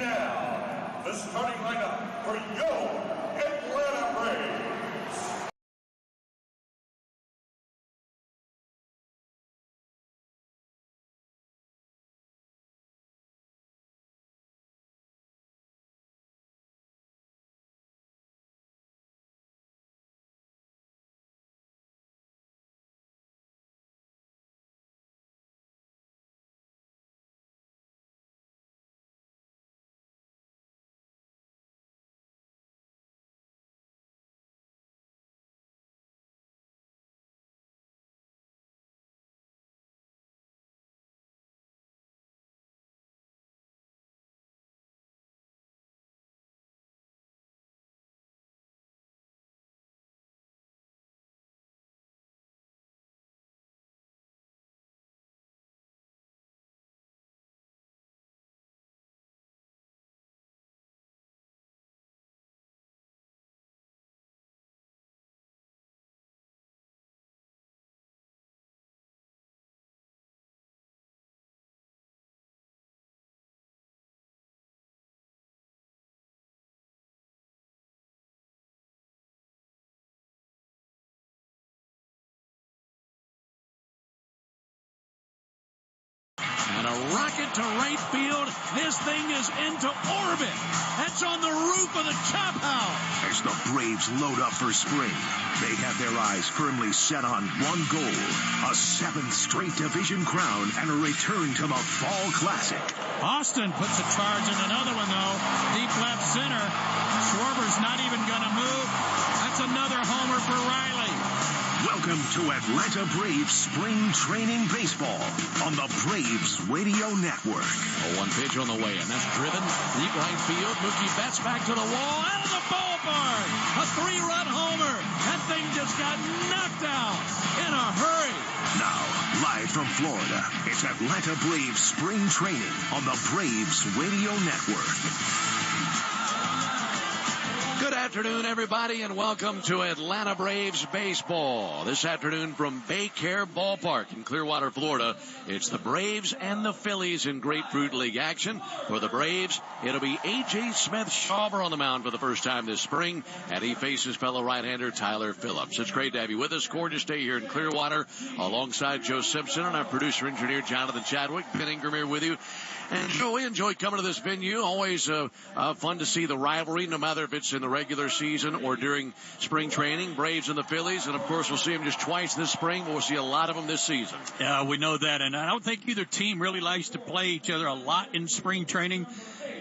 now, the starting lineup for your Atlanta Braves. And a rocket to right field. This thing is into orbit. That's on the roof of the Chop House. As the Braves load up for spring, they have their eyes firmly set on one goal, a 7th straight division crown and a return to the Fall Classic. Austin puts a charge in another one, though. Deep left center. Schwarber's not even going to move. That's another homer for Riley. Welcome to Atlanta Braves Spring Training Baseball on the Braves Radio Network. One pitch on the way, and that's driven deep right field. Mookie Betts back to the wall, out of the ballpark. A 3-run homer. That thing just got knocked out in a hurry. Now, live from Florida, it's Atlanta Braves Spring Training on the Braves Radio Network. Good afternoon, everybody, and welcome to Atlanta Braves Baseball. This afternoon from BayCare BallPark in Clearwater, Florida, it's the Braves and the Phillies in Grapefruit League action. For the Braves, it'll be A.J. Smith-Shawver on the mound for the first time this spring, and he faces fellow right-hander Tyler Phillips. It's great to have you with us. Gorgeous day here in Clearwater alongside Joe Simpson and our producer-engineer Jonathan Chadwick. Ben Ingram here with you. And Joe, we enjoy coming to this venue. Always fun to see the rivalry, no matter if it's in the regular season or during spring training. Braves and the Phillies, and of course we'll see them just twice this spring, but we'll see a lot of them this season. Yeah, we know that, and I don't think either team really likes to play each other a lot in spring training.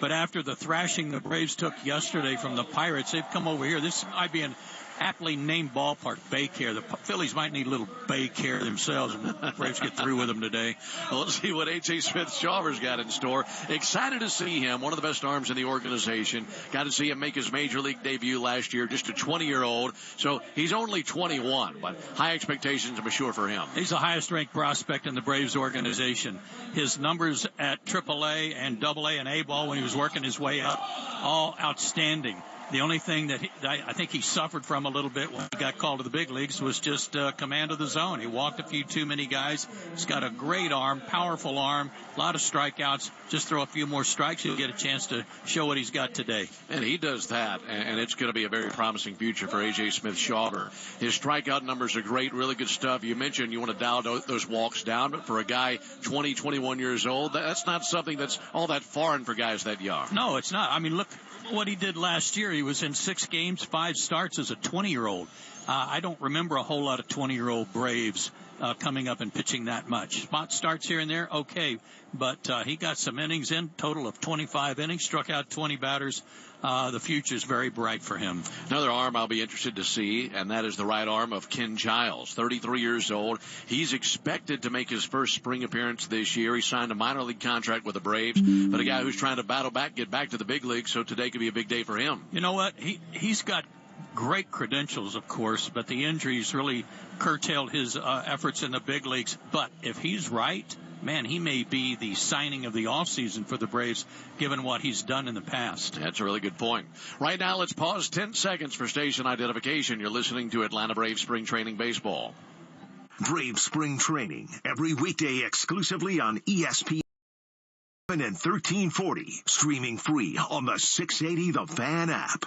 But after the thrashing the Braves took yesterday from the Pirates, they've come over here. This might be an aptly named ballpark, BayCare. The Phillies might need a little BayCare themselves, and the Braves get through with them today. Well, let's see what A.J. Smith-Shawver's got in store. Excited to see him, one of the best arms in the organization. Got to see him make his major league debut last year, just a 20-year-old. So he's only 21, but high expectations, I'm sure, for him. He's the highest-ranked prospect in the Braves organization. His numbers at AAA and AA and A-ball when he was working his way up, all outstanding. The only thing that I think he suffered from a little bit when he got called to the big leagues was just command of the zone. He walked a few too many guys. He's got a great arm, powerful arm, a lot of strikeouts. Just throw a few more strikes, he'll get a chance to show what he's got today. And he does that, and it's going to be a very promising future for A.J. Smith-Shawver. His strikeout numbers are great, really good stuff. You mentioned you want to dial those walks down, but for a guy 20, 21 years old, that's not something that's all that foreign for guys that young. No, it's not. I mean, look what he did last year. He was in 6 games, 5 starts as a 20-year-old. I don't remember a whole lot of 20-year-old Braves coming up and pitching that much. Spot starts here and there, okay, but he got some innings in, total of 25 innings, struck out 20 batters. The future's very bright for him. Another arm I'll be interested to see, and that is the right arm of Ken Giles, 33 years old. He's expected to make his first spring appearance this year. He signed a minor league contract with the Braves, but a guy who's trying to battle back, get back to the big leagues, so today could be a big day for him. You know what? He's got great credentials, of course, but the injuries really curtailed his efforts in the big leagues. But if he's right, man, he may be the signing of the offseason for the Braves, given what he's done in the past. That's a really good point. Right now, let's pause 10 seconds for station identification. You're listening to Atlanta Braves Spring Training Baseball. Braves Spring Training, every weekday exclusively on ESPN. and 1340, streaming free on the 680 The Fan app.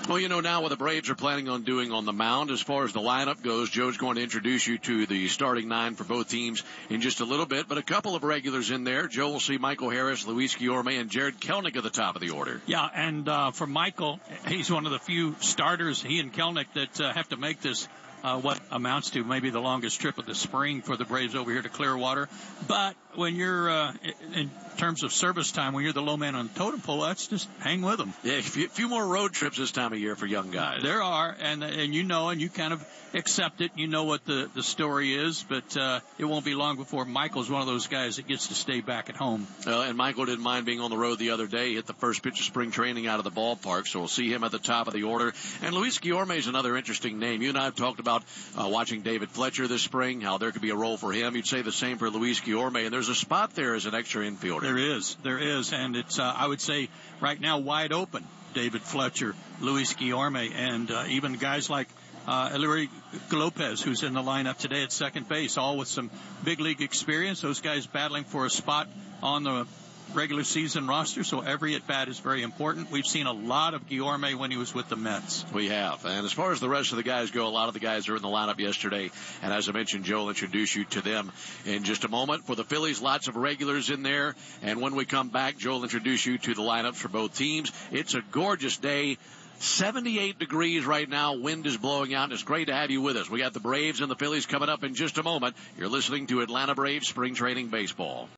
Well, you know now what the Braves are planning on doing on the mound. As far as the lineup goes, Joe's going to introduce you to the starting nine for both teams in just a little bit, but a couple of regulars in there. Joe will see Michael Harris, Luis Guillorme, and Jared Kelnick at the top of the order. Yeah, and for Michael, he's one of the few starters, he and Kelnick, that have to make this what amounts to maybe the longest trip of the spring for the Braves over here to Clearwater. But when you're in terms of service time, when you're the low man on the totem pole, that's just hang with them. Yeah, a few more road trips this time of year for young guys. There are, and you know, and you kind of accept it. You know what the story is, but it won't be long before Michael's one of those guys that gets to stay back at home. And Michael didn't mind being on the road the other day. He hit the first pitch of spring training out of the ballpark, so we'll see him at the top of the order. And Luis Guillorme is another interesting name. You and I have talked about watching David Fletcher this spring, how there could be a role for him. You'd say the same for Luis Guillorme, and there's a spot there as an extra infielder. There is, and it's I would say right now wide open. David Fletcher, Luis Guillorme, and even guys like Eloy Lopez, who's in the lineup today at second base, all with some big league experience. Those guys battling for a spot on the regular season roster, so every at-bat is very important. We've seen a lot of Guillorme when he was with the Mets. We have. And as far as the rest of the guys go, a lot of the guys are in the lineup yesterday. And as I mentioned, Joe will introduce you to them in just a moment. For the Phillies, lots of regulars in there. And when we come back, Joe will introduce you to the lineups for both teams. It's a gorgeous day. 78 degrees right now. Wind is blowing out, and it's great to have you with us. We got the Braves and the Phillies coming up in just a moment. You're listening to Atlanta Braves Spring Training Baseball.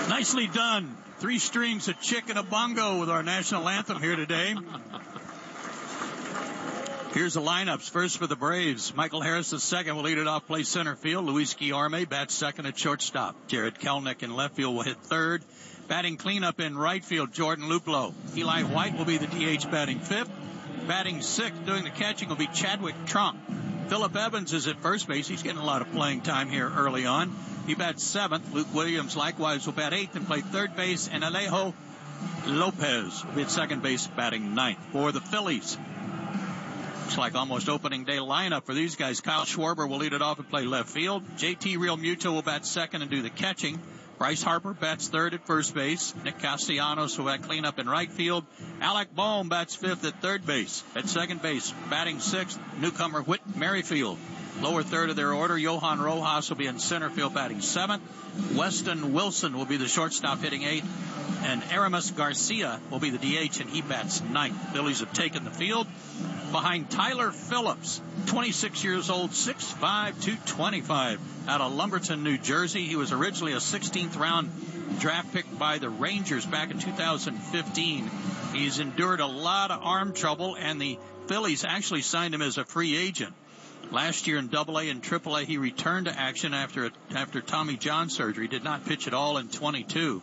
Nicely done. 3 strings, a chick, and a bongo with our national anthem here today. Here's the lineups. First for the Braves. Michael Harris, the second, will lead it off, play center field. Luis Guillorme bats second at shortstop. Jared Kelenic in left field will hit third. Batting cleanup in right field, Jordan Luplow. Eli White will be the DH batting fifth. Batting sixth, doing the catching, will be Chadwick Trump. Phillip Evans is at first base. He's getting a lot of playing time here early on. He bats seventh. Luke Williams likewise will bat eighth and play third base. And Alejo Lopez will be at second base batting ninth. For the Phillies, looks like almost opening day lineup for these guys. Kyle Schwarber will lead it off and play left field. JT Realmuto will bat second and do the catching. Bryce Harper bats third at first base. Nick Castellanos will bat cleanup in right field. Alec Bohm bats fifth at third base. At second base, batting sixth, newcomer Whit Merrifield. Lower third of their order, Johan Rojas will be in center field batting seventh. Weston Wilson will be the shortstop hitting eighth. And Aramis Garcia will be the DH, and he bats ninth. Phillies have taken the field behind Tyler Phillips, 26 years old, 6'5", 225, out of Lumberton, New Jersey. He was originally a 16th round draft pick by the Rangers back in 2015. He's endured a lot of arm trouble, and the Phillies actually signed him as a free agent. Last year in AA and AAA, he returned to action after Tommy John surgery. Did not pitch at all in 22.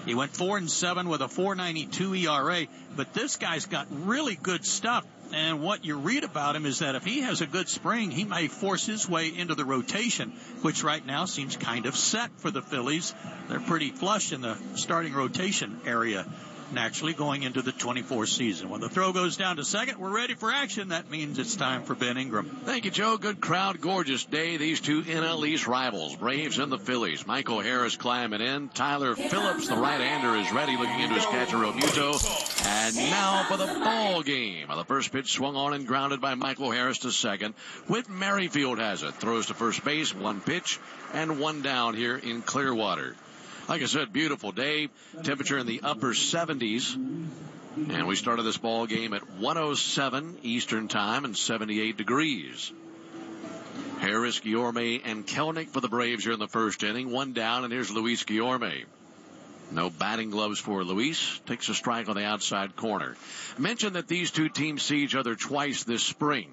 He went 4-7 with a 4.92 ERA, but this guy's got really good stuff. And what you read about him is that if he has a good spring, he may force his way into the rotation, which right now seems kind of set for the Phillies. They're pretty flush in the starting rotation area, naturally going into the 24th season. When the throw goes down to second, we're ready for action. That means it's time for Ben Ingram. Thank you, Joe. Good crowd, gorgeous day. These two NL East rivals, Braves and the Phillies. Michael Harris climbing in. Tyler Phillips, the right-hander, is ready, looking into his catcher, Realmuto. And now for the ball game. The first pitch swung on and grounded by Michael Harris to second. Whit Merrifield has it. Throws to first base, one pitch, and one down here in Clearwater. Like I said, beautiful day. Temperature in the upper 70s. And we started this ball game at 1:07 Eastern Time and 78 degrees. Harris, Guillorme, and Kelenic for the Braves here in the first inning. One down, and here's Luis Guillorme. No batting gloves for Luis. Takes a strike on the outside corner. Mentioned that these two teams see each other twice this spring.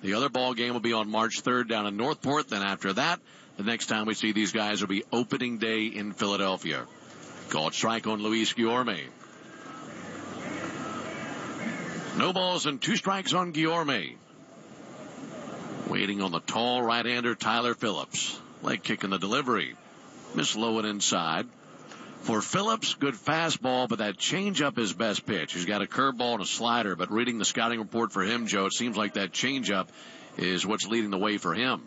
The other ball game will be on March 3rd down in Northport. Then after that, the next time we see these guys will be opening day in Philadelphia. Called strike on Luis Guillorme. No balls and 2 strikes on Guillorme. Waiting on the tall right-hander Tyler Phillips. Leg kick in the delivery. Miss low and inside. For Phillips, good fastball, but that changeup is best pitch. He's got a curveball and a slider, but reading the scouting report for him, Joe, it seems like that changeup is what's leading the way for him.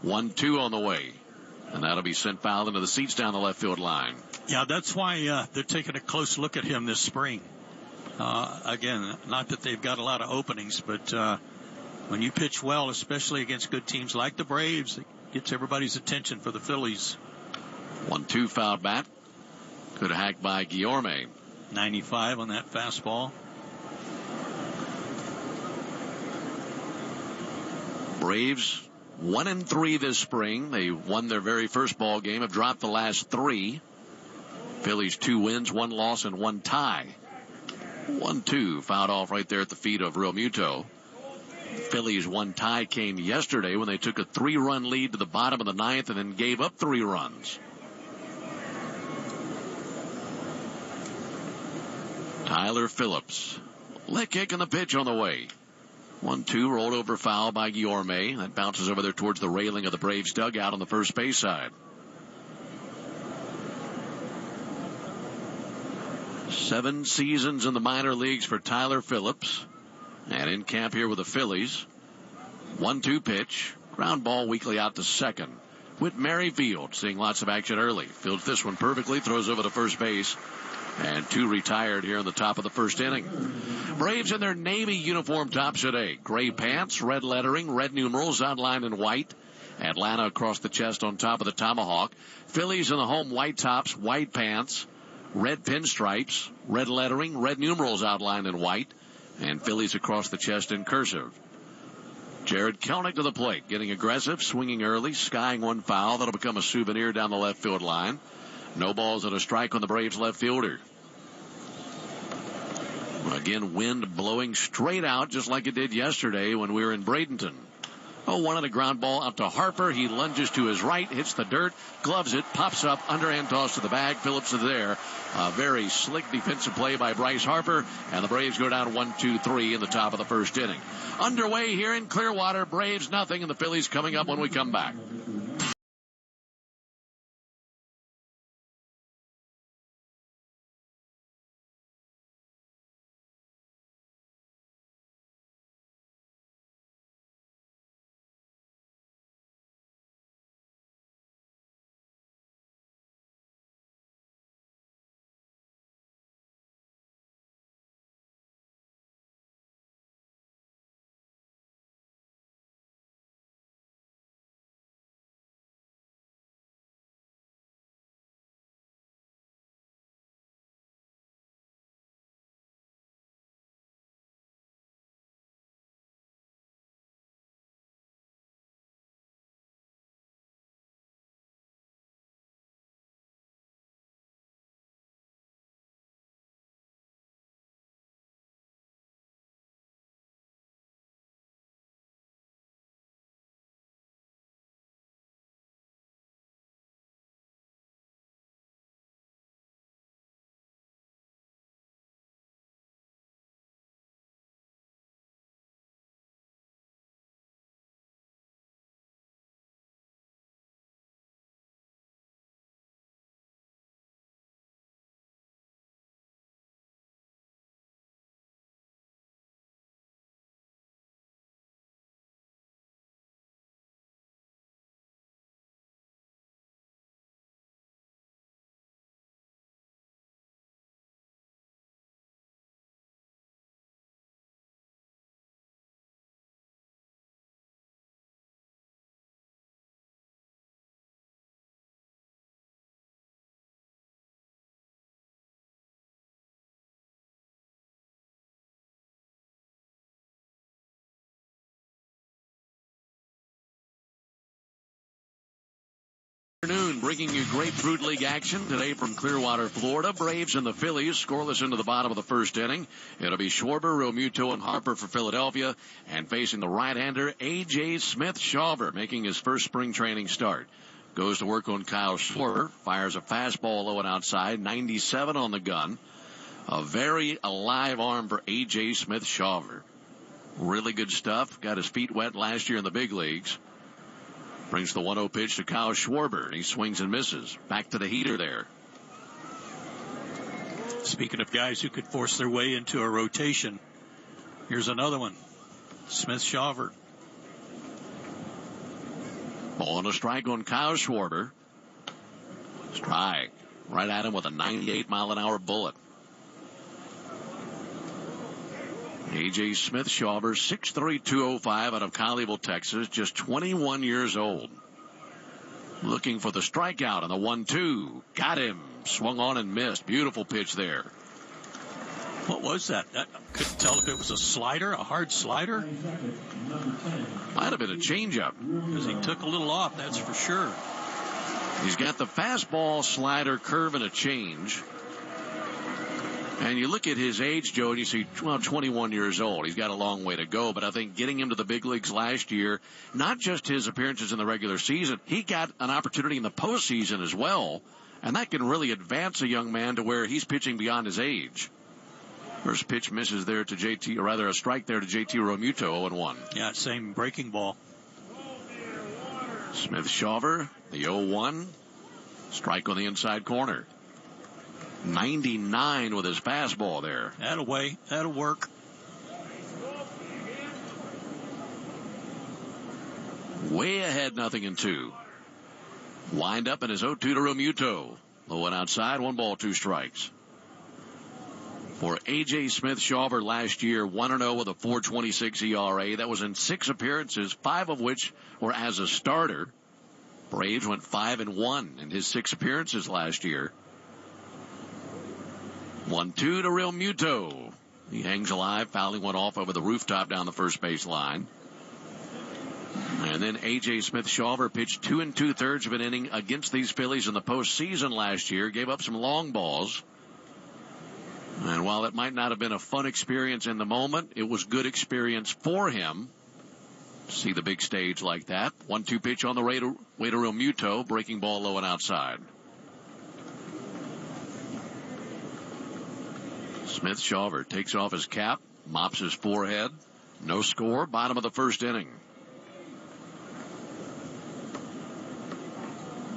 1-2 on the way. And that'll be sent foul into the seats down the left field line. Yeah, that's why they're taking a close look at him this spring. Again, not that they've got a lot of openings, but when you pitch well, especially against good teams like the Braves, it gets everybody's attention for the Phillies. 1-2 foul bat. Good hack by Guillorme. 95 on that fastball. Braves 1-3 this spring. They won their very first ball game, have dropped the last 3. Phillies 2 wins, 1 loss, and 1 tie. 1-2 fouled off right there at the feet of Realmuto. Phillies 1 tie came yesterday when they took a 3-run lead to the bottom of the 9th and then gave up 3 runs. Tyler Phillips. Leg kick and the pitch on the way. 1-2 rolled over foul by Guillorme. That bounces over there towards the railing of the Braves dugout on the first base side. 7 seasons in the minor leagues for Tyler Phillips. And in camp here with the Phillies. 1-2 pitch. Ground ball weakly out to second. Whit Merrifield seeing lots of action early. Fields this one perfectly. Throws over to first base. And 2 retired here in the top of the first inning. Braves in their Navy uniform tops today. Gray pants, red lettering, red numerals outlined in white. Atlanta across the chest on top of the tomahawk. Phillies in the home white tops, white pants, red pinstripes, red lettering, red numerals outlined in white. And Phillies across the chest in cursive. Jared Kelnick to the plate, getting aggressive, swinging early, skying one foul. That'll become a souvenir down the left field line. No balls and a strike on the Braves left fielder. Again, wind blowing straight out just like it did yesterday when we were in Bradenton. One on a ground ball out to Harper. He lunges to his right, hits the dirt, gloves it, pops up, underhand toss to the bag. Phillips is there. A very slick defensive play by Bryce Harper, and the Braves go down 1-2-3 in the top of the first inning. Underway here in Clearwater. Braves nothing, and the Phillies coming up when we come back. Afternoon, bringing you Grapefruit League action today from Clearwater, Florida. Braves and the Phillies scoreless into the bottom of the first inning. It'll be Schwarber, Realmuto, and Harper for Philadelphia, and facing the right-hander A.J. Smith-Shawver, making his first spring training start. Goes to work on Kyle Schwarber, fires a fastball low and outside, 97 on the gun. A very alive arm for A.J. Smith-Shawver. Really good stuff. Got his feet wet last year in the big leagues. Brings the 1-0 pitch to Kyle Schwarber. He swings and misses. Back to the heater there. Speaking of guys who could force their way into a rotation, here's another one. Smith-Shawver. Ball and a strike on Kyle Schwarber. Strike. Right at him with a 98-mile-an-hour bullet. A.J. Smith-Shawver, 6'3", 205 out of Colleyville, Texas, just 21 years old. Looking for the strikeout on the 1-2. Got him. Swung on and missed. Beautiful pitch there. What was that? I couldn't tell if it was a slider, a hard slider. Might have been a changeup. Because he took a little off, that's for sure. He's got the fastball, slider, curve, and a change. And you look at his age, Joe, and you see, well, 21 years old. He's got a long way to go. But I think getting him to the big leagues last year, not just his appearances in the regular season, he got an opportunity in the postseason as well. And that can really advance a young man to where he's pitching beyond his age. First pitch misses there to JT, or rather a strike there to JT Realmuto, 0-1. Yeah, same breaking ball. Smith-Shawver, the 0-1. Strike on the inside corner. 99 with his fastball there. That'll work. Way ahead, 0-2. Wind up in his 0-2 to Realmuto. Low and outside, 1 ball, 2 strikes. For A.J. Smith-Shawver last year, 1-0 with a 4.26 ERA. That was in 6 appearances, 5 of which were as a starter. Braves went 5-1 in his 6 appearances last year. 1-2 to Real Muto. He hangs alive, fouling one off over the rooftop down the first base line. And then A.J. Smith-Shawver pitched 2 2/3 of an inning against these Phillies in the postseason last year. Gave up some long balls. And while it might not have been a fun experience in the moment, it was good experience for him. See the big stage like that. 1-2 pitch on the way to Real Muto. Breaking ball low and outside. Smith-Shawver takes off his cap, mops his forehead. No score, bottom of the first inning.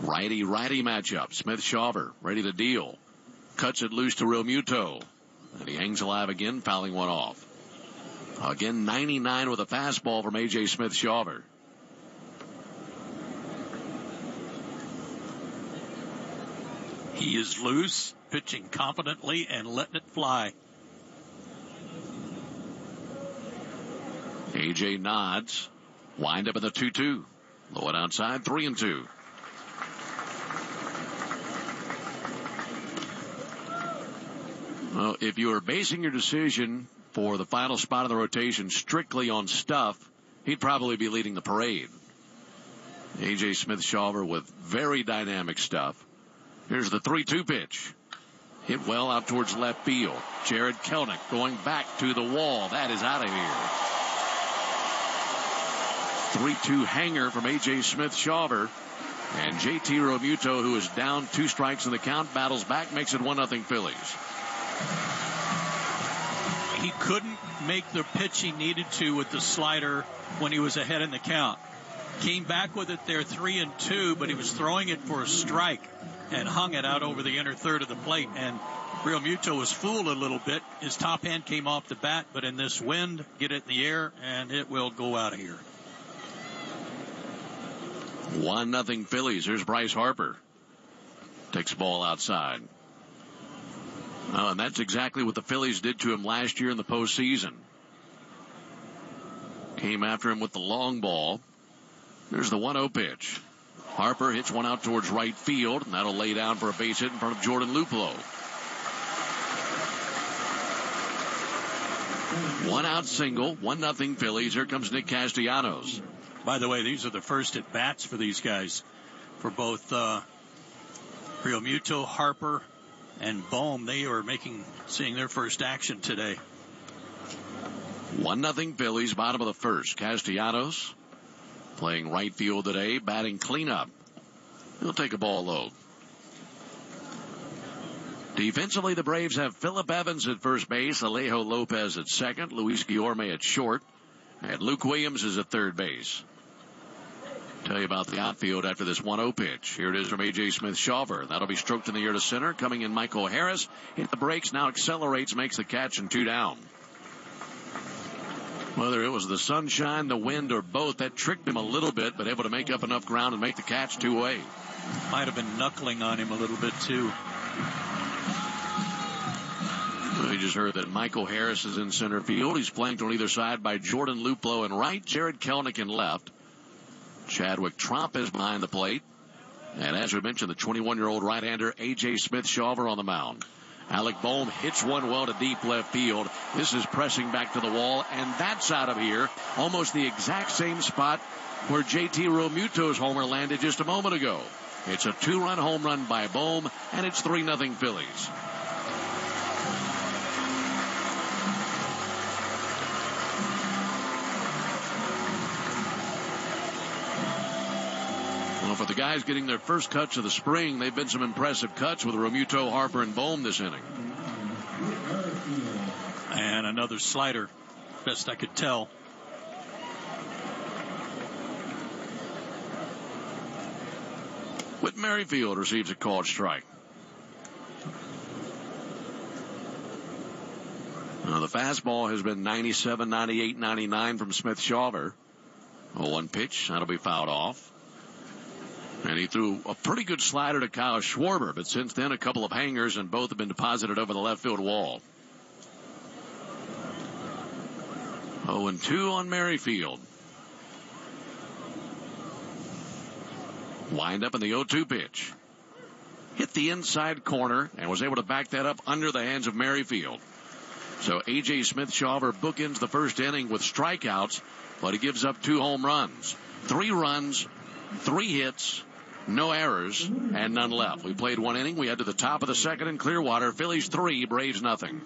Righty-righty matchup. Smith-Shawver ready to deal. Cuts it loose to Real Muto. And he hangs alive again, fouling one off. Again, 99 with a fastball from A.J. Smith-Shawver. He is loose, pitching confidently and letting it fly. A.J. nods. Wind up in the 2-2. Low and outside, 3-2. Well, if you are basing your decision for the final spot of the rotation strictly on stuff, he'd probably be leading the parade. A.J. Smith-Shawver with very dynamic stuff. Here's the 3-2 pitch. Hit well out towards left field. Jared Kelenic going back to the wall. That is out of here. 3-2 hanger from A.J. Smith-Shawver. And J.T. Realmuto, who is down 2 strikes in the count, battles back, makes it 1-0 Phillies. He couldn't make the pitch he needed to with the slider when he was ahead in the count. Came back with it there 3-2, but he was throwing it for a strike and hung it out over the inner third of the plate. And Real Muto was fooled a little bit. His top hand came off the bat, but in this wind, get it in the air, and it will go out of here. 1-0 Phillies. Here's Bryce Harper. Takes the ball outside. And that's exactly what the Phillies did to him last year in the postseason. Came after him with the long ball. There's the 1-0 pitch. Harper hits one out towards right field, and that'll lay down for a base hit in front of Jordan Luplow. 1-out single, 1-0 Phillies. Here comes Nick Castellanos. By the way, these are the first at bats for these guys, for both Real Muto, Harper, and Bohm. They are seeing their first action today. 1-0 Phillies, bottom of the first. Castellanos playing right field today, batting cleanup. He'll take a ball low. Defensively, the Braves have Phillip Evans at first base, Alejo Lopez at second, Luis Guillorme at short, and Luke Williams is at third base. Tell you about the outfield after this 1-0 pitch. Here it is from A.J. Smith-Shawver. That'll be stroked in the air to center. Coming in Michael Harris. Hit the brakes, now accelerates, makes the catch, and 2 down. Whether it was the sunshine, the wind, or both, that tricked him a little bit, but able to make up enough ground and make the catch 2-away. Might have been knuckling on him a little bit, too. We just heard that Michael Harris is in center field. He's flanked on either side by Jordan Luplow in right, Jared Kelenic in left. Chadwick Tromp is behind the plate. And as we mentioned, the 21-year-old right-hander A.J. Smith-Shawver on the mound. Alec Bohm hits one well to deep left field. This is pressing back to the wall, and that's out of here. Almost the exact same spot where J.T. Realmuto's homer landed just a moment ago. It's a 2-run home run by Bohm, and it's 3-0 Phillies. Well, for the guys getting their first cuts of the spring, they've been some impressive cuts with Realmuto, Harper, and Bohm this inning. And another slider, best I could tell. Whit Merrifield receives a called strike. Now, the fastball has been 97, 98, 99 from Smith-Shawver. 0-1 pitch, that'll be fouled off. And he threw a pretty good slider to Kyle Schwarber, but since then a couple of hangers, and both have been deposited over the left field wall. 0-2 on Merrifield. Wind up in the 0-2 pitch. Hit the inside corner and was able to back that up under the hands of Merrifield. So A.J. Smith-Shawver bookends the first inning with strikeouts, but he gives up 2 home runs. 3 runs, 3 hits, no errors, and none left. We played 1 inning. We head to the top of the second in Clearwater. Phillies 3, Braves nothing.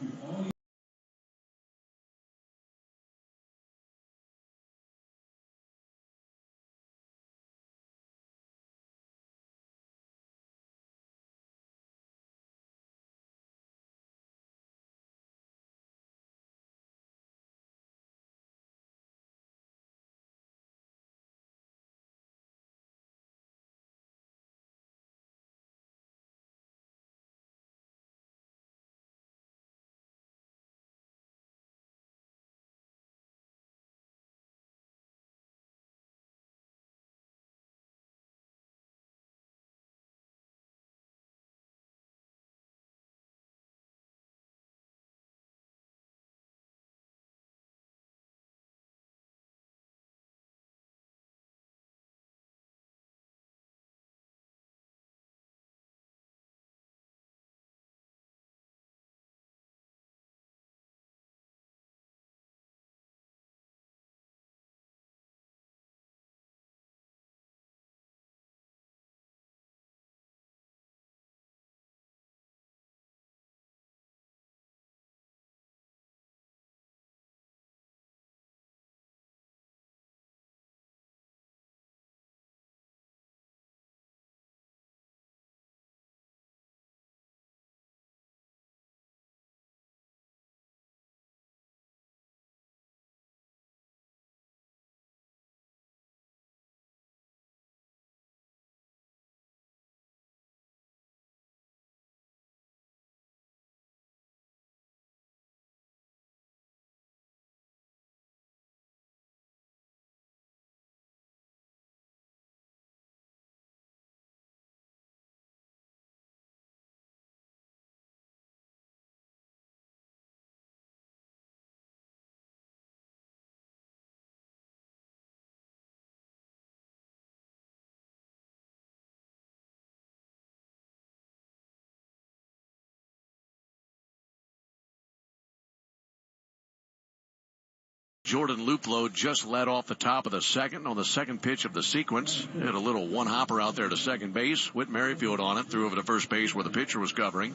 Jordan Luplow just led off the top of the second on the second pitch of the sequence. Hit a little one-hopper out there to second base. Whit Merrifield on it. Threw over to first base where the pitcher was covering.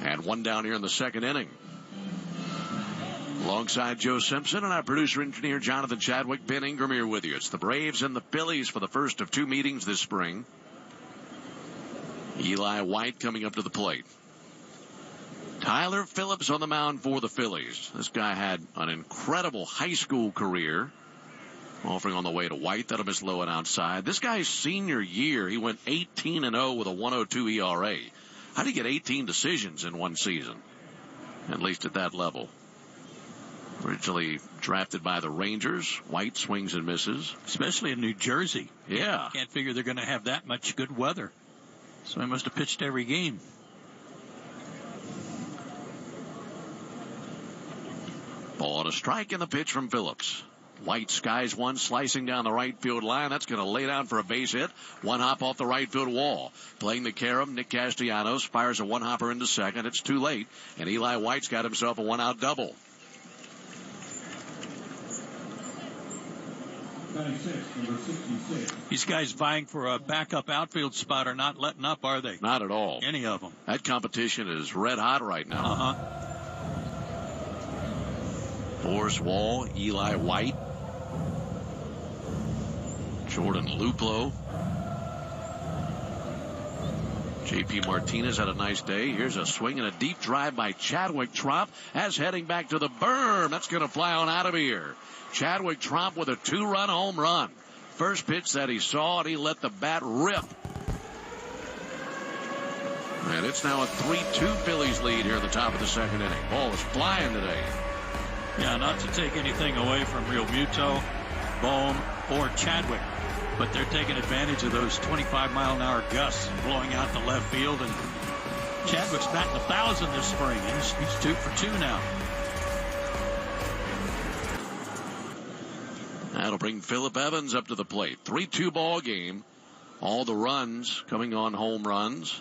And 1 down here in the second inning. Alongside Joe Simpson and our producer-engineer Jonathan Chadwick, Ben Ingram here with you. It's the Braves and the Phillies for the first of 2 meetings this spring. Eli White coming up to the plate. Tyler Phillips on the mound for the Phillies. This guy had an incredible high school career. Offering on the way to White. That'll miss low and outside. This guy's senior year, he went 18-0 with a 1.02 ERA. How do you get 18 decisions in one season? At least at that level. Originally drafted by the Rangers. White swings and misses. Especially in New Jersey. Yeah. Can't figure they're going to have that much good weather. So he must have pitched every game. Ball and a strike in the pitch from Phillips. White skies one, slicing down the right field line. That's going to lay down for a base hit. 1 hop off the right field wall. Playing the carom, Nick Castellanos fires a 1-hopper into second. It's too late, and Eli White's got himself a 1-out double. 96, number 66. These guys vying for a backup outfield spot are not letting up, are they? Not at all. Any of them. That competition is red hot right now. Forrest Wall, Eli White, Jordan Luplow. J.P. Martinez had a nice day. Here's a swing and a deep drive by Chadwick Tromp as heading back to the berm. That's going to fly on out of here. Chadwick Tromp with a 2-run home run. First pitch that he saw, and he let the bat rip. And it's now a 3-2 Phillies lead here at the top of the second inning. Ball is flying today. Yeah, not to take anything away from Real Muto, Bohm, or Chadwick, but they're taking advantage of those 25-mile-an-hour gusts blowing out to left field. And Chadwick's batting 1,000 this spring. He's 2 for 2 now. That'll bring Phillip Evans up to the plate. 3-2 ball game. All the runs coming on home runs.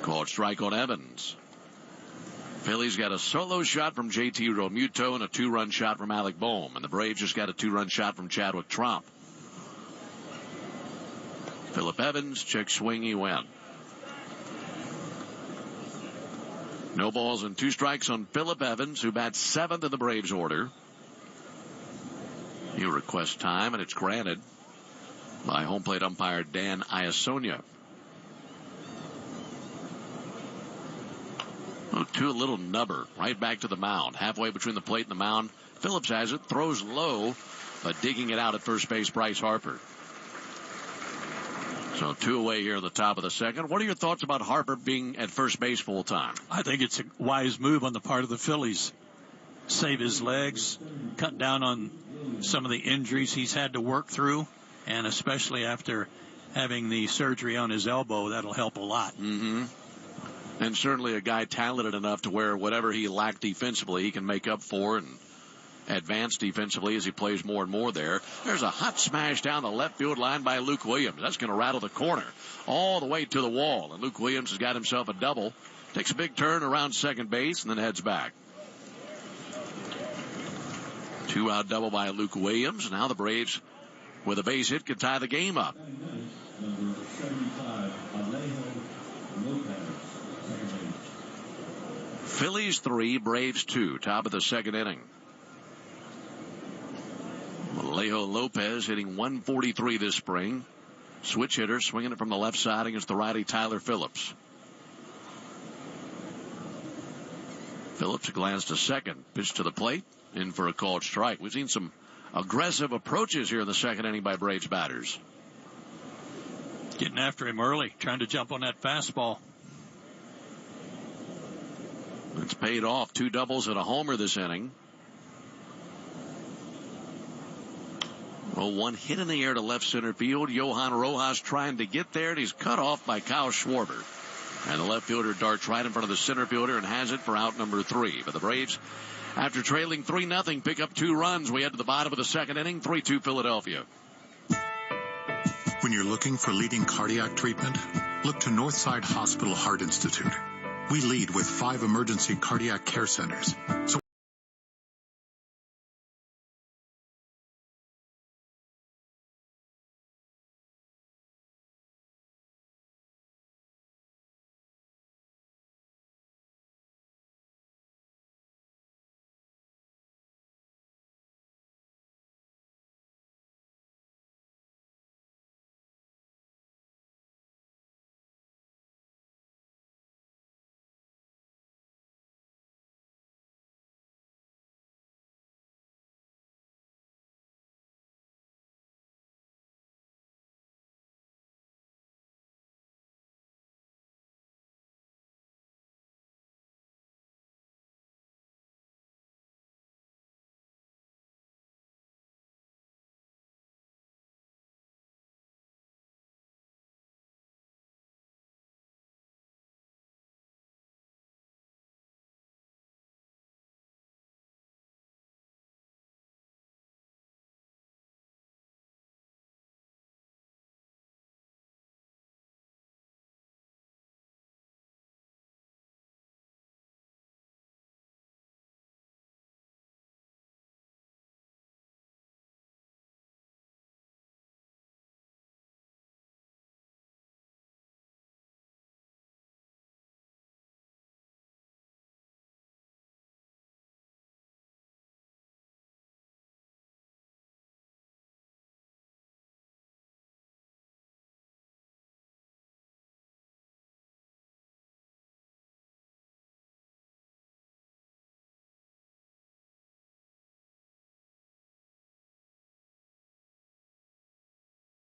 Called strike on Evans. Phillies got a solo shot from JT Realmuto and a 2-run shot from Alec Boehm. And the Braves just got a 2-run shot from Chadwick Tromp. Phillip Evans, check swing, he went. No balls and 2 strikes on Phillip Evans, who bats 7th in the Braves order. He'll request time, and it's granted by home plate umpire Dan Iasonia. To a little nubber, right back to the mound. Halfway between the plate and the mound. Phillips has it, throws low, but digging it out at first base, Bryce Harper. So 2 away here in the top of the second. What are your thoughts about Harper being at first base full time? I think it's a wise move on the part of the Phillies. Save his legs, cut down on some of the injuries he's had to work through, and especially after having the surgery on his elbow, that'll help a lot. Mm-hmm. And certainly a guy talented enough to where whatever he lacked defensively, he can make up for and advance defensively as he plays more and more there. There's a hot smash down the left field line by Luke Williams. That's going to rattle the corner all the way to the wall. And Luke Williams has got himself a double. Takes a big turn around second base and then heads back. 2-out double by Luke Williams. Now the Braves, with a base hit, could tie the game up. Phillies 3, Braves 2, top of the second inning. Alejo Lopez hitting 143 this spring. Switch hitter, swinging it from the left side against the righty Tyler Phillips. Phillips glanced to second, pitch to the plate, in for a called strike. We've seen some aggressive approaches here in the second inning by Braves batters. Getting after him early, trying to jump on that fastball. It's paid off. 2 doubles and a homer this inning. Well, 1 hit in the air to left center field. Johan Rojas trying to get there, and he's cut off by Kyle Schwarber. And the left fielder darts right in front of the center fielder and has it for out number 3. But the Braves, after trailing 3-0, pick up 2 runs. We head to the bottom of the second inning, 3-2 Philadelphia. When you're looking for leading cardiac treatment, look to Northside Hospital Heart Institute. We lead with 5 emergency cardiac care centers. So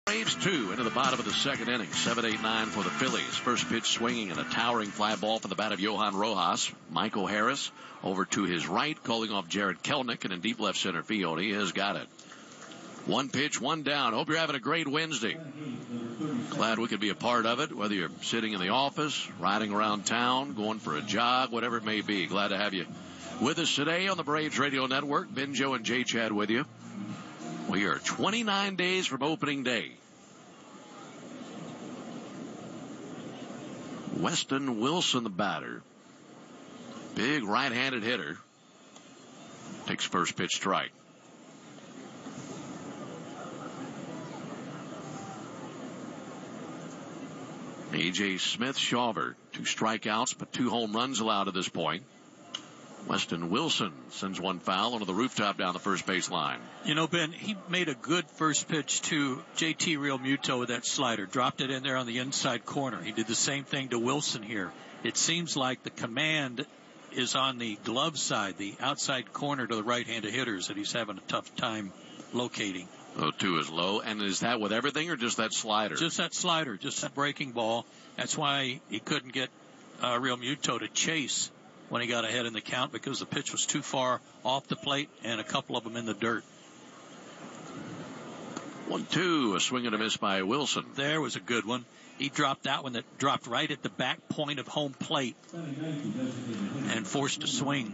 Braves 2 into the bottom of the second inning. 7-8-9 for the Phillies. First pitch swinging and a towering fly ball from the bat of Johan Rojas. Michael Harris over to his right, calling off Jared Kelenic, and in deep left center field, he has got it. 1 pitch, 1 down. Hope you're having a great Wednesday. Glad we could be a part of it, whether you're sitting in the office, riding around town, going for a jog, whatever it may be. Glad to have you with us today on the Braves Radio Network. Ben, Joe, and Jay Chad with you. We are 29 days from opening day. Weston Wilson, the batter. Big right-handed hitter. Takes first pitch strike. A.J. Smith-Shawver, 2 strikeouts, but 2 home runs allowed at this point. Weston Wilson sends one foul onto the rooftop down the first base line. You know, Ben, he made a good first pitch to JT Realmuto with that slider. Dropped it in there on the inside corner. He did the same thing to Wilson here. It seems like the command is on the glove side, the outside corner to the right-handed hitters, that he's having a tough time locating. 0-2 is low. And is that with everything or just that slider? Just that slider, just that breaking ball. That's why he couldn't get Realmuto to chase when he got ahead in the count, because the pitch was too far off the plate and a couple of them in the dirt. 1-2, a swing and a miss by Wilson. There was a good one. He dropped that one that dropped right at the back point of home plate and forced a swing.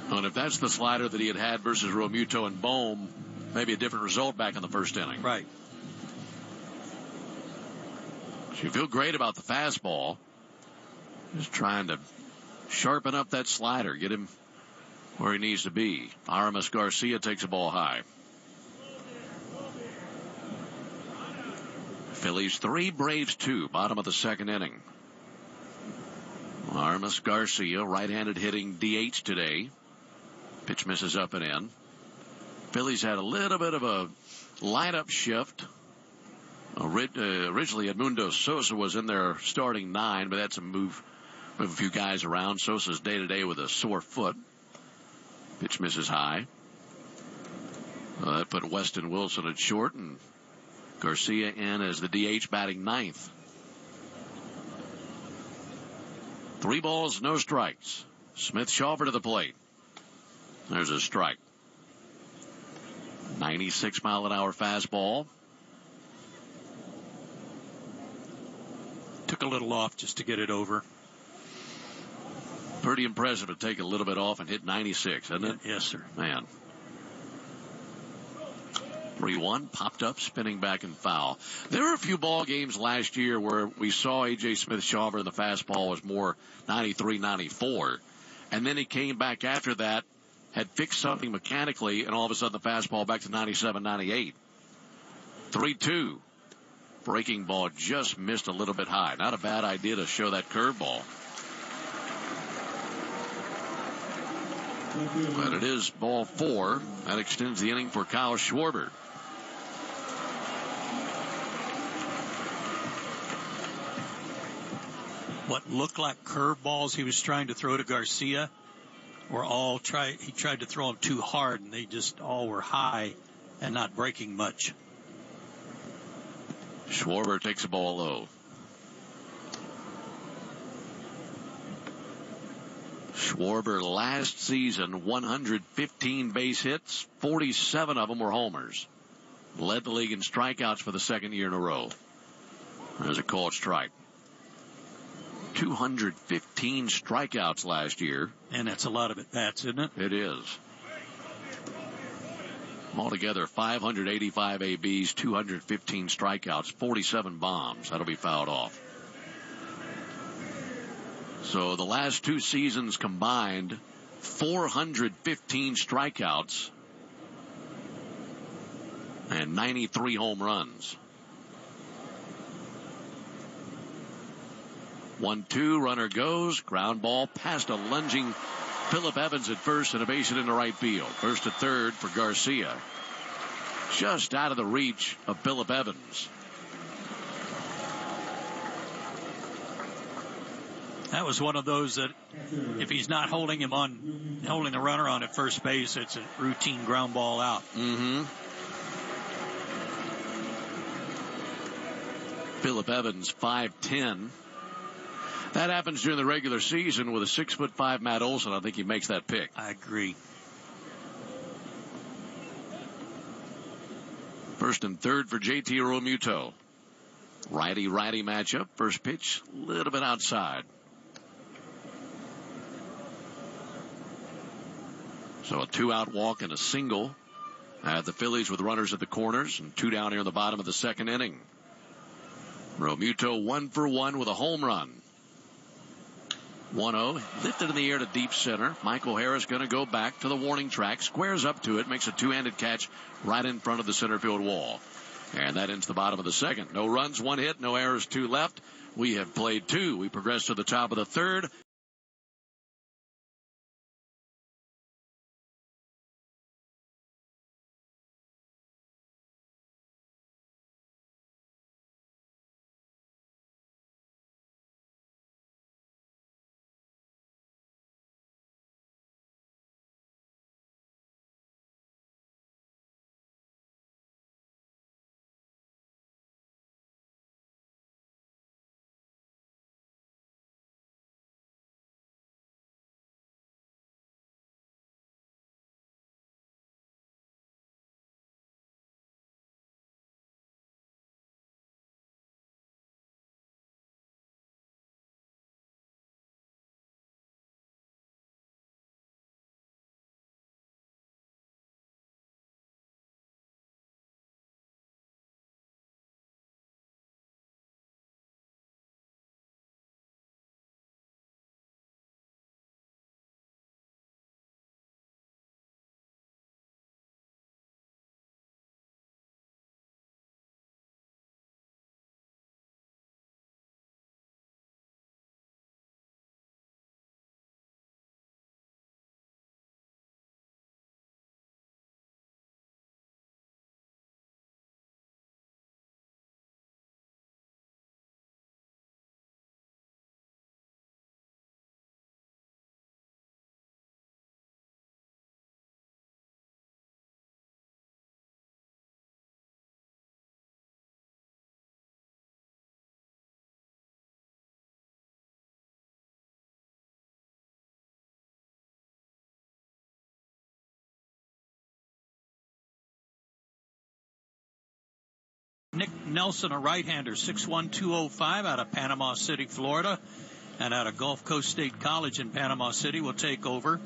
And if that's the slider that he had versus Realmuto and Bohm, maybe a different result back in the first inning. Right. So you feel great about the fastball. Just trying to sharpen up that slider, get him where he needs to be. Aramis Garcia takes a ball high. Phillies 3, Braves 2, bottom of the second inning. Aramis Garcia, right-handed hitting DH today. Pitch misses up and in. Phillies had a little bit of a lineup shift. Originally, Edmundo Sosa was in their starting 9, but that's a move a few guys around. Sosa's day-to-day with a sore foot. Pitch misses high. That put Weston Wilson at short and Garcia in as the DH, batting 9th. 3 balls, no strikes. Smith-Shawver to the plate. There's a strike. 96-mile-an-hour fastball. Took a little off just to get it over. Pretty impressive to take a little bit off and hit 96, isn't it? Yes, sir. Man. 3-1, popped up, spinning back and foul. There were a few ball games last year where we saw A.J. Smith-Shawver and the fastball was more 93, 94. And then he came back after that, had fixed something mechanically, and all of a sudden the fastball back to 97, 98. 3-2. Breaking ball just missed a little bit high. Not a bad idea to show that curveball. But it is ball 4. That extends the inning for Kyle Schwarber. What looked like curveballs he was trying to throw to Garcia were all he tried to throw them too hard, and they just all were high and not breaking much. Schwarber takes a ball low. Schwarber last season, 115 base hits, 47 of them were homers. Led the league in strikeouts for the second year in a row. There's a called strike. 215 strikeouts last year. And that's a lot of at-bats, isn't it? It is. Altogether, 585 ABs, 215 strikeouts, 47 bombs. That'll be fouled off. So the last 2 seasons combined, 415 strikeouts and 93 home runs. 1-2, runner goes, ground ball past a lunging Phillip Evans at first and a base hit into right field. First to third for Garcia. Just out of the reach of Phillip Evans. That was one of those that if he's not holding the runner on at first base, it's a routine ground ball out. Mm-hmm. Phillip Evans, 5'10". That happens during the regular season with a 6'5" Matt Olson. I think he makes that pick. I agree. First and third for JT Realmuto. Righty-righty matchup. First pitch, a little bit outside. So a 2-out walk and a single The Phillies with runners at the corners and 2 down here in the bottom of the second inning. Romuto 1 for 1 with a home run. 1-0, lifted in the air to deep center. Michael Harris going to go back to the warning track, squares up to it, makes a two-handed catch right in front of the center field wall. And that ends the bottom of the second. No runs, 1 hit, no errors, 2 left. We have played 2. We progress to the top of the third. Nick Nelson, a right-hander, 6'1", 205 out of Panama City, Florida, and out of Gulf Coast State College in Panama City, will take over.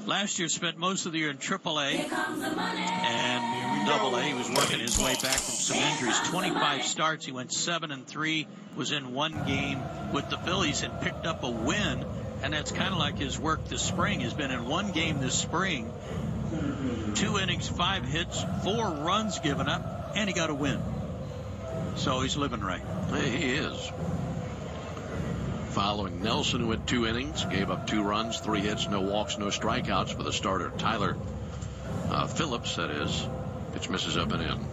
Last year spent most of the year in AAA and AA. He was working his way back from some injuries. 25 starts. He went 7-3, was in 1 game with the Phillies and picked up a win. And that's kind of like his work this spring. He's been in 1 game this spring. 2 innings, 5 hits, 4 runs given up, and he got a win. So he's living right. He is. Following Nelson, who had 2 innings, gave up 2 runs, 3 hits, no walks, no strikeouts for the starter, Tyler Phillips, that is. Pitch misses up and in.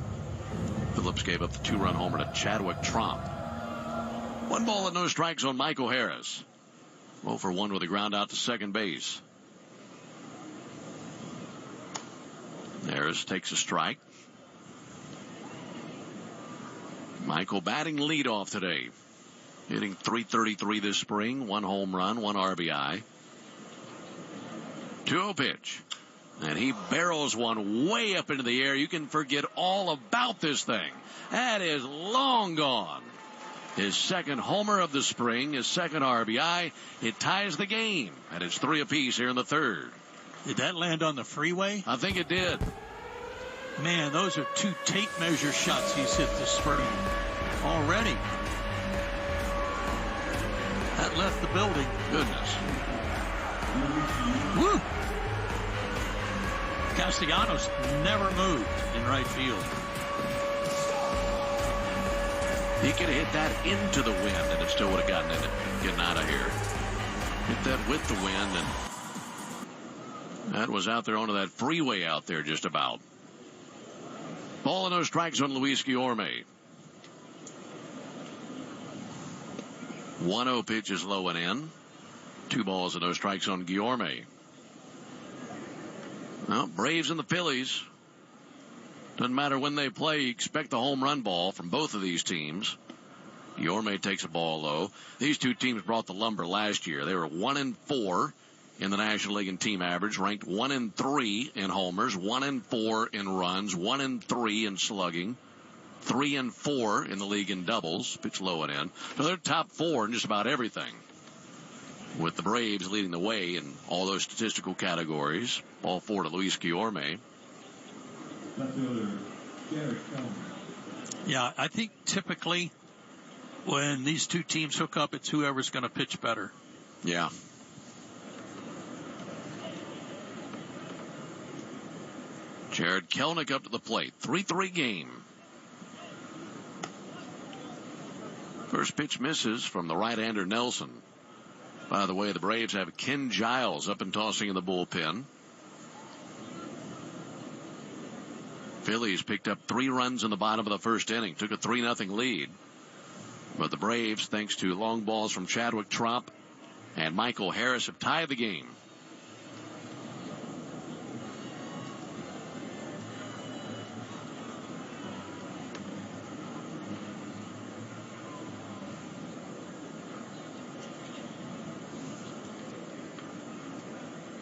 Phillips gave up the 2-run homer to Chadwick Tromp. 1 ball and no strikes on Michael Harris. 0 for 1 with a ground out to second base. Harris takes a strike. Michael batting leadoff today. Hitting .333 this spring. 1 home run, 1 RBI. 2-0 pitch. And he barrels one way up into the air. You can forget all about this thing. That is long gone. His second homer of the spring, his second RBI. It ties the game. And it's 3 apiece here in the third. Did that land on the freeway? I think it did. Man, those are 2 tape measure shots he's hit this spring already. That left the building. Goodness. Woo! Castellanos never moved in right field. He could have hit that into the wind and it still would have gotten in it. Getting out of here. Hit that with the wind, and that was out there onto that freeway out there just about. Ball and no strikes on Luis Guillorme. 1-0 pitch is low and in. 2 balls and no strikes on Guillorme. Well, Braves and the Phillies. Doesn't matter when they play, you expect the home run ball from both of these teams. Guillorme takes a ball low. These 2 teams brought the lumber last year. They were 1-4 in the National League in team average, ranked 1-3 in homers, 1-4 in runs, 1-3 in slugging, 3-4 in the league in doubles, pitch low and in. So they're top 4 in just about everything, with the Braves leading the way in all those statistical categories. Ball 4 to Luis Guillorme. Yeah, I think typically when these two teams hook up, it's whoever's going to pitch better. Yeah. Jared Kelenic up to the plate. 3-3 game. First pitch misses from the right-hander Nelson. By the way, the Braves have Ken Giles up and tossing in the bullpen. Phillies picked up 3 runs in the bottom of the first inning. Took a 3-0 lead. But the Braves, thanks to long balls from Chadwick Tromp and Michael Harris, have tied the game.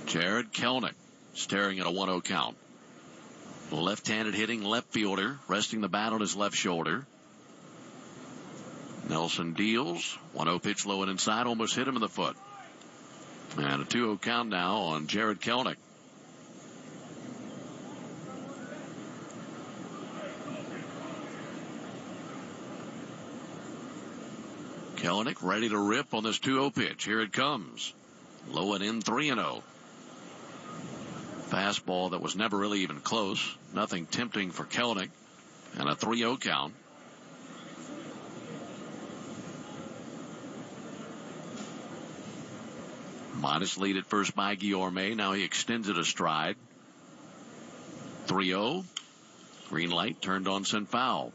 Jared Kelenic staring at a 1-0 count. Left-handed hitting left fielder, resting the bat on his left shoulder. Nelson deals. 1-0 pitch low and inside, almost hit him in the foot. And a 2-0 count now on Jared Kelenic. Kelenic ready to rip on this 2-0 pitch. Here it comes. Low and in, 3-0. Fastball that was never really even close. Nothing tempting for Kelenic. And a 3-0 count. Modest lead at first by Guillorme. Now he extends it a stride. 3-0. Green light turned on, sent foul.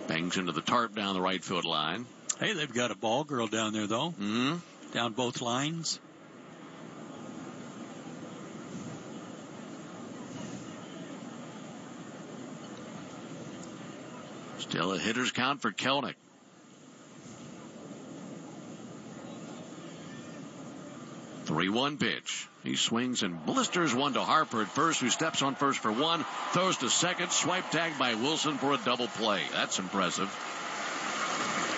Bangs into the tarp down the right field line. Hey, they've got a ball girl down there, though. Mm-hmm. Down both lines. Still a hitter's count for Kelenic. Three-one pitch. He swings and blisters one to Harper at first, who steps on first for one, throws to second, swipe tag by Wilson for a double play. That's impressive.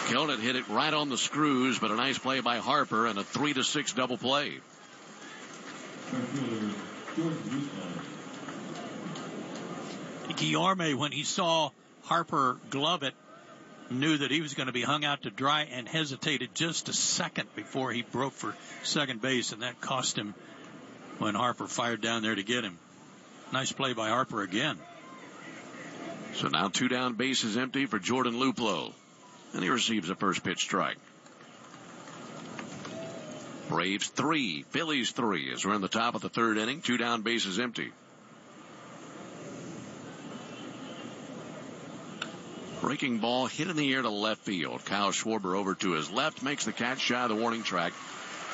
Kelenic hit it right on the screws, but a nice play by Harper and a 3-6 double play. Guillorme, when he saw Harper glove it, knew that he was going to be hung out to dry and hesitated just a second before he broke for second base, and that cost him when Harper fired down there to get him. Nice play by Harper again. So now 2 down, bases empty for Jordan Luplow, and he receives a first pitch strike. Braves 3, Phillies 3 as we're in the top of the third inning. 2 down, bases empty. Breaking ball hit in the air to left field. Kyle Schwarber over to his left, makes the catch shy of the warning track.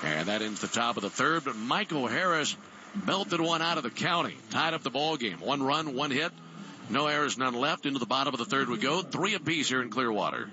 And that ends the top of the third. But Michael Harris belted one out of the county. Tied up the ball game. 1 run, 1 hit. No errors, none left. Into the bottom of the third we go. 3 apiece here in Clearwater.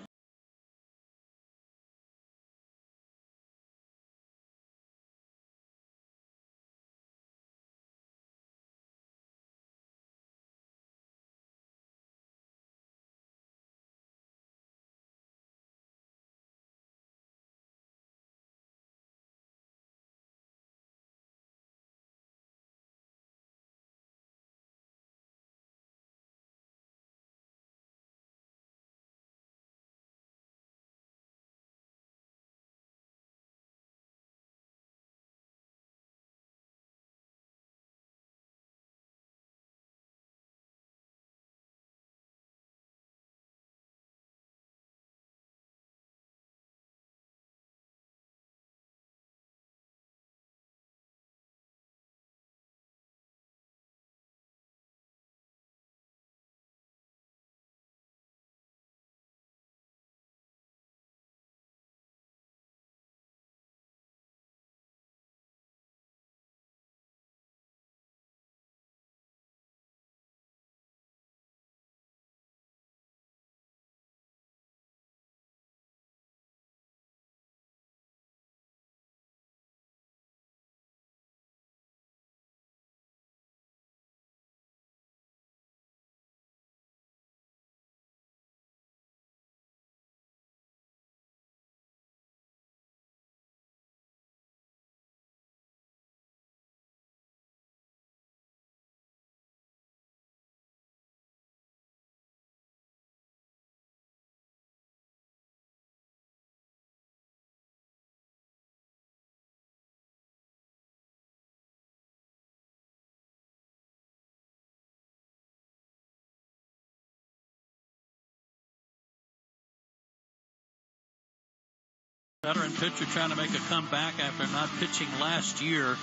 veteran pitcher trying to make a comeback after not pitching last year.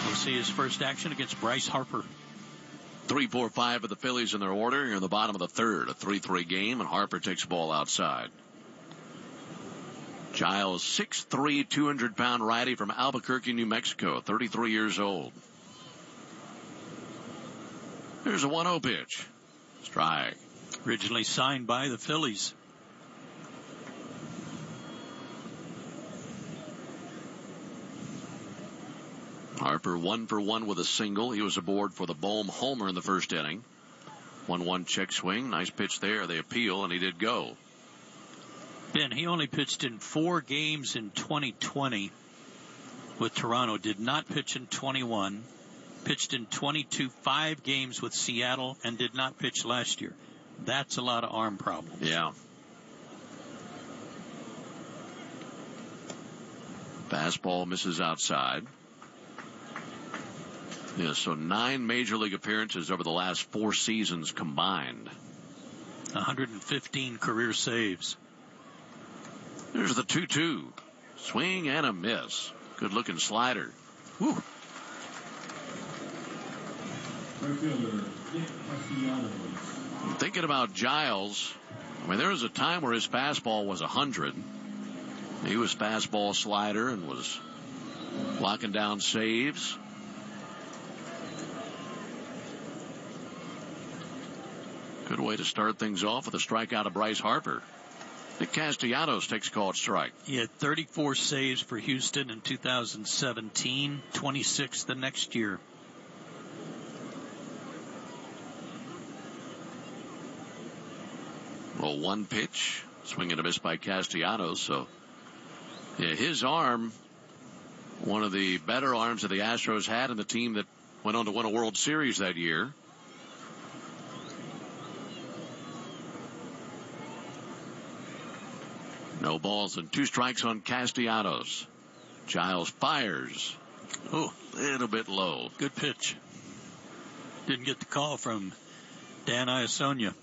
We'll see his first action against Bryce Harper. 3, 4, 5 of the Phillies in their order here in the bottom of the third. A 3-3 game, and Harper takes the ball outside. Giles, 6'3", 200-pound righty from Albuquerque, New Mexico, 33 years old. Here's a 1-0 pitch. Strike. Originally signed by the Phillies. Harper 1 for 1 with a single. He was aboard for the Bohm homer in the first inning. 1-1 check swing. Nice pitch there. They appeal, and he did go. Ben, he only pitched in 4 games in 2020 with Toronto. Did not pitch in 21. Pitched in 22, 5 games with Seattle, and did not pitch last year. That's a lot of arm problems. Yeah. Fastball misses outside. Yeah, so 9 major league appearances over the last 4 seasons combined. 115 career saves. There's the 2-2. Swing and a miss. Good looking slider. Whew. Thinking about Giles, I mean, there was a time where his fastball was 100. He was fastball slider and was locking down saves. Good way to start things off with a strikeout of Bryce Harper. Nick Castellanos takes a called strike. He had 34 saves for Houston in 2017, 26 the next year. Well, 1 pitch, swing and a miss by Castellanos. So, yeah, his arm, one of the better arms that the Astros had, and the team that went on to win a World Series that year. No balls and 2 strikes on Castellanos. Giles fires. Oh, a little bit low. Good pitch. Didn't get the call from Dan Iasonia.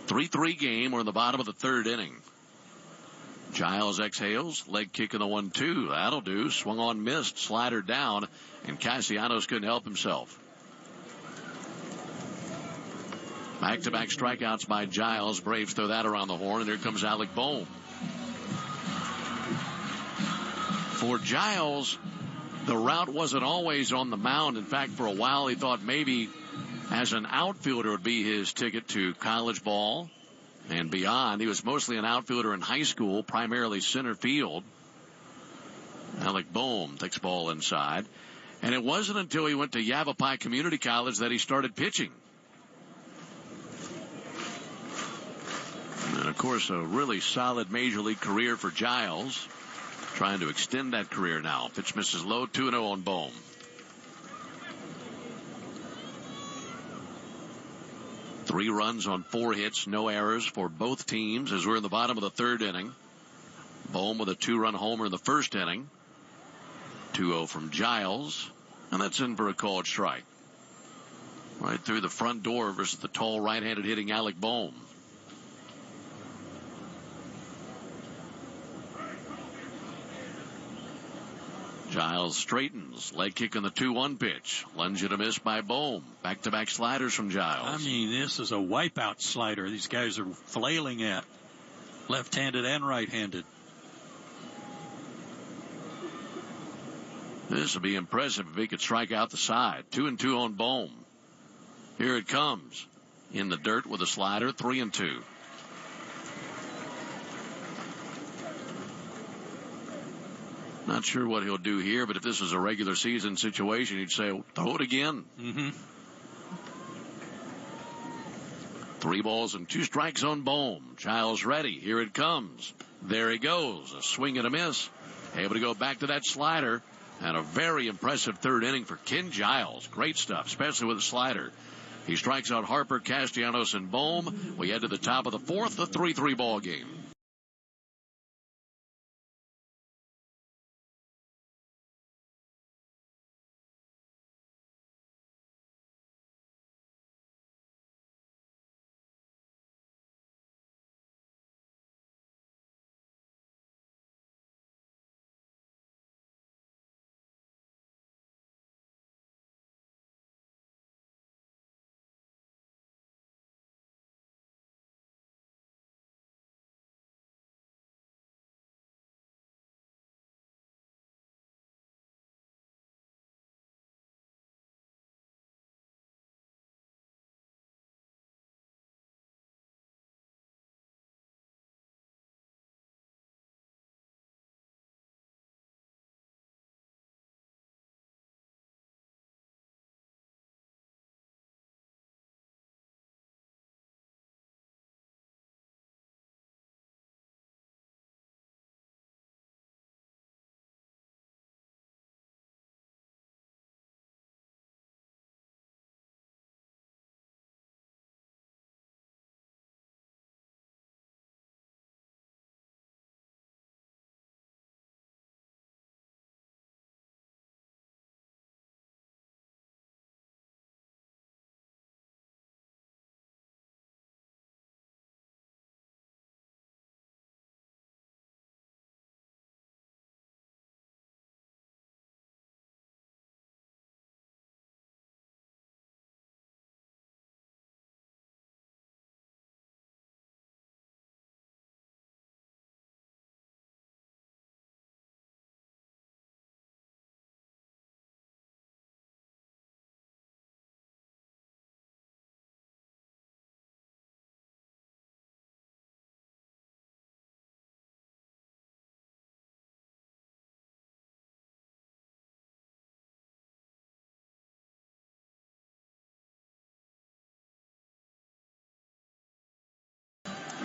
3-3 game. We're in the bottom of the third inning. Giles exhales. Leg kick in the 1-2. That'll do. Swung on, missed. Slider down. And Castellanos couldn't help himself. Back-to-back strikeouts by Giles. Braves throw that around the horn, and here comes Alec Bohm. For Giles, the route wasn't always on the mound. In fact, for a while he thought maybe as an outfielder would be his ticket to college ball and beyond. He was mostly an outfielder in high school, primarily center field. Alec Bohm takes the ball inside. And it wasn't until he went to Yavapai Community College that he started pitching. And, of course, a really solid major league career for Giles. Trying to extend that career now. Pitch misses low, 2-0 on Bohm. Three runs on 4 hits, no errors for both teams as we're in the bottom of the third inning. Bohm with a 2-run homer in the first inning. 2-0 from Giles. And that's in for a called strike. Right through the front door versus the tall right-handed hitting Alec Bohm. Giles straightens. Leg kick on the 2-1 pitch. Lunge and a miss by Bohm. Back-to-back sliders from Giles. I mean, this is a wipeout slider. These guys are flailing at. Left-handed and right-handed. This would be impressive if he could strike out the side. 2-2 on Bohm. Here it comes. In the dirt with a slider. 3-2. Not sure what he'll do here, but if this was a regular season situation, he'd say, throw it again. 3 balls and 2 strikes on Bohm. Giles ready. Here it comes. There he goes. A swing and a miss. Able to go back to that slider. And a very impressive third inning for Ken Giles. Great stuff, especially with a slider. He strikes out Harper, Castellanos, and Bohm. We head to the top of the fourth, the 3-3 ball game.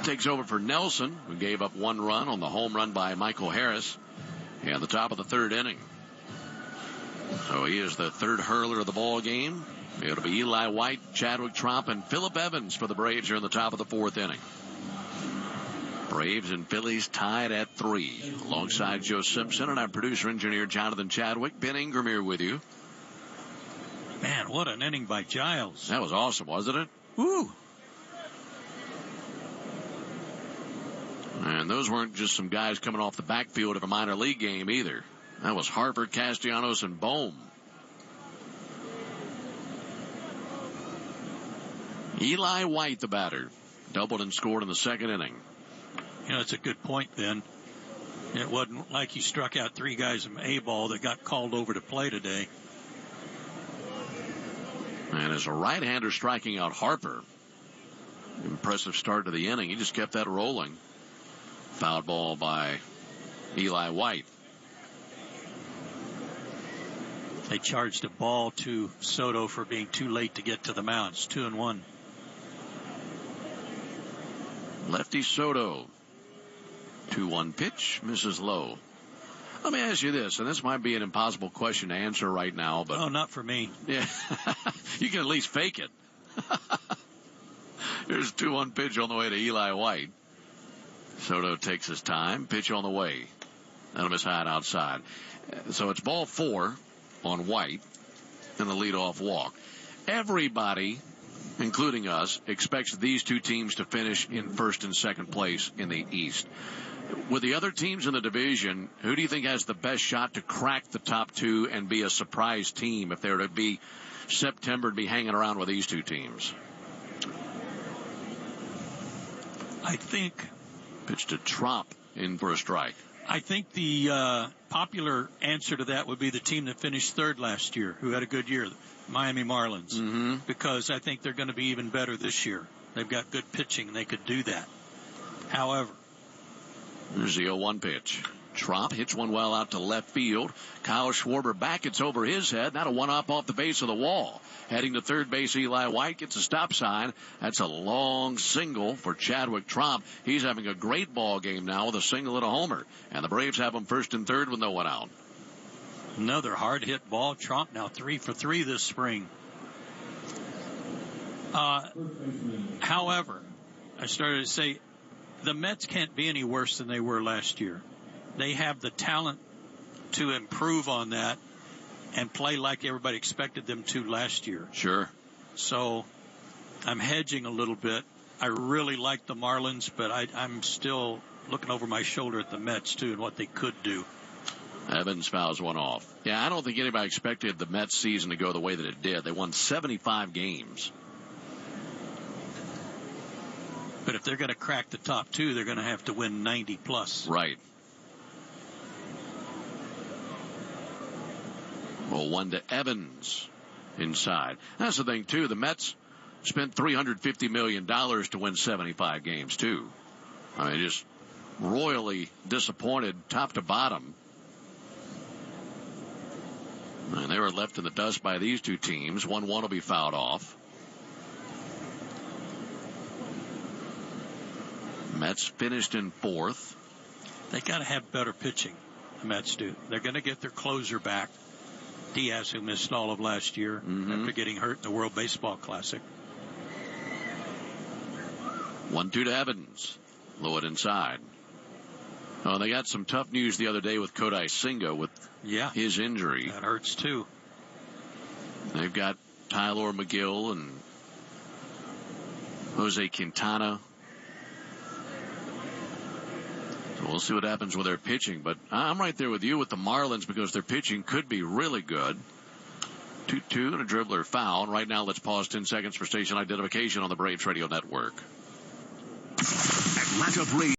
takes over for Nelson, who gave up 1 run on the home run by Michael Harris at the top of the 3rd inning. So he is the 3rd hurler of the ball game. It'll be Eli White, Chadwick Tromp, and Phillip Evans for the Braves here in the top of the 4th inning. Braves and Phillies tied at 3. Alongside Joe Simpson and our producer-engineer Jonathan Chadwick, Ben Ingram here with you. Man, what an inning by Giles. That was awesome, wasn't it? Woo! And those weren't just some guys coming off the backfield of a minor league game either. That was Harper, Castellanos, and Bohm. Eli White, the batter, doubled and scored in the 2nd inning. You know, it's a good point, Ben. It wasn't like he struck out 3 guys in A-ball that got called over to play today. And as a right-hander striking out Harper, impressive start to the inning. He just kept that rolling. Foul ball by Eli White. They charged a ball to Soto for being too late to get to the mound. It's 2-1. Lefty Soto. 2-1 pitch, misses low. Let me ask you this, and this might be an impossible question to answer right now, but... Oh, not for me. Yeah, you can at least fake it. Here's a 2-1 pitch on the way to Eli White. Soto takes his time, pitch on the way. That'll miss high and outside. So it's ball 4 on White and the leadoff walk. Everybody, including us, expects these 2 teams to finish in 1st and 2nd place in the East. With the other teams in the division, who do you think has the best shot to crack the top 2 and be a surprise team if they were to be September to be hanging around with these 2 teams? I think... Pitch to Tromp in for a strike. I think the popular answer to that would be the team that finished 3rd last year, who had a good year, Miami Marlins, because I think they're going to be even better this year. They've got good pitching, and they could do that. However, there's the 0-1 pitch. Tromp hits one well out to left field. Kyle Schwarber back. It's over his head. Not a one-up off the base of the wall. Heading to 3rd base, Eli White gets a stop sign. That's a long single for Chadwick Tromp. He's having a great ball game now with a single and a homer. And the Braves have him 1st and 3rd with no one out. Another hard-hit ball. Tromp now 3 for 3 this spring. However, I started to say the Mets can't be any worse than they were last year. They have the talent to improve on that and play like everybody expected them to last year. Sure. So I'm hedging a little bit. I really like the Marlins, but I'm still looking over my shoulder at the Mets, too, and what they could do. Evans fouls one off. Yeah, I don't think anybody expected the Mets season to go the way that it did. They won 75 games. But if they're going to crack the top 2, they're going to have to win 90 plus. Right. Well, 1 to Evans inside. That's the thing, too. The Mets spent $350 million to win 75 games, too. I mean, just royally disappointed top to bottom. And they were left in the dust by these 2 teams. 1-1 will be fouled off. Mets finished in 4th. They got to have better pitching, the Mets do. They're going to get their closer back. Diaz, who missed all of last year after getting hurt in the World Baseball Classic. 1-2 to Evans. Low it inside. Oh, they got some tough news the other day with Kodai Senga with his injury. That hurts, too. They've got Tyler McGill and Jose Quintana. So we'll see what happens with their pitching. But I'm right there with you with the Marlins because their pitching could be really good. 2-2 and a dribbler foul. And right now, let's pause 10 seconds for station identification on the Braves Radio Network. Atlanta Braves.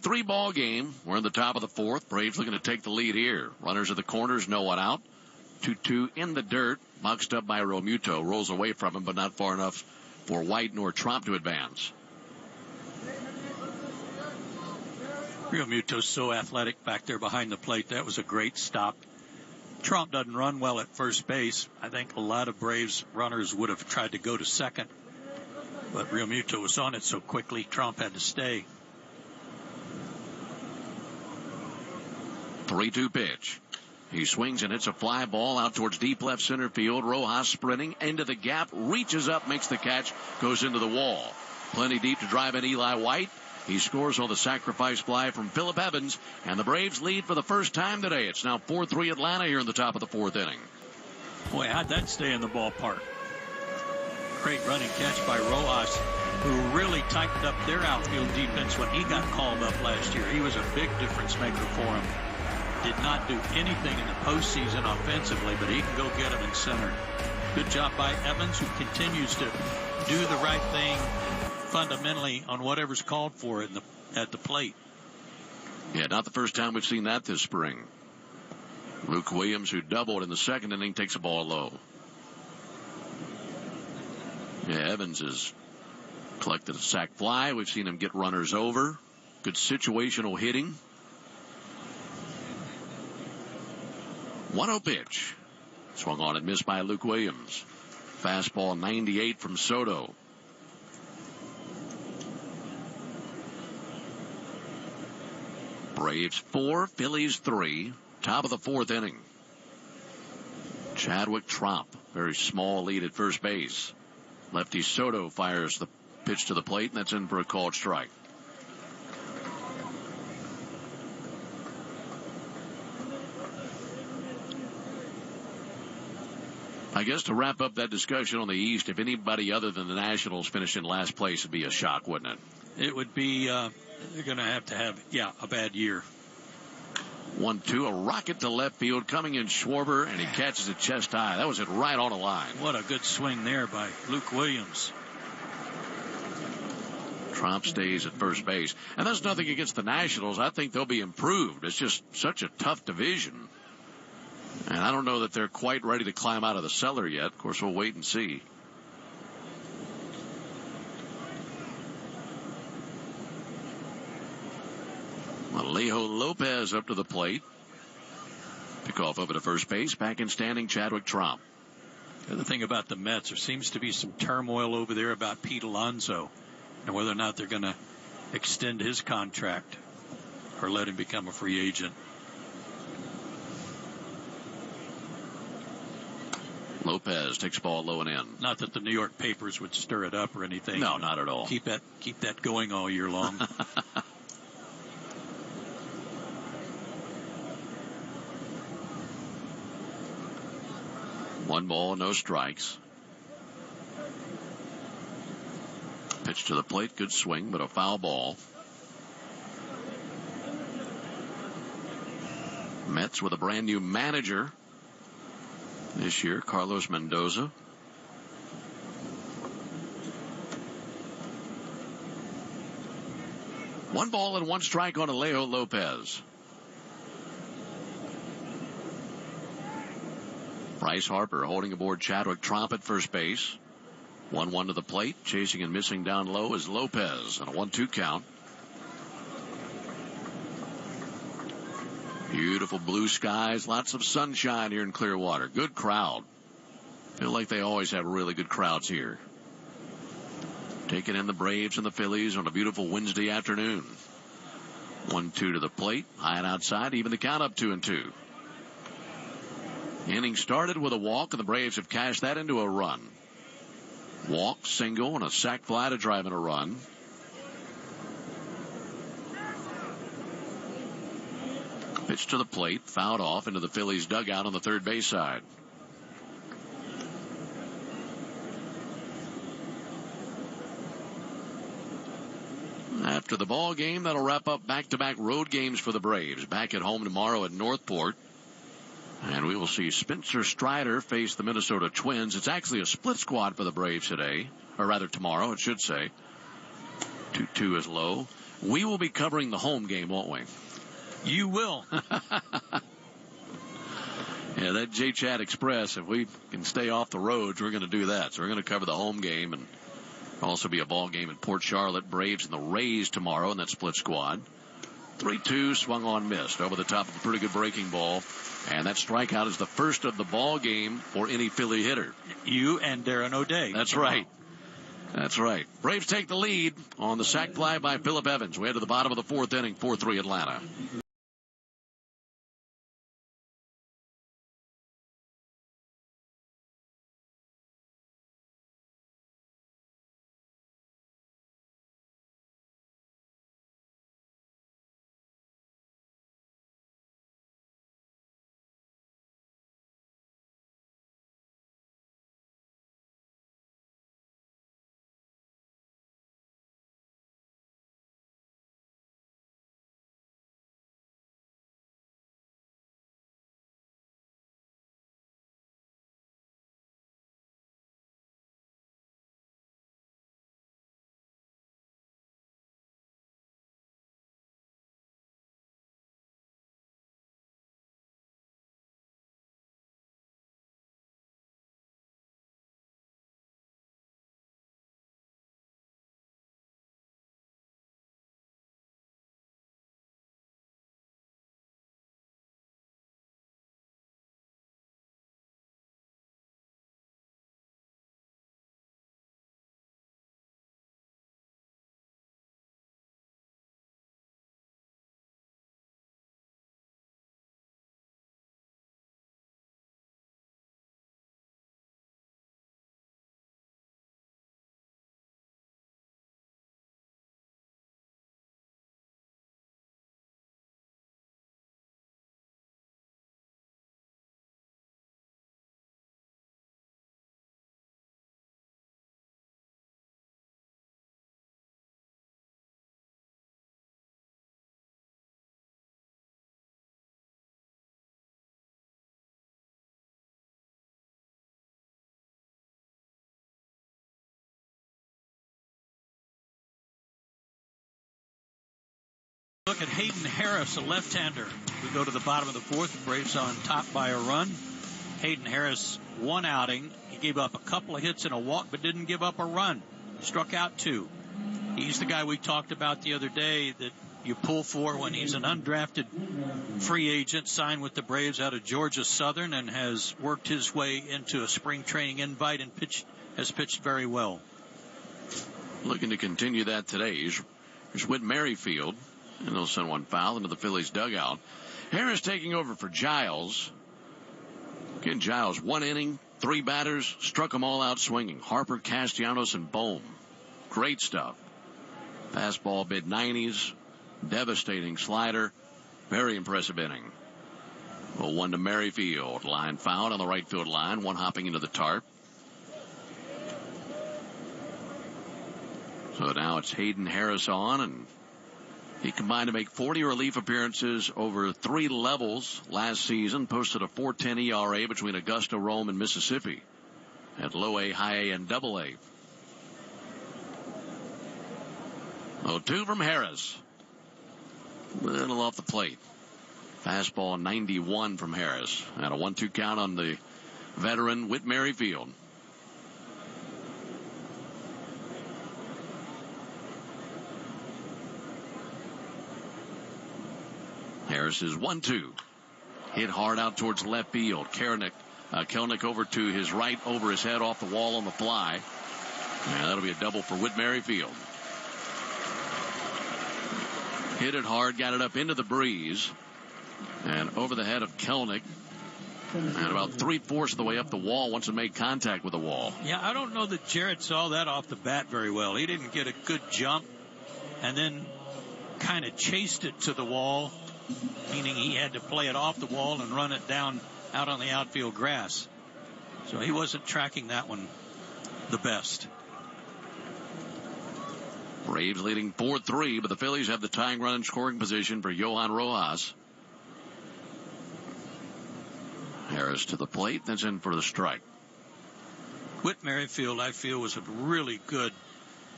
Three ball game. We're in the top of the 4th. Braves looking to take the lead here. Runners at the corners, no one out. 2-2 in the dirt. Boxed up by Romuto. Rolls away from him, but not far enough for White nor Tromp to advance. Realmuto's so athletic back there behind the plate. That was a great stop. Trump doesn't run well at first base. I think a lot of Braves runners would have tried to go to second, but Realmuto was on it so quickly, Trump had to stay. 3-2 pitch. He swings and hits a fly ball out towards deep left center field. Rojas sprinting into the gap, reaches up, makes the catch, goes into the wall. Plenty deep to drive in Eli White. He scores on the sacrifice fly from Phillip Evans, and the Braves lead for the first time today. It's now 4-3 Atlanta here in the top of the fourth inning. Boy, how'd that stay in the ballpark? Great running catch by Rojas, who really tightened up their outfield defense when he got called up last year. He was a big difference maker for him. Did not do anything in the postseason offensively, but he can go get him in center. Good job by Evans, who continues to do the right thing fundamentally on whatever's called for at the plate. Yeah, not the first time we've seen that this spring. Luke Williams, who doubled in the second inning, takes a ball low. Yeah, Evans has collected a sac fly. We've seen him get runners over. Good situational hitting. 1-0 pitch. Swung on and missed by Luke Williams. Fastball 98 from Soto. Braves 4, Phillies 3. Top of the fourth inning. Chadwick Tromp, very small lead at first base. Lefty Soto fires the pitch to the plate, and that's in for a called strike. I guess to wrap up that discussion on the East, if anybody other than the Nationals finished in last place, it'd be a shock, wouldn't it? It would be, they're going to have, a bad year. 1-2, a rocket to left field, coming in Schwarber, and he catches it chest high. That was it right on the line. What a good swing there by Luke Williams. Trump stays at first base. And that's nothing against the Nationals. I think they'll be improved. It's just such a tough division. And I don't know that they're quite ready to climb out of the cellar yet. Of course, we'll wait and see. Alejo Lopez up to the plate. Pickoff over to first base. Back in standing, Chadwick Tromp. The other thing about the Mets, there seems to be some turmoil over there about Pete Alonso and whether or not they're going to extend his contract or let him become a free agent. Lopez takes ball low and in. Not that the New York papers would stir it up or anything. No, not at all. Keep that going all year long. One ball, no strikes. Pitch to the plate, good swing, but a foul ball. Mets with a brand new manager this year, Carlos Mendoza. One ball and one strike on Alejo Lopez. Bryce Harper holding aboard Chadwick Tromp at first base. 1-1 to the plate. Chasing and missing down low is Lopez on a 1-2 count. Beautiful blue skies. Lots of sunshine here in Clearwater. Good crowd. Feel like they always have really good crowds here. Taking in the Braves and the Phillies on a beautiful Wednesday afternoon. 1-2 to the plate. High and outside. Even the count up 2-2. Inning started with a walk, and the Braves have cashed that into a run. Walk, single, and a sac fly to drive in a run. Pitch to the plate, fouled off into the Phillies dugout on the third base side. After the ball game, that'll wrap up back-to-back road games for the Braves. Back at home tomorrow at Northport. And we will see Spencer Strider face the Minnesota Twins. It's actually a split squad for the Braves today. Or rather tomorrow, it should say. 2-2 is low. We will be covering the home game, won't we? You will. Yeah, that J-Chat Express, if we can stay off the roads, we're going to do that. So we're going to cover the home game, and also be a ball game in Port Charlotte. Braves and the Rays tomorrow in that split squad. 3-2, swung on, missed over the top of a pretty good breaking ball. And that strikeout is the first of the ball game for any Philly hitter. You and Darren O'Day. That's right. That's right. Braves take the lead on the sac fly by Phillip Evans. We head to the bottom of the fourth inning, 4-3 Atlanta. Look at Hayden Harris, a left-hander. We go to the bottom of the fourth. The Braves on top by a run. Hayden Harris, one outing. He gave up a couple of hits and a walk, but didn't give up a run. Struck out 2. He's the guy we talked about the other day that you pull for when he's an undrafted free agent, signed with the Braves out of Georgia Southern, and has worked his way into a spring training invite and has pitched very well. Looking to continue that today. Here's Whit Merrifield. And they'll send one foul into the Phillies dugout. Harris taking over for Giles. Again, Giles, 1 inning, 3 batters, struck them all out swinging. Harper, Castellanos, and Bohm. Great stuff. Fastball mid-90s. Devastating slider. Very impressive inning. Well, 1 to Merrifield. Line foul on the right field line. 1 hopping into the tarp. So now it's Hayden Harris on, and he combined to make 40 relief appearances over 3 levels last season. Posted a .410 ERA between Augusta, Rome, and Mississippi at low A, high A, and double A. 0-2 from Harris. Little off the plate. Fastball 91 from Harris. And a 1-2 count on the veteran Whit Merrifield. Harris is 1-2. Hit hard out towards left field. Kelnick over to his right, over his head, off the wall on the fly. And that'll be a double for Whit Merrifield. Hit it hard, got it up into the breeze, and over the head of Kelnick. And about 3/4 of the way up the wall once it made contact with the wall. Yeah, I don't know that Jarrett saw that off the bat very well. He didn't get a good jump and then kind of chased it to the wall, meaning he had to play it off the wall and run it down out on the outfield grass. So he wasn't tracking that one the best. Braves leading 4-3, but the Phillies have the tying run in scoring position for Johan Rojas. Harris to the plate, that's in for the strike. Whit Merrifield, I feel, was a really good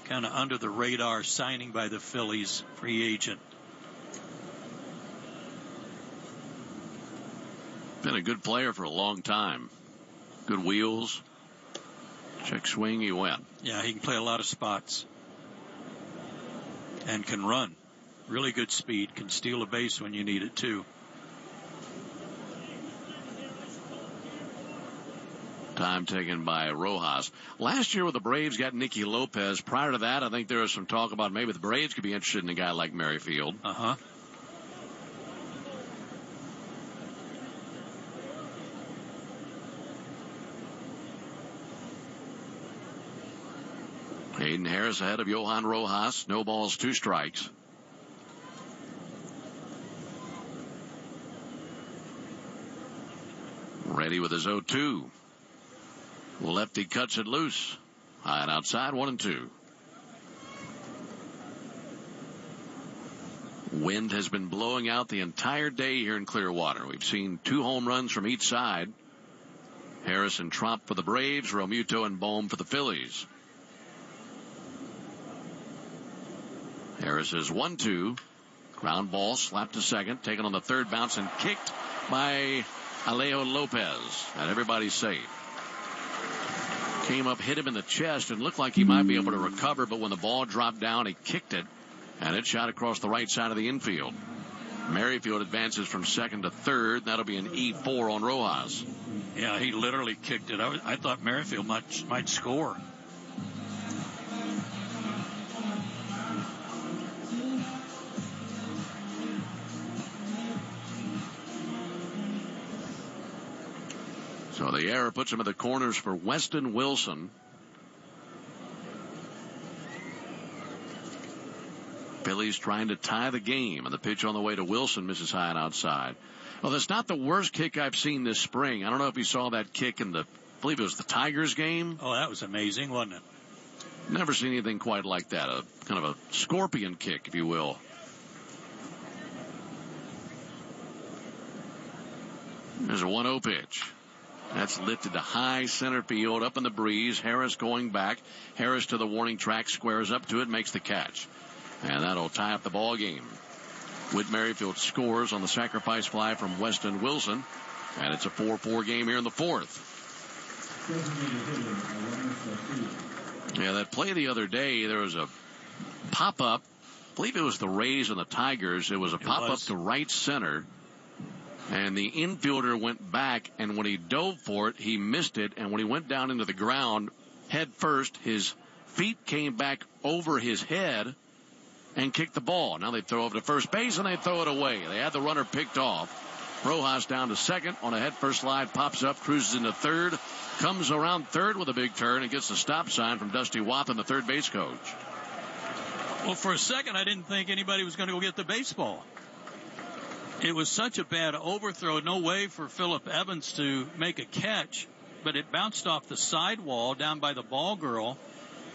kind of under the radar signing by the Phillies, free agent. Been a good player for a long time. Good wheels. Check swing, he went. Yeah, he can play a lot of spots. And can run really good speed, can steal a base when you need it too. Time taken by Rojas. Last year when the Braves got Nicky Lopez, prior to that, I think there was some talk about maybe the Braves could be interested in a guy like Merrifield. Hayden Harris ahead of Johan Rojas. No balls, 2 strikes. Ready with his 0-2. Lefty cuts it loose. High and outside, 1-2. Wind has been blowing out the entire day here in Clearwater. We've seen 2 home runs from each side. Harris and Trump for the Braves, Romuto and Bohm for the Phillies. Harris is 1-2. Ground ball slapped to second, taken on the third bounce and kicked by Alejo Lopez. And everybody's safe. Came up, hit him in the chest, and looked like he might be able to recover, but when the ball dropped down, he kicked it, and it shot across the right side of the infield. Merrifield advances from second to third. That'll be an E4 on Rojas. Yeah, he literally kicked it. I thought Merrifield might score. So the error puts him in the corners for Weston Wilson. Phillies trying to tie the game, and the pitch on the way to Wilson misses high and outside. Well, that's not the worst kick I've seen this spring. I don't know if you saw that kick in I believe it was the Tigers game. Oh, that was amazing, wasn't it? Never seen anything quite like that. A kind of a scorpion kick, if you will. There's a 1-0 pitch. That's lifted to high center field, up in the breeze. Harris going back. Harris to the warning track, squares up to it, makes the catch. And that'll tie up the ball game. Whit Merrifield scores on the sacrifice fly from Weston Wilson. And it's a 4-4 game here in the 4th. Yeah, that play the other day, there was a pop-up. I believe it was the Rays and the Tigers. It was a pop-up to right center. And the infielder went back, and when he dove for it, he missed it. And when he went down into the ground head first, his feet came back over his head and kicked the ball. Now they throw over to first base, and they throw it away. They had the runner picked off. Rojas down to second on a head first slide, pops up, cruises into third, comes around third with a big turn, and gets the stop sign from Dusty Wathan, the third base coach. Well, for a second, I didn't think anybody was going to go get the baseball. It was such a bad overthrow, no way for Phillip Evans to make a catch, but it bounced off the sidewall down by the ball girl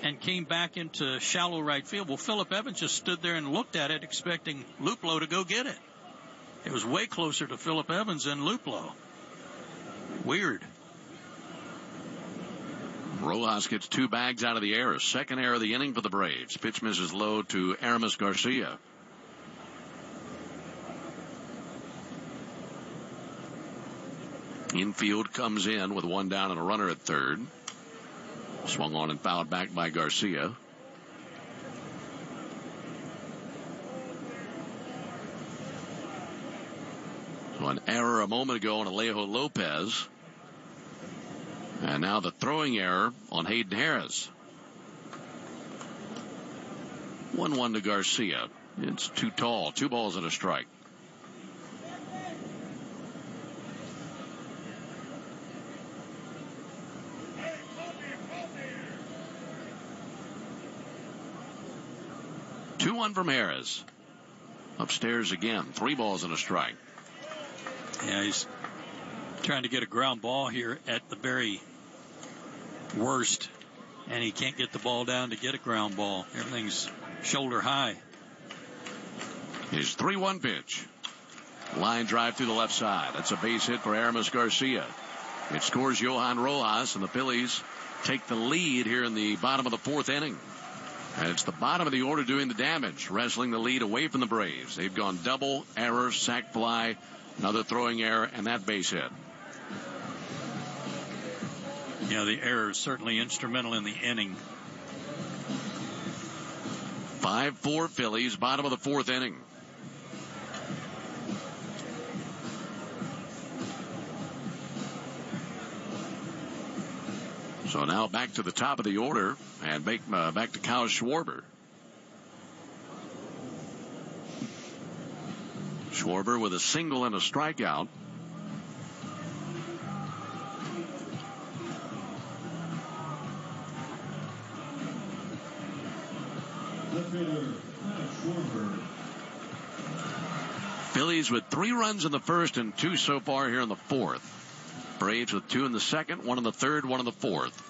and came back into shallow right field. Well, Phillip Evans just stood there and looked at it, expecting Luplow to go get it. It was way closer to Phillip Evans than Luplow. Weird. Rojas gets 2 bags out of the air. Second error of the inning for the Braves. Pitch misses low to Aramis Garcia. Infield comes in with 1 down and a runner at third. Swung on and fouled back by Garcia. So an error a moment ago on Alejo Lopez. And now the throwing error on Hayden Harris. 1-1 to Garcia. It's too tall. 2 balls and a strike. Two-1 from Harris. Upstairs again. 3 balls and a strike. Yeah, he's trying to get a ground ball here at the very worst, and he can't get the ball down to get a ground ball. Everything's shoulder high. His 3-1 pitch. Line drive through the left side. That's a base hit for Aramis Garcia. It scores Johan Rojas, and the Phillies take the lead here in the bottom of the 4th inning. And it's the bottom of the order doing the damage, wrestling the lead away from the Braves. They've gone double, error, sac fly, another throwing error, and that base hit. Yeah, the error is certainly instrumental in the inning. 5-4 Phillies, bottom of the 4th inning. now back to the top of the order and back to Kyle Schwarber. Schwarber with a single and a strikeout. Phillies with 3 runs in the first and 2 so far here in the fourth. Braves with 2 in the second, 1 in the third, 1 in the fourth.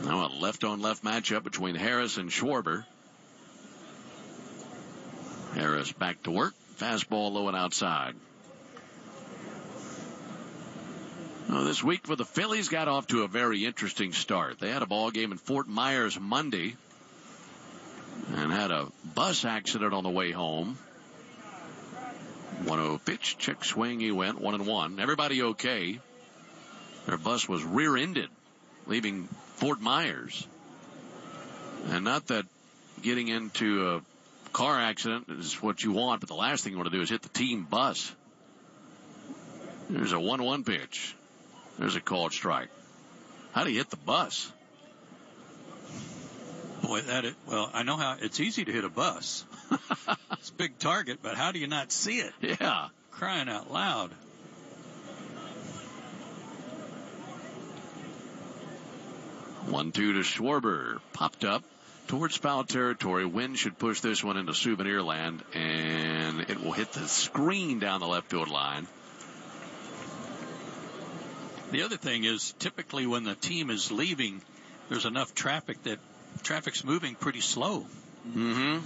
Now a left-on-left matchup between Harris and Schwarber. Harris back to work. Fastball low and outside. Well, this week for the Phillies got off to a very interesting start. They had a ball game in Fort Myers Monday and had a bus accident on the way home. 1-0 pitch, check swing, he went 1-1. Everybody okay. Their bus was rear-ended, leaving Fort Myers. And not that getting into a car accident is what you want, but the last thing you want to do is hit the team bus. There's a 1-1 pitch. There's a called strike. How do you hit the bus? Boy, well, I know how it's easy to hit a bus. It's a big target, but how do you not see it? Yeah. Crying out loud. One-two to Schwarber. Popped up towards foul territory. Wind should push this one into souvenir land, and it will hit the screen down the left field line. The other thing is, typically when the team is leaving, there's enough traffic that traffic's moving pretty slow. Mm-hmm.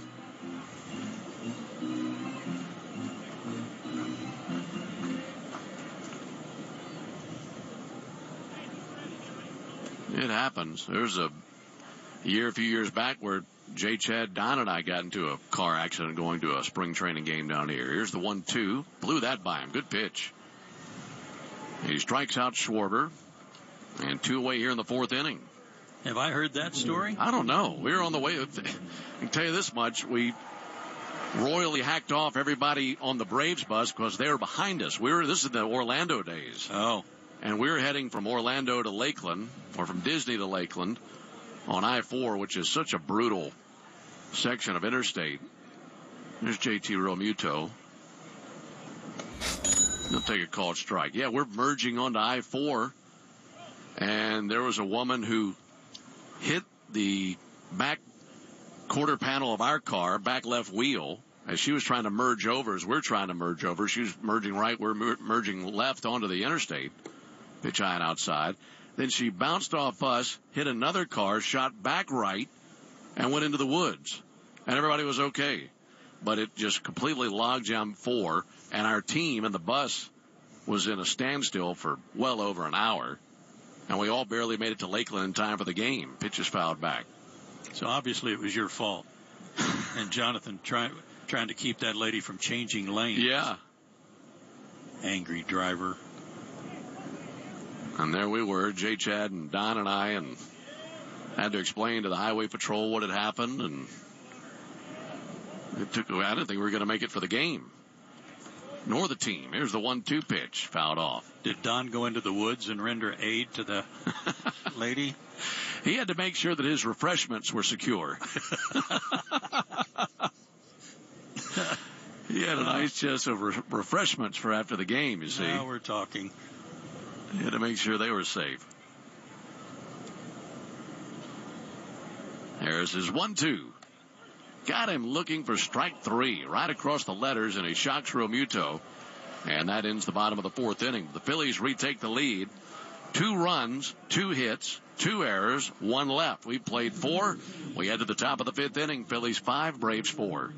It happens. There's a few years back where J. Chad, Don, and I got into a car accident going to a spring training game down here. Here's the 1-2. Blew that by him. Good pitch. He strikes out Schwarber. And 2 away here in the fourth inning. Have I heard that story? I don't know. We were on the way. I can tell you this much. We royally hacked off everybody on the Braves bus because they were behind us. This is the Orlando days. Oh. And we were heading from Orlando to Lakeland, or from Disney to Lakeland, on I-4, which is such a brutal section of interstate. There's JT Realmuto. He'll take a called strike. Yeah, we're merging onto I-4, and there was a woman who hit the back quarter panel of our car, back left wheel, as she was trying to merge over, as we're trying to merge over. She was merging right, we're merging left onto the interstate. Pitch high and outside. Then she bounced off us, hit another car, shot back right, and went into the woods. And everybody was okay. But it just completely logjammed 4, and our team and the bus was in a standstill for well over an hour. And we all barely made it to Lakeland in time for the game. Pitch is fouled back. So obviously it was your fault. And Jonathan trying to keep that lady from changing lanes. Yeah. Angry driver. And there we were, J. Chad and Don and I, and had to explain to the highway patrol what had happened. And I didn't think we were going to make it for the game, nor the team. Here's the 1-2 pitch, fouled off. Did Don go into the woods and render aid to the lady? He had to make sure that his refreshments were secure. He had a nice chest of refreshments for after the game, you see. Now we're talking. He had to make sure they were safe. Harris is 1-2. Got him looking for strike 3 right across the letters, and he shocks Realmuto. And that ends the bottom of the fourth inning. The Phillies retake the lead. 2 runs, 2 hits, 2 errors, 1 left. We played 4. We head to the top of the 5th inning. Phillies 5, Braves 4.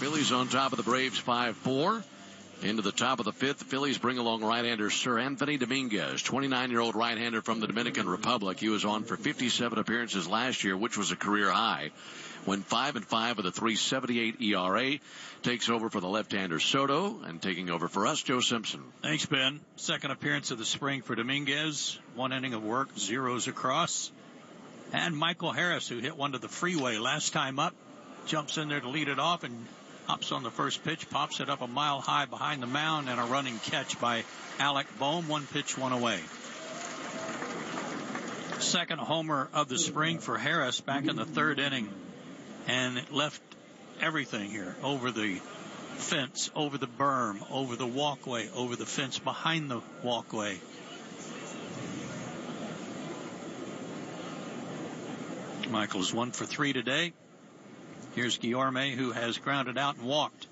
Phillies on top of the Braves 5-4. Into the top of the fifth, the Phillies bring along right-hander Sir Anthony Dominguez, 29-year-old right-hander from the Dominican Republic. He was on for 57 appearances last year, which was a career high. Went 5-5 with a 3.78 ERA. Takes over for the left-hander Soto, and taking over for us, Joe Simpson. Thanks, Ben. Second appearance of the spring for Dominguez. 1 inning of work, zeros across. And Michael Harris, who hit one to the freeway last time up, jumps in there to lead it off and hops on the first pitch, pops it up a mile high behind the mound, and a running catch by Alec Boehm. 1 pitch, 1 away. Second homer of the spring for Harris back in the third inning. And it left everything here, over the fence, over the berm, over the walkway, over the fence behind the walkway. Michael's 1 for 3 today. Here's Guillorme, who has grounded out and walked.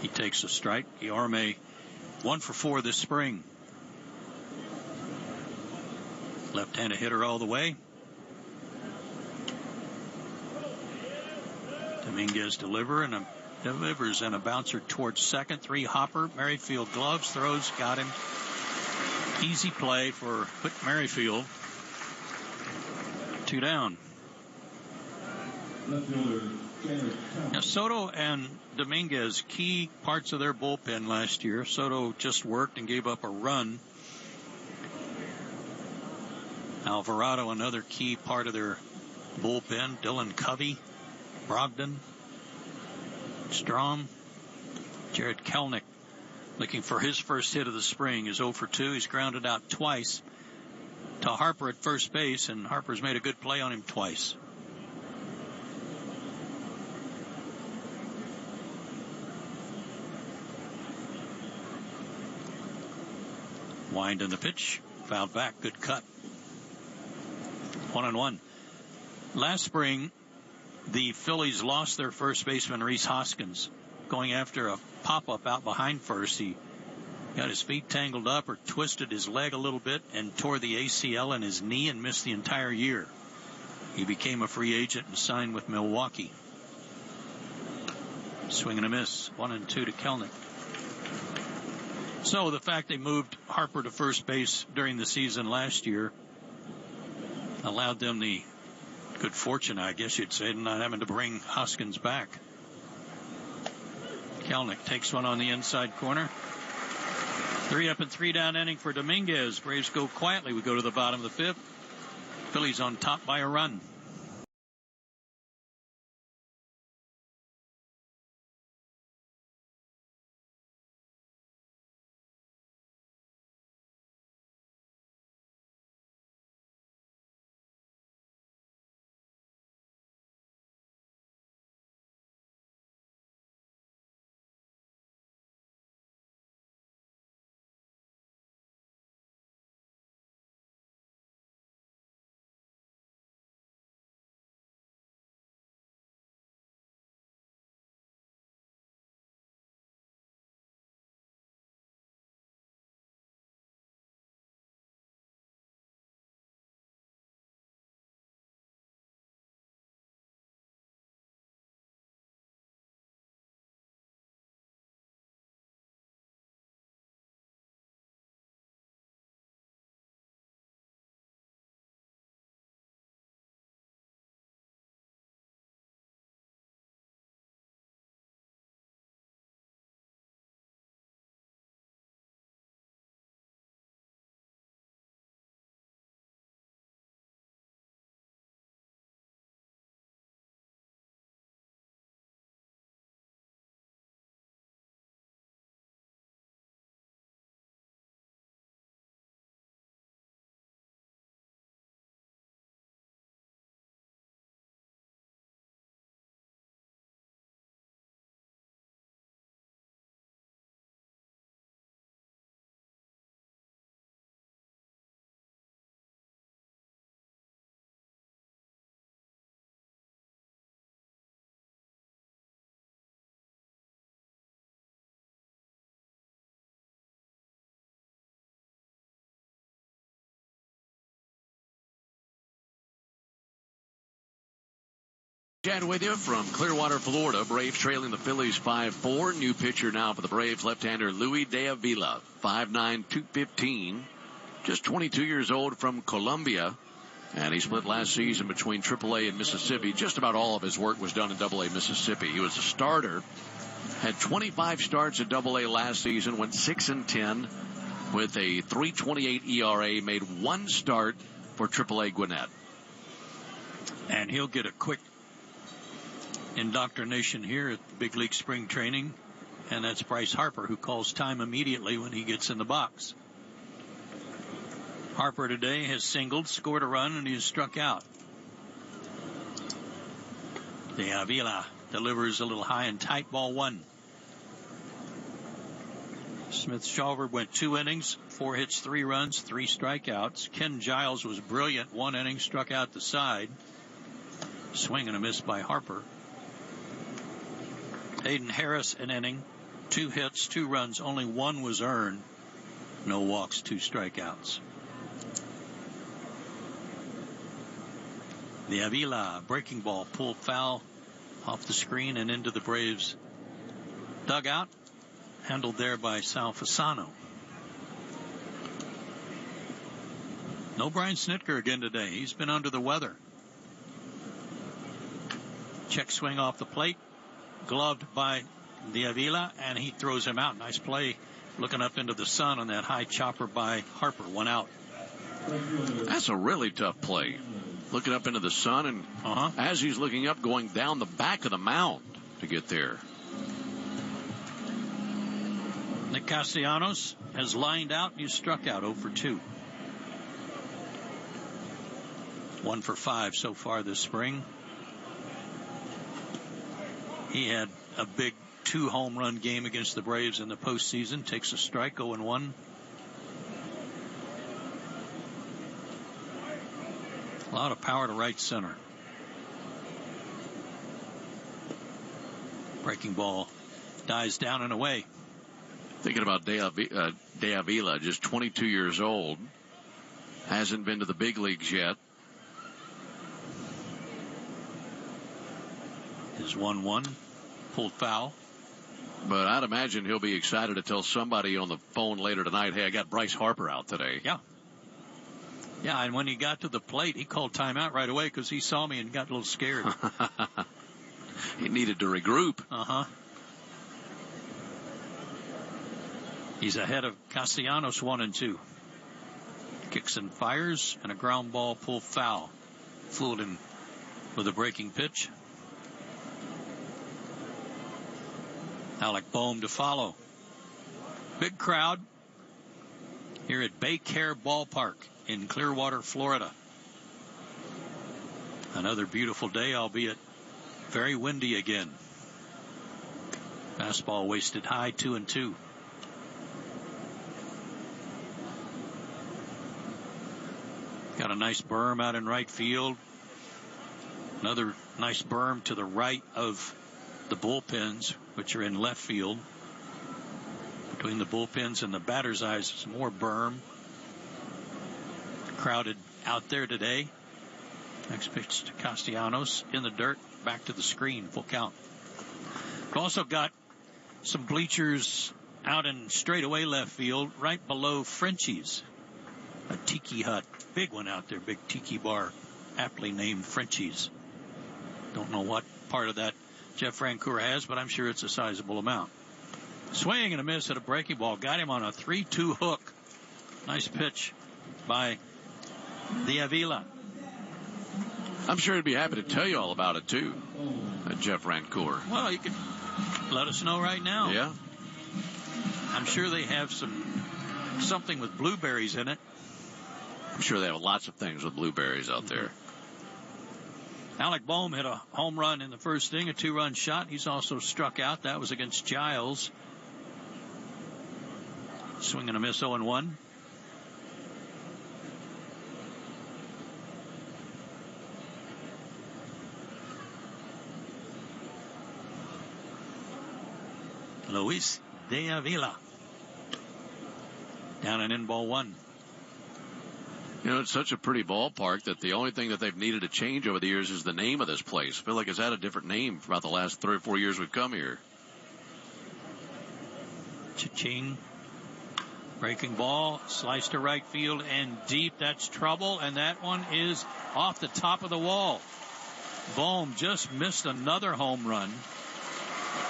He takes a strike. Guillorme 1 for 4 this spring. Left-handed hitter all the way. Dominguez delivers and a bouncer towards second. 3 hopper. Merrifield gloves, throws, got him. Easy play for Whit Merrifield. 2 down. Now, Soto and Dominguez, key parts of their bullpen last year. Soto just worked and gave up a run. Alvarado, another key part of their bullpen. Dylan Covey, Brogdon, Strom, Jared Kelenic looking for his first hit of the spring. Is 0 for 2. He's grounded out twice to Harper at first base, and Harper's made a good play on him twice. Wind in the pitch, fouled back, good cut. 1-1. Last spring, the Phillies lost their first baseman, Rhys Hoskins, going after a pop-up out behind first. He got his feet tangled up or twisted his leg a little bit and tore the ACL in his knee and missed the entire year. He became a free agent and signed with Milwaukee. Swing and a miss. 1-2 to Kelenic. So the fact they moved Harper to first base during the season last year allowed them the good fortune, I guess you'd say, not having to bring Hoskins back. Kelenic takes one on the inside corner. 3 up and 3 down inning for Dominguez. Braves go quietly. We go to the bottom of the 5th. Phillies on top by a run. Chat with you from Clearwater, Florida. Braves trailing the Phillies 5-4. New pitcher now for the Braves, left-hander Luis de Avila, 5'9", 215, just 22 years old, from Colombia. And he split last season between AAA and Mississippi. Just about all of his work was done in AA Mississippi. He was a starter, had 25 starts at AA last season, went 6-10 with a 3.28 ERA, made one start for AAA Gwinnett. And he'll get a quick indoctrination here at the big league spring training, and that's Bryce Harper, who calls time immediately when he gets in the box. Harper today has singled, scored a run, and he has struck out. De Avila delivers a little high and tight, ball one. Smith-Shawver went 2 innings, 4 hits, 3 runs, 3 strikeouts. Ken Giles was brilliant, 1 inning, struck out the side. Swing and a miss by Harper. Hayden Harris, an inning, 2 hits, 2 runs, only 1 was earned. No walks, 2 strikeouts. The Avila breaking ball pulled foul off the screen and into the Braves dugout. Handled there by Sal Fasano. No Brian Snitker again today. He's been under the weather. Check swing off the plate. Gloved by De Avila, and he throws him out. Nice play looking up into the sun on that high chopper by Harper. 1 out. That's a really tough play. Looking up into the sun, and as he's looking up, going down the back of the mound to get there. Nick Castellanos has lined out and he's struck out 0 for 2. 1 for 5 so far this spring. He had a big 2 home run game against the Braves in the postseason. Takes a strike, 0-1. A lot of power to right center. Breaking ball dies down and away. Thinking about De Avila, just 22 years old. Hasn't been to the big leagues yet. Is 1-1, pulled foul. But I'd imagine he'll be excited to tell somebody on the phone later tonight, hey, I got Bryce Harper out today. Yeah. Yeah, and when he got to the plate, he called timeout right away because he saw me and got a little scared. He needed to regroup. He's ahead of Castellanos 1-2. Kicks and fires, and a ground ball pulled foul. Fooled him with a breaking pitch. Alec Boehm to follow. Big crowd here at BayCare BallPark in Clearwater, Florida. Another beautiful day, albeit very windy again. Fastball wasted high, 2-2. Got a nice berm out in right field. Another nice berm to the right of the bullpens, which are in left field. Between the bullpens and the batter's eyes, some more berm. Crowded out there today. Next pitch to Castellanos in the dirt, back to the screen, full count. We've also got some bleachers out in straightaway left field, right below Frenchie's. A tiki hut, big one out there, big tiki bar, aptly named Frenchie's. Don't know what part of that Jeff Francoeur has, but I'm sure it's a sizable amount. Swing and a miss at a breaking ball. Got him on a 3-2 hook. Nice pitch by De Avila. I'm sure he'd be happy to tell you all about it, too, Jeff Francoeur. Well, you can let us know right now. Yeah. I'm sure they have something with blueberries in it. I'm sure they have lots of things with blueberries out there. Alec Boehm hit a home run in the first inning, a 2-run shot. He's also struck out. That was against Giles. Swing and a miss, 0-1. Luis de Avila. Down and in, ball 1. You know, it's such a pretty ballpark that the only thing that they've needed to change over the years is the name of this place. I feel like it's had a different name for about the last 3 or 4 years we've come here. Cha-ching. Breaking ball, slice to right field and deep. That's trouble, and that one is off the top of the wall. Bohm just missed another home run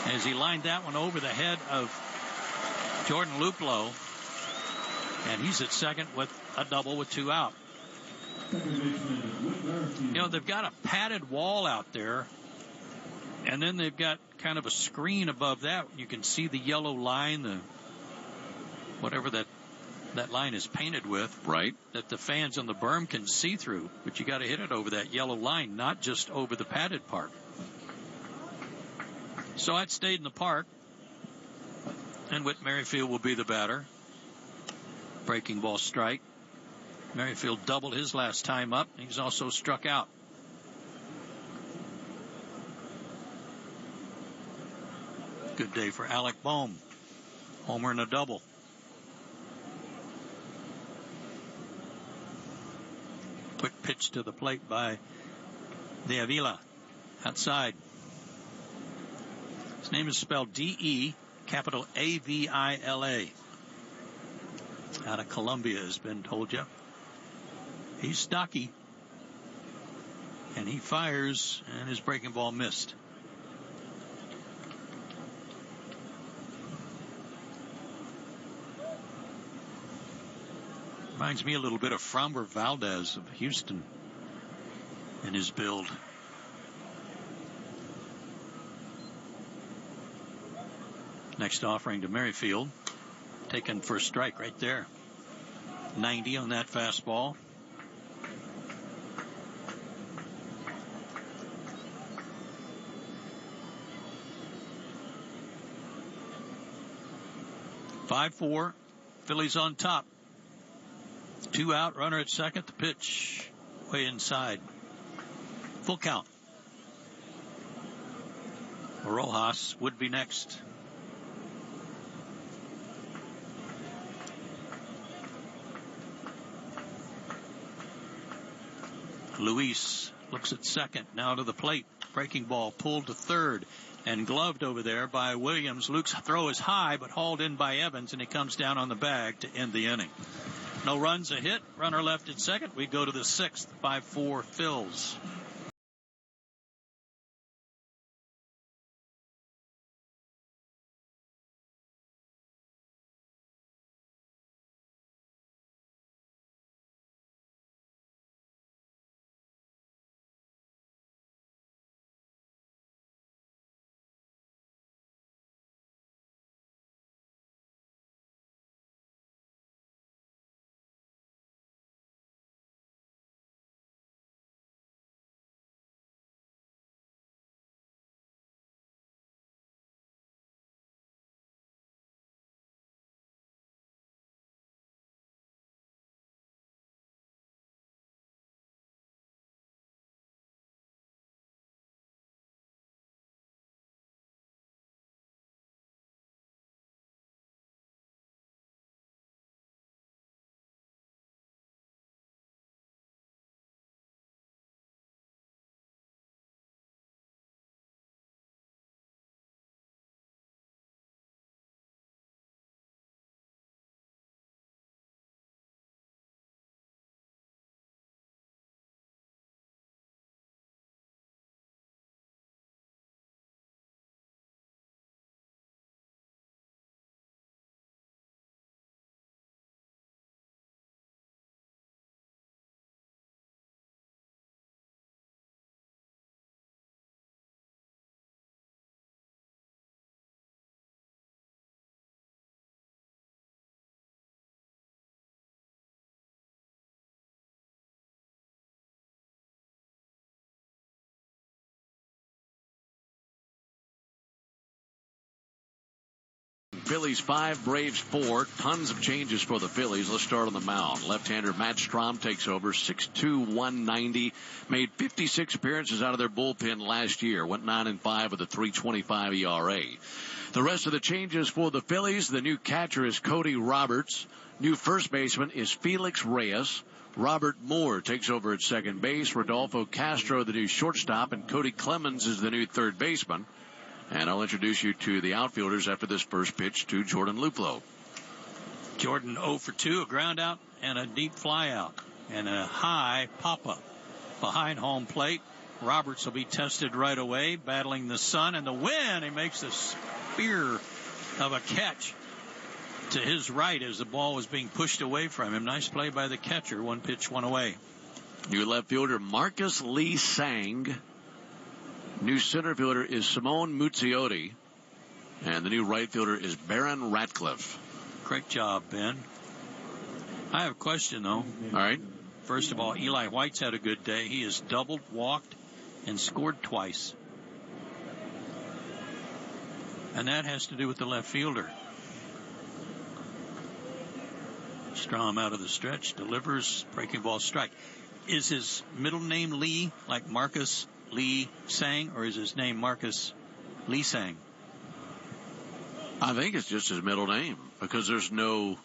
as he lined that one over the head of Jordan Luplow, and he's at second with a double with 2 out. You know, they've got a padded wall out there, and then they've got kind of a screen above that. You can see the yellow line, whatever that line is painted with, right, that the fans on the berm can see through, but you got to hit it over that yellow line, not just over the padded part. So that stayed in the park, and Whit Merrifield will be the batter. Breaking ball strike. Merrifield doubled his last time up. He's also struck out. Good day for Alec Bohm. Homer and a double. Quick pitch to the plate by De Avila. Outside. His name is spelled D-E, capital A-V-I-L-A. Out of Columbia, has been told you. He's stocky. And he fires, and his breaking ball missed. Reminds me a little bit of Framber Valdez of Houston in his build. Next offering to Merrifield. Taken for a strike right there. 90 on that fastball. Five, 4. Phillies on top. 2 out, runner at second. The pitch way inside. Full count. Rojas would be next. Luis looks at second. Now to the plate. Breaking ball pulled to third and gloved over there by Williams. Luke's throw is high but hauled in by Evans, and he comes down on the bag to end the inning. No runs, a hit. Runner left at second. We go to the 6th. 5-4 Phils. Phillies 5, Braves 4. Tons of changes for the Phillies. Let's start on the mound. Left-hander Matt Strahm takes over. 6'2", 190. Made 56 appearances out of their bullpen last year. Went 9-5 with a 3.25 ERA. The rest of the changes for the Phillies. The new catcher is Cody Roberts. New first baseman is Felix Reyes. Robert Moore takes over at second base. Rodolfo Castro, the new shortstop, and Cody Clemens is the new third baseman. And I'll introduce you to the outfielders after this first pitch to Jordan Luplow. Jordan 0 for 2, a ground out and a deep fly out and a high pop-up behind home plate. Roberts will be tested right away, battling the sun and the wind. He makes a spear of a catch to his right as the ball was being pushed away from him. Nice play by the catcher. One pitch, one away. New left fielder Marcus Lee Sang. New center fielder is Simone Muzziotti. And the new right fielder is Baron Ratcliffe. Great job, Ben. I have a question, though. All right. First of all, Eli White's had a good day. He has doubled, walked, and scored twice. And that has to do with the left fielder. Strom out of the stretch, delivers, breaking ball, strike. Is his middle name Lee, like Marcus Lee Sang, or is his name Marcus Lee Sang? I think it's just his middle name because there's no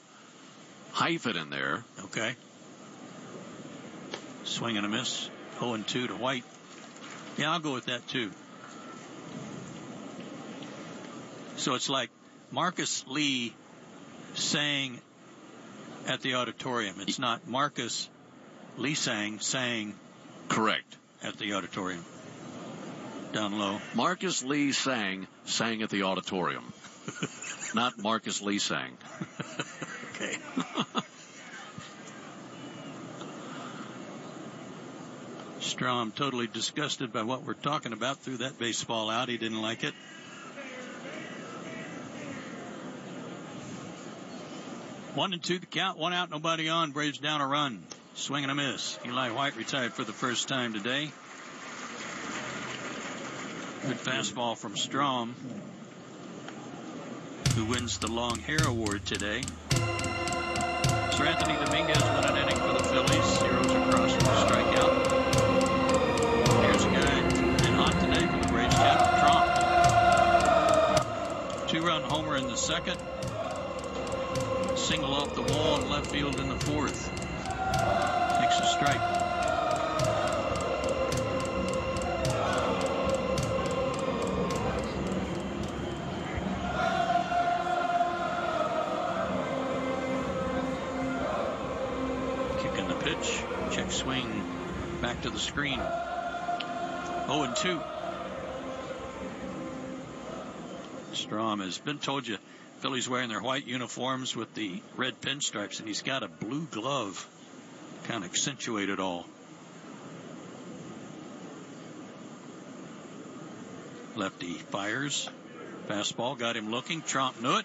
hyphen in there. Okay. Swing and a miss. 0-2 to White. Yeah, I'll go with that too. So it's like Marcus Lee Sang at the auditorium. It's not Marcus Lee Sang Correct. At the auditorium. Down low. Marcus Lee sang at the auditorium. Not Marcus Lee Sang. Okay. Strom totally disgusted by what we're talking about. Threw that baseball out. He didn't like it. One and two the count. One out, nobody on. Braves down a run. Swing and a miss. Eli White retired for the first time today. Good fastball from Strom, who wins the Long Hair Award today. Sir Anthony Dominguez won an inning for the Phillies. Zeros across for a strikeout. Here's a guy been hot today for the Braves. Trump. Two-run homer in the second. Single off the wall in left field in the fourth. Takes a strike. Kicking the pitch. Check swing. Back to the screen. 0-2. Strom has been told you. Phillies wearing their white uniforms with the red pinstripes, and he's got a blue glove. Kind of accentuate it all. Lefty fires. Fastball got him looking. Tromp knew it.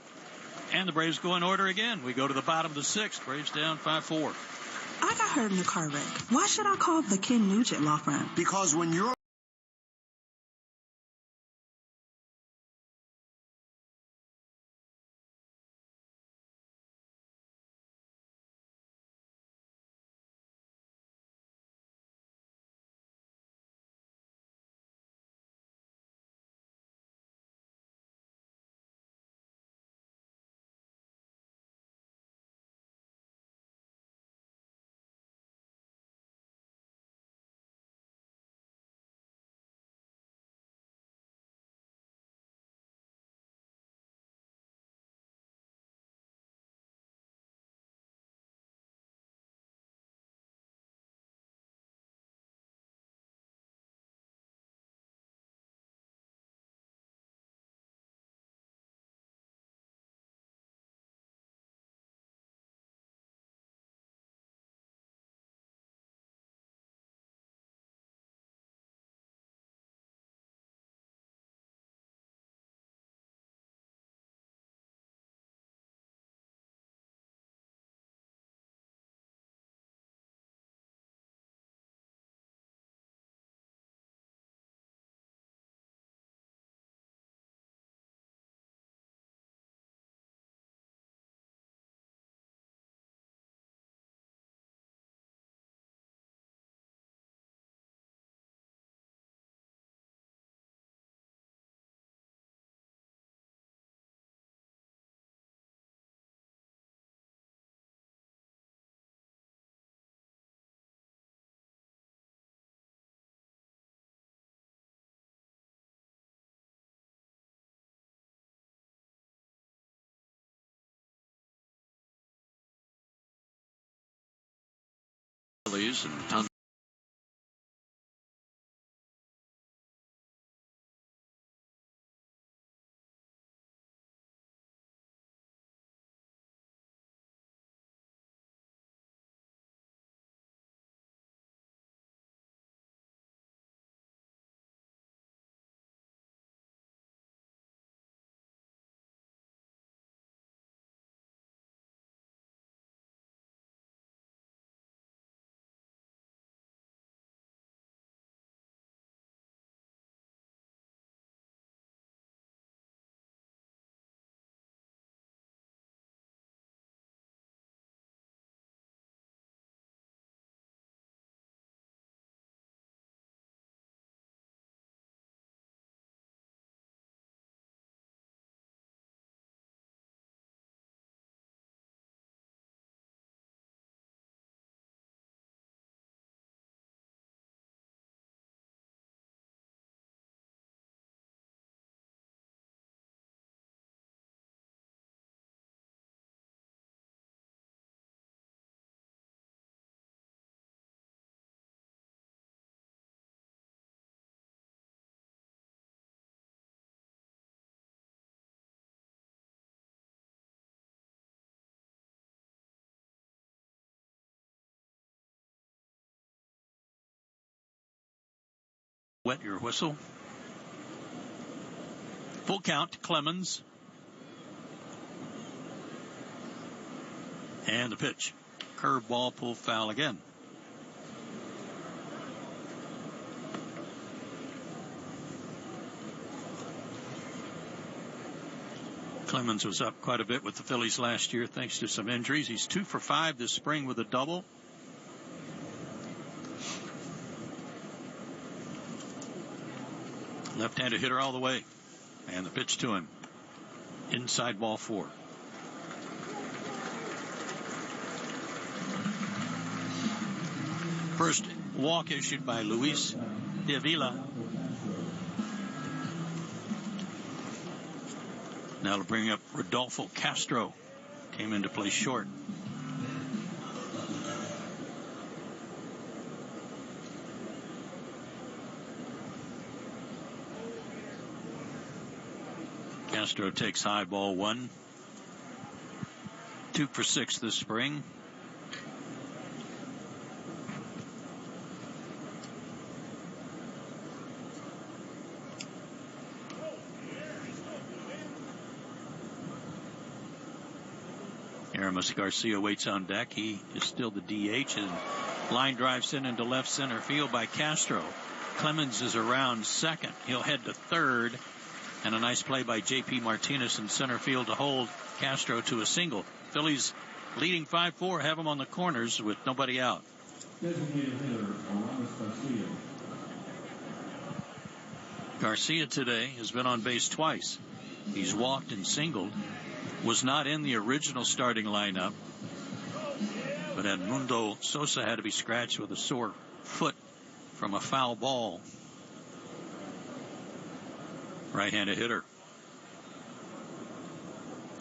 And the Braves go in order again. We go to the bottom of the sixth. Braves down 5-4. I got hurt in a car wreck. Why should I call the Ken Nugent Law Firm? Because when you're Phillies and tons. Wet your whistle. Full count to Clemens. And the pitch. Curveball, pull foul again. Clemens was up quite a bit with the Phillies last year thanks to some injuries. He's 2 for 5 this spring with a double. Left-handed hitter all the way. And the pitch to him. Inside ball 4. First walk issued by Luis de Avila. Now to bring up Rodolfo Castro. Came into play short. Castro takes high ball 1. 2 for 6 this spring. Aramis Garcia waits on deck. He is still the DH, and line drives in into left center field by Castro. Clemens is around second. He'll head to third. And a nice play by J.P. Martinez in center field to hold Castro to a single. Phillies leading 5-4, have him on the corners with nobody out. Garcia today has been on base twice. He's walked and singled. Was not in the original starting lineup. But Edmundo Sosa had to be scratched with a sore foot from a foul ball. Right-handed hitter.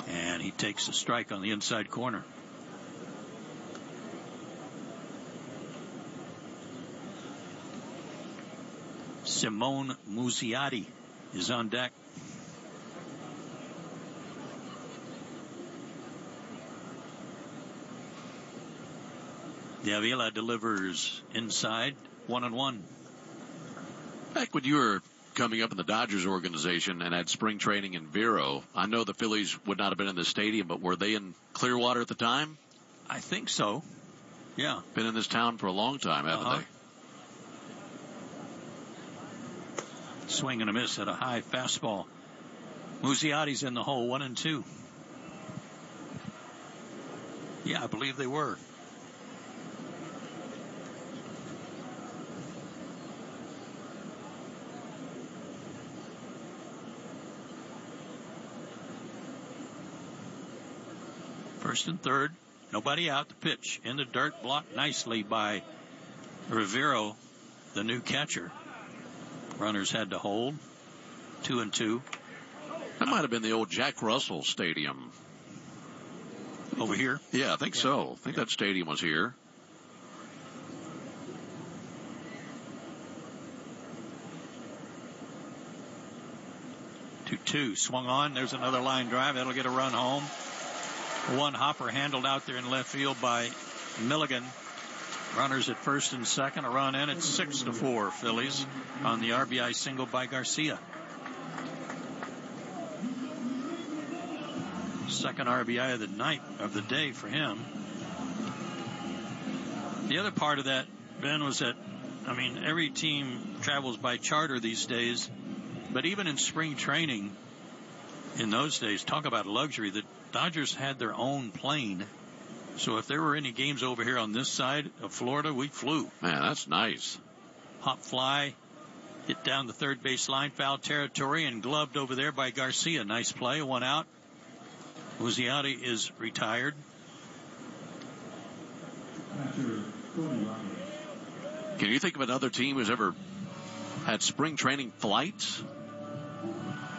And he takes a strike on the inside corner. Simone Muzziotti is on deck. De Avila delivers inside, 1-1. Back when you were coming up in the Dodgers organization and had spring training in Vero, I know the Phillies would not have been in the stadium, but were they in Clearwater at the time? I think so. Yeah. Been in this town for a long time, haven't they? Swing and a miss at a high fastball. Muzziotti's in the hole, 1-2. Yeah, I believe they were. First and third, nobody out. The pitch in the dirt, blocked nicely by Rivero, the new catcher. Runners had to hold. 2-2. That might have been the old Jack Russell Stadium. Over here? Yeah, I think so. I think that stadium was here. 2. Swung on. There's another line drive. That'll get a run home. One hopper handled out there in left field by Milligan. Runners at first and second. A run in. It's 6-4 Phillies on the RBI single by Garcia. Second RBI of the night, of the day for him. The other part of that, Ben, was that, I mean, every team travels by charter these days, but even in spring training in those days, talk about luxury, the Dodgers had their own plane. So if there were any games over here on this side of Florida, we flew. Man, that's nice. Hop fly, hit down the third base line, foul territory, and gloved over there by Garcia. Nice play, 1 out. Muzziotti is retired. Can you think of another team who's ever had spring training flights?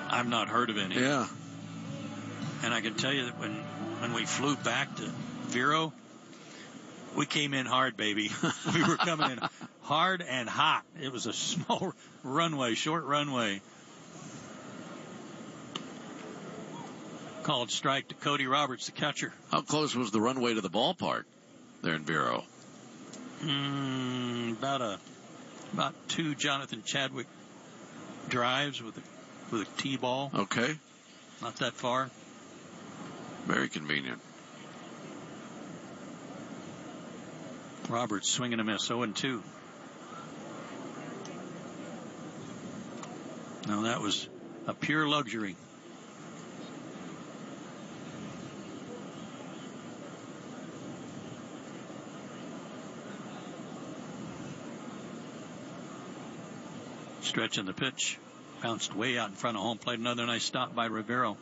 I've not heard of any. Yeah. And I can tell you that when we flew back to Vero, we came in hard, baby. We were coming in hard and hot. It was a small runway, short runway. Called strike to Cody Roberts, the catcher. How close was the runway to the ballpark there in Vero? About 2 Jonathan Chadwick drives with a T-ball. Okay. Not that far. Very convenient. Roberts swinging a miss, 0-2. Now that was a pure luxury. Stretching the pitch. Bounced way out in front of home plate. Another nice stop by Rivero.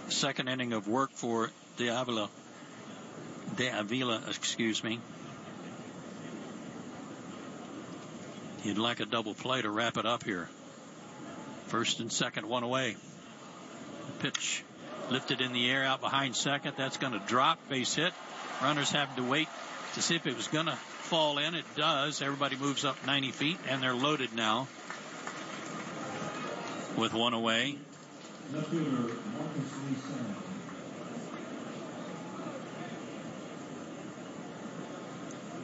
Second inning of work for De Avila, excuse me. He'd like a double play to wrap it up here. First and second, 1 away. Pitch lifted in the air out behind second. That's going to drop. Base hit. Runners have to wait to see if it was going to fall in. It does. Everybody moves up 90 feet, and they're loaded now with 1 away.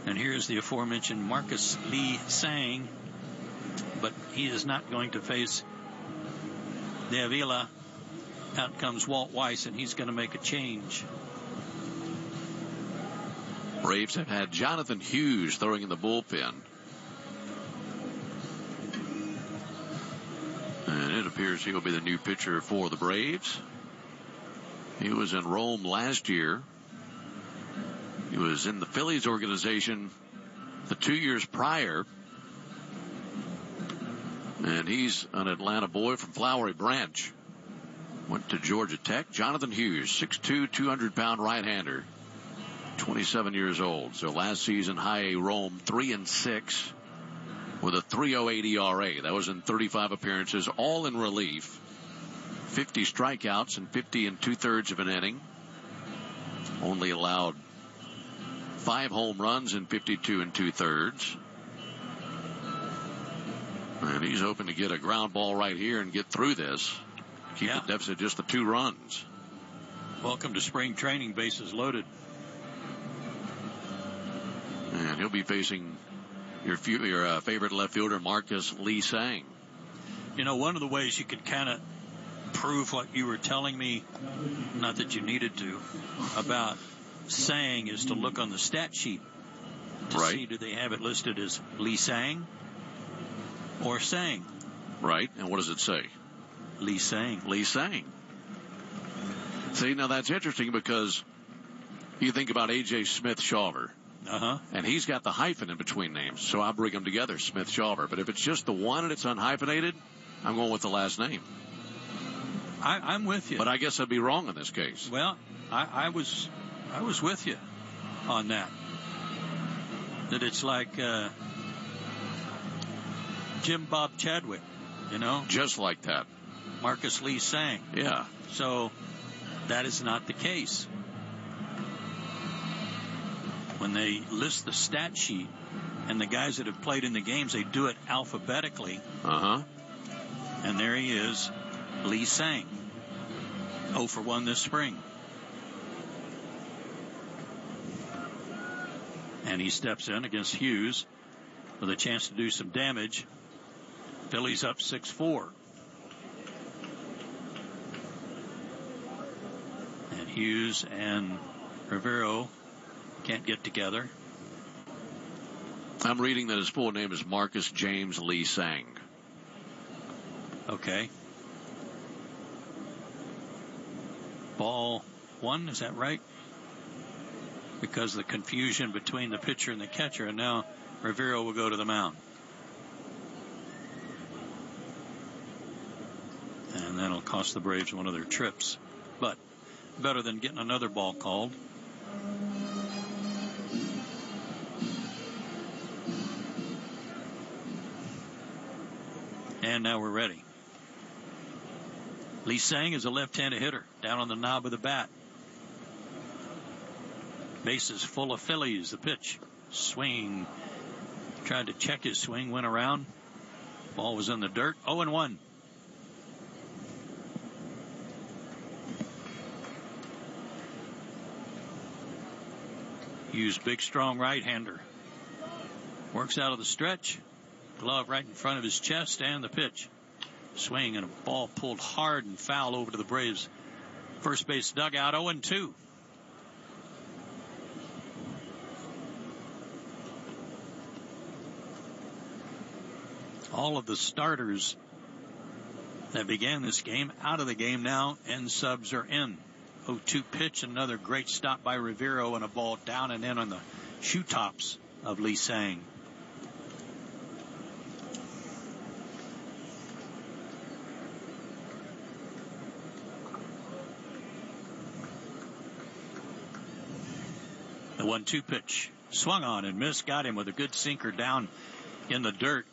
And here's the aforementioned Marcus Lee Sang, but he is not going to face De Avila. Out comes Walt Weiss, and he's going to make a change. Braves have had Jonathan Hughes throwing in the bullpen. And it appears he'll be the new pitcher for the Braves. He was in Rome last year. He was in the Phillies organization the 2 years prior. And he's an Atlanta boy from Flowery Branch. Went to Georgia Tech. Jonathan Hughes, 6'2", 200-pound right-hander. 27 years old. So last season, High A Rome, 3-6 with a 3.08 ERA. That was in 35 appearances, all in relief. 50 strikeouts and 50 2/3 of an inning. Only allowed 5 home runs in 52 2/3. And he's hoping to get a ground ball right here and get through this. Keep the deficit just the 2 runs. Welcome to spring training, bases loaded. And he'll be facing your favorite left fielder, Marcus Lee Sang. You know, one of the ways you could kind of prove what you were telling me, not that you needed to, about Sang is to look on the stat sheet to see, do they have it listed as Lee Sang or Sang? Right. And what does it say? Lee Sang. Lee Sang. See, now that's interesting because you think about A.J. Smith-Shawver. And he's got the hyphen in between names, so I bring them together, Smith-Shawver. But if it's just the one and it's unhyphenated, I'm going with the last name. I'm with you. But I guess I'd be wrong in this case. Well, I was with you on that. That it's like Jim Bob Chadwick, you know? Just like that. Marcus Lee Sang. Yeah. So that is not the case. when they list the stat sheet and the guys that have played in the games, they do it alphabetically. And there he is, Lee Sang, 0 for 1 this spring. And he steps in against Hughes with a chance to do some damage. Phillies up 6-4. And Hughes and Rivero can't get together. I'm reading that his full name is Marcus James Lee Sang. Okay. Ball 1, is that right? Because of the confusion between the pitcher and the catcher, and now Rivero will go to the mound. And that'll cost the Braves one of their trips. But better than getting another ball called. And now we're ready. Lee Sang is a left-handed hitter, down on the knob of the bat. Bases full of Phillies. The pitch. Swing. Tried to check his swing, went around. Ball was in the dirt. 0-1. Hughes, big, strong right-hander. Works out of the stretch. Glove right in front of his chest, and the pitch. Swing, and a ball pulled hard and foul over to the Braves first base dugout. 0-2. All of the starters that began this game out of the game now, and subs are in. 0-2 pitch, another great stop by Rivero, and a ball down and in on the shoe tops of Lee Sang. The 1-2 pitch, swung on and missed, got him with a good sinker down in the dirt.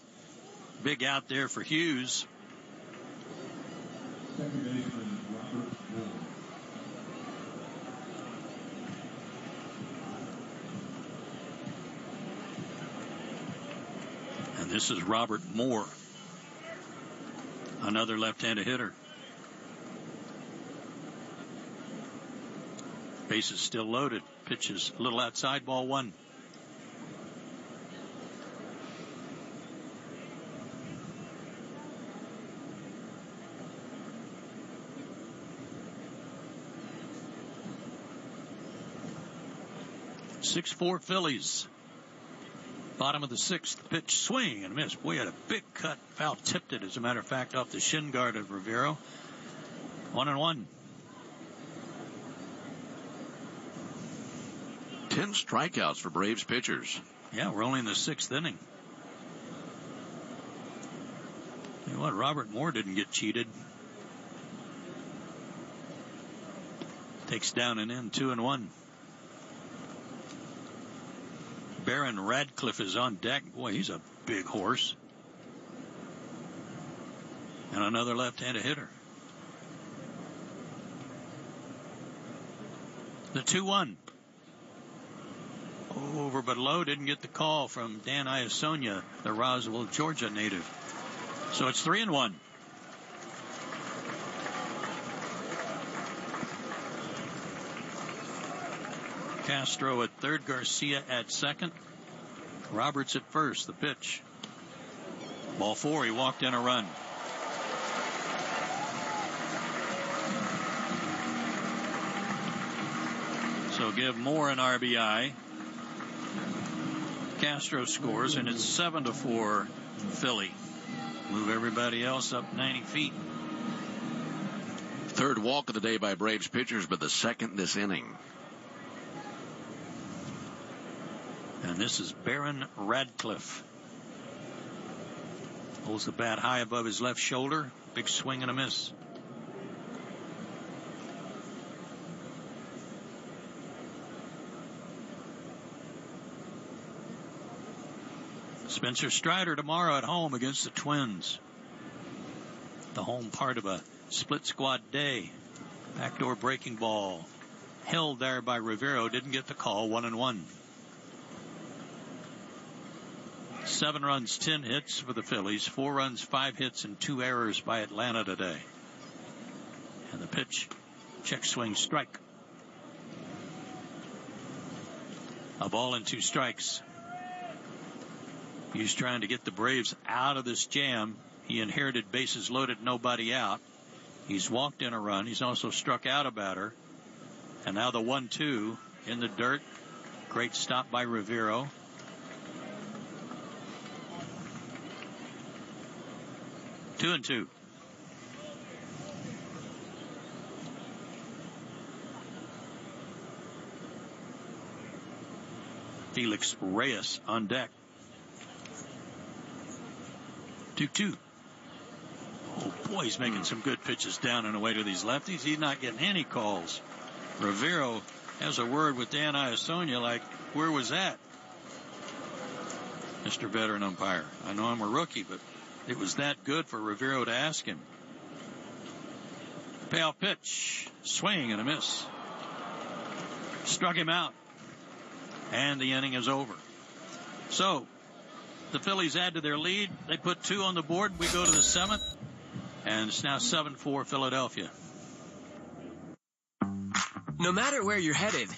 Big out there for Hughes. Second baseman Robert Moore. And this is Robert Moore, another left-handed hitter. Base is still loaded. Pitches a little outside, ball 1. (6-4) Phillies. Bottom of the 6th. Pitch, swing and miss. Boy, had a big cut. Foul tipped it, as a matter of fact, off the shin guard of Rivero. 1-1. 10 strikeouts for Braves pitchers. Yeah, we're only in the 6th inning. You know what? Robert Moore didn't get cheated. Takes down and in. 2-1. Baron Radcliffe is on deck. Boy, he's a big horse. And another left-handed hitter. The 2-1. Over but low, didn't get the call from Dan Iasonia, the Roswell, Georgia native. So it's 3-1. Castro at third, Garcia at second, Roberts at first. The pitch. Ball 4, he walked in a run. So give Moore an RBI. Castro scores, and it's 7-4 Philly. Move everybody else up 90 feet. Third walk of the day by Braves pitchers, but the second this inning. And this is Baron Radcliffe. Holds the bat high above his left shoulder. Big swing and a miss. Spencer Strider tomorrow at home against the Twins. The home part of a split squad day. Backdoor breaking ball. Held there by Rivero. Didn't get the call. 1-1. 7 runs, 10 hits for the Phillies. 4 runs, 5 hits, and 2 errors by Atlanta today. And the pitch, check swing, strike. A ball and 2 strikes. He's trying to get the Braves out of this jam. He inherited bases loaded, nobody out. He's walked in a run. He's also struck out a batter. And now the 1-2 in the dirt. Great stop by Rivero. 2-2. Felix Reyes on deck. 2-2. Oh boy, he's making some good pitches down and away to these lefties. He's not getting any calls. Rivero has a word with Dan Iasonia like, where was that, Mr. Veteran Umpire? I know I'm a rookie, but it was that good for Rivero to ask him. Payoff pitch. Swing and a miss. Struck him out. And the inning is over. So, the Phillies add to their lead. They put 2 on the board. We go to the 7th. And it's now 7-4 Philadelphia. No matter where you're headed,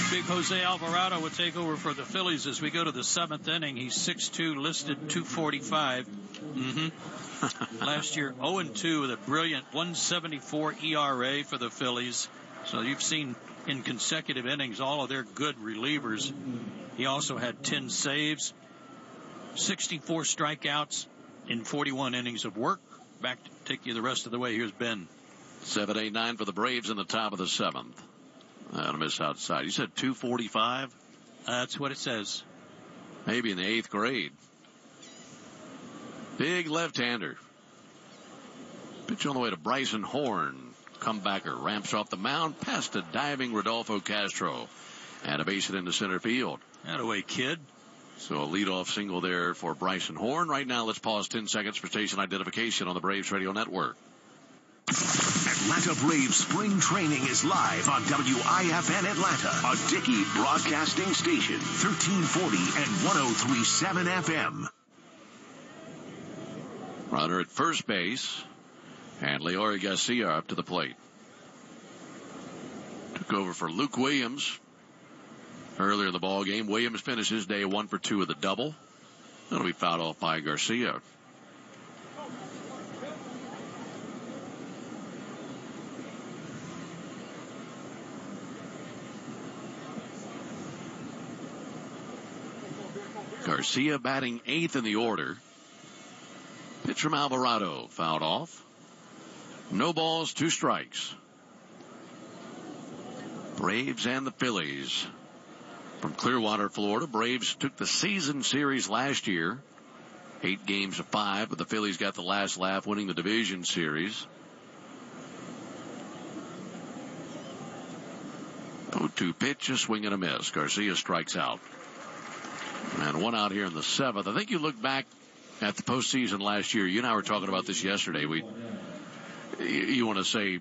Big Jose Alvarado would take over for the Phillies as we go to the 7th inning. He's 6'2", listed 245. Last year, 0-2 with a brilliant 1.74 ERA for the Phillies. So you've seen in consecutive innings all of their good relievers. He also had 10 saves, 64 strikeouts in 41 innings of work. Back to take you the rest of the way. Here's Ben. 7-8-9 for the Braves in the top of the 7th. A miss outside. You said 245? That's what it says. Maybe in the 8th grade. Big left-hander. Pitch on the way to Bryson Horn. Comebacker ramps off the mound past a diving Rodolfo Castro. And a base hit into center field. That-a-way, kid. So a leadoff single there for Bryson Horn. Right now, let's pause 10 seconds for station identification on the Braves Radio Network. Atlanta Braves spring training is live on WIFN Atlanta, a Dickey broadcasting station, 1340 and 103.7 FM. Runner at first base, and Leori Garcia up to the plate. Took over for Luke Williams earlier in the ball game. Williams finished his day 1 for 2 with a double. That'll be fouled off by Garcia. Garcia batting 8th in the order. Pitch from Alvarado, fouled off. No balls, 2 strikes. Braves and the Phillies from Clearwater, Florida. Braves took the season series last year, 8 games to 5, but the Phillies got the last laugh, winning the division series. 0-2 pitch, a swing and a miss. Garcia strikes out. And one out here in the 7th. I think you look back at the postseason last year. You and I were talking about this yesterday. You want to say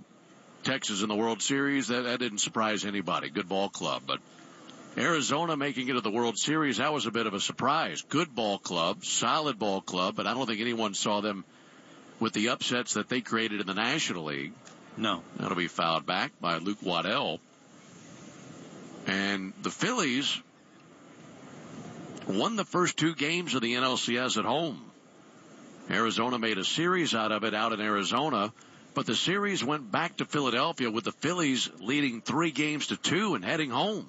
Texas in the World Series? That didn't surprise anybody. Good ball club. But Arizona making it to the World Series, that was a bit of a surprise. Good ball club, solid ball club, but I don't think anyone saw them with the upsets that they created in the National League. No. That'll be fouled back by Luke Waddell. And the Phillies won the first 2 games of the NLCS at home. Arizona made a series out of it out in Arizona, but the series went back to Philadelphia with the Phillies leading 3-2 and heading home.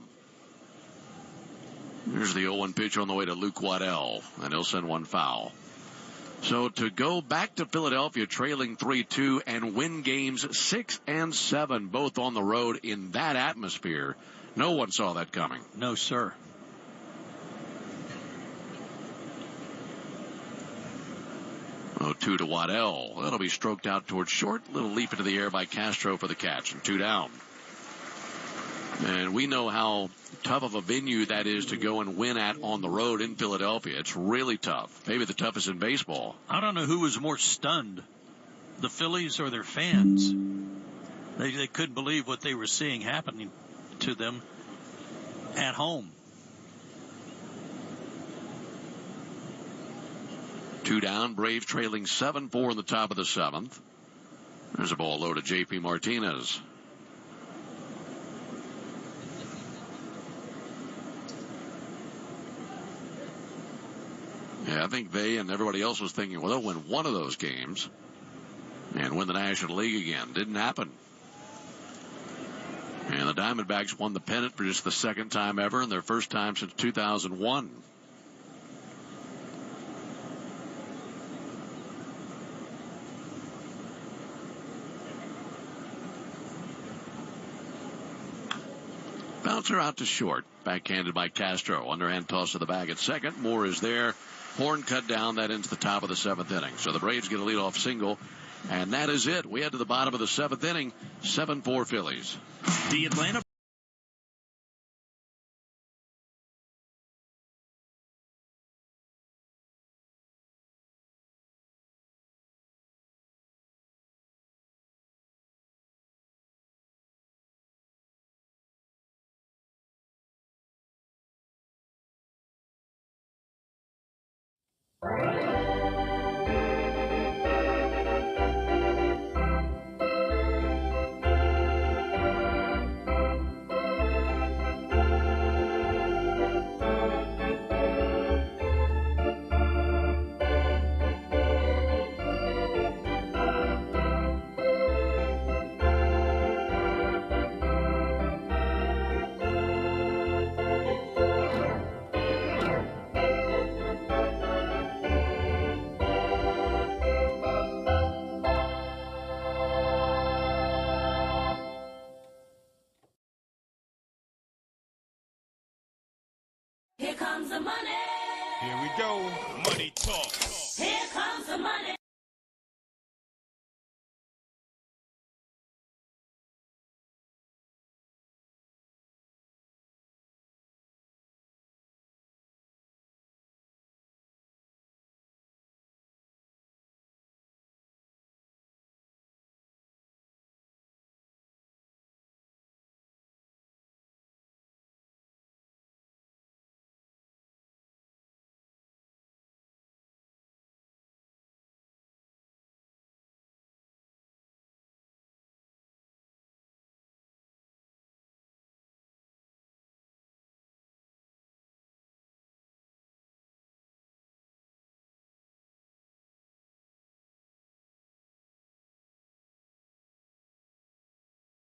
Here's the 0-1 pitch on the way to Luke Waddell, and he'll send one foul. So to go back to Philadelphia trailing 3-2 and win games 6 and 7, both on the road in that atmosphere, no one saw that coming. No, sir. Oh, 2 to Waddell. That'll be stroked out towards short. Little leap into the air by Castro for the catch, and 2 down. And we know how tough of a venue that is to go and win at on the road in Philadelphia. It's really tough. Maybe the toughest in baseball. I don't know who was more stunned, the Phillies or their fans. They couldn't believe what they were seeing happening to them at home. 2 down. Braves trailing 7-4 in the top of the 7th. There's a ball low to J.P. Martinez. Yeah, I think they and everybody else was thinking, well, they'll win one of those games and win the National League again. Didn't happen. And the Diamondbacks won the pennant for just the 2nd time ever and their first time since 2001. Bouncer out to short. Backhanded by Castro. Underhand toss to the bag at second. Moore is there. Horn cut down. That ends the top of the 7th inning. So the Braves get a leadoff single. And that is it. We head to the bottom of the 7th inning. 7-4 Phillies. The Atlanta Here comes the money. Here we go. Money talk. Here comes the money.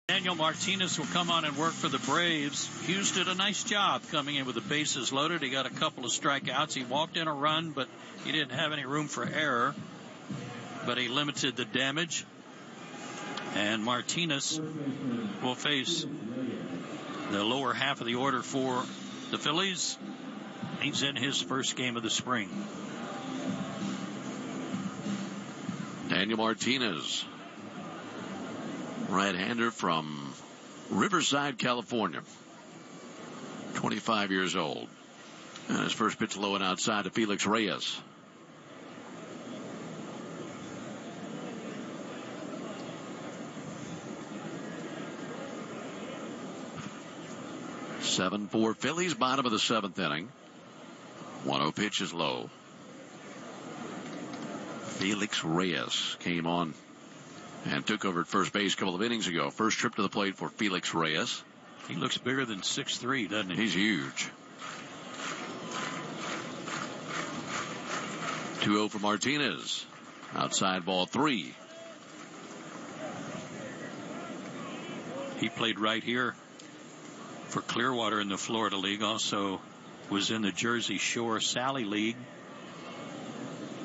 Daniel Martinez will come on and work for the Braves. Hughes did a nice job coming in with the bases loaded. He got a couple of strikeouts. He walked in a run, but he didn't have any room for error. But he limited the damage. And Martinez will face the lower half of the order for the Phillies. He's in his first game of the spring. Daniel Martinez, right-hander from Riverside, California. 25 years old. And his first pitch low and outside to Felix Reyes. Seven for Phillies, bottom of the seventh inning. 1-0 pitch is low. Felix Reyes came on and took over at first base a couple of innings ago. First trip to the plate for Felix Reyes. He looks bigger than 6'3", doesn't he? He's huge. 2-0 for Martinez. Outside ball 3. He played right here for Clearwater in the Florida League. Also was in the Jersey Shore Sally League.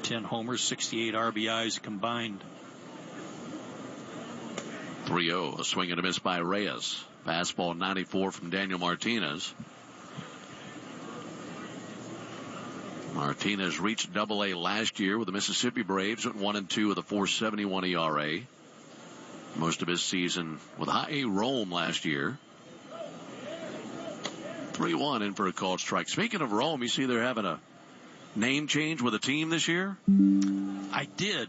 10 homers, 68 RBIs combined. 3-0. A swing and a miss by Reyes. Fastball 94 from Daniel Martinez. Martinez reached Double-A last year with the Mississippi Braves. Went 1-2 with a 4.71 ERA. Most of his season with high A Rome last year. 3-1 in for a called strike. Speaking of Rome, you see they're having a name change with a team this year? I did.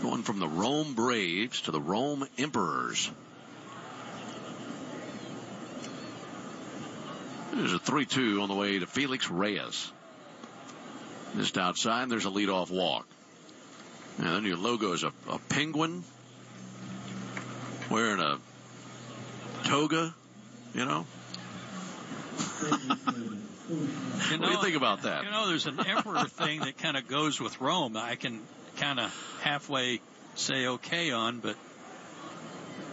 Going from the Rome Braves to the Rome Emperors. There's a 3-2 on the way to Felix Reyes. Just outside, there's a leadoff walk. And then your logo is a penguin wearing a toga, you know? What do you think about that? You know, there's an emperor thing that kind of goes with Rome. I can kind of halfway say okay on, but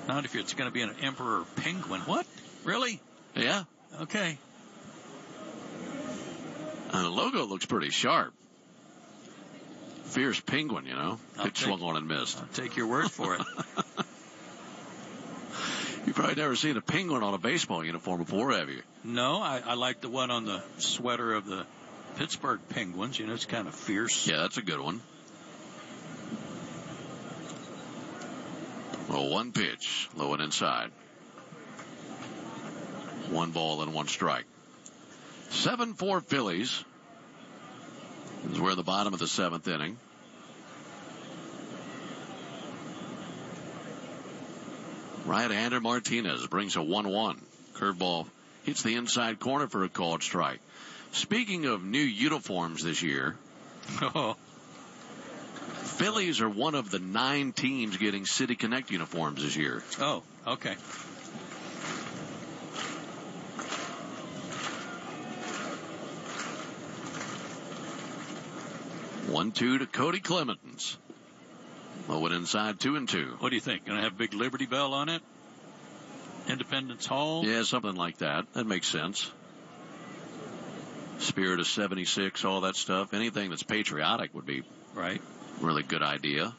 not if it's going to be an emperor penguin. What? Really? Yeah. Okay. The logo looks pretty sharp. Fierce penguin, you know. It swung on and missed. I'll take your word for it. You've probably never seen a penguin on a baseball uniform before, have you? No, I like the one on the sweater of the Pittsburgh Penguins. You know, it's kind of fierce. Yeah, that's a good one. Well, 1 pitch, low and inside. 1 ball and 1 strike. 7-4 Phillies. As we're in the bottom of the 7th inning. Right-hander Martinez brings a 1-1. Curveball hits the inside corner for a called strike. Speaking of new uniforms this year, Phillies are one of the 9 teams getting City Connect uniforms this year. Oh, okay. One, 2 to Cody Clemens. Low and inside, 2-2. What do you think? Going to have big Liberty Bell on it? Independence Hall? Yeah, something like that. That makes sense. Spirit of 76, all that stuff. Anything that's patriotic would be right. Really good idea.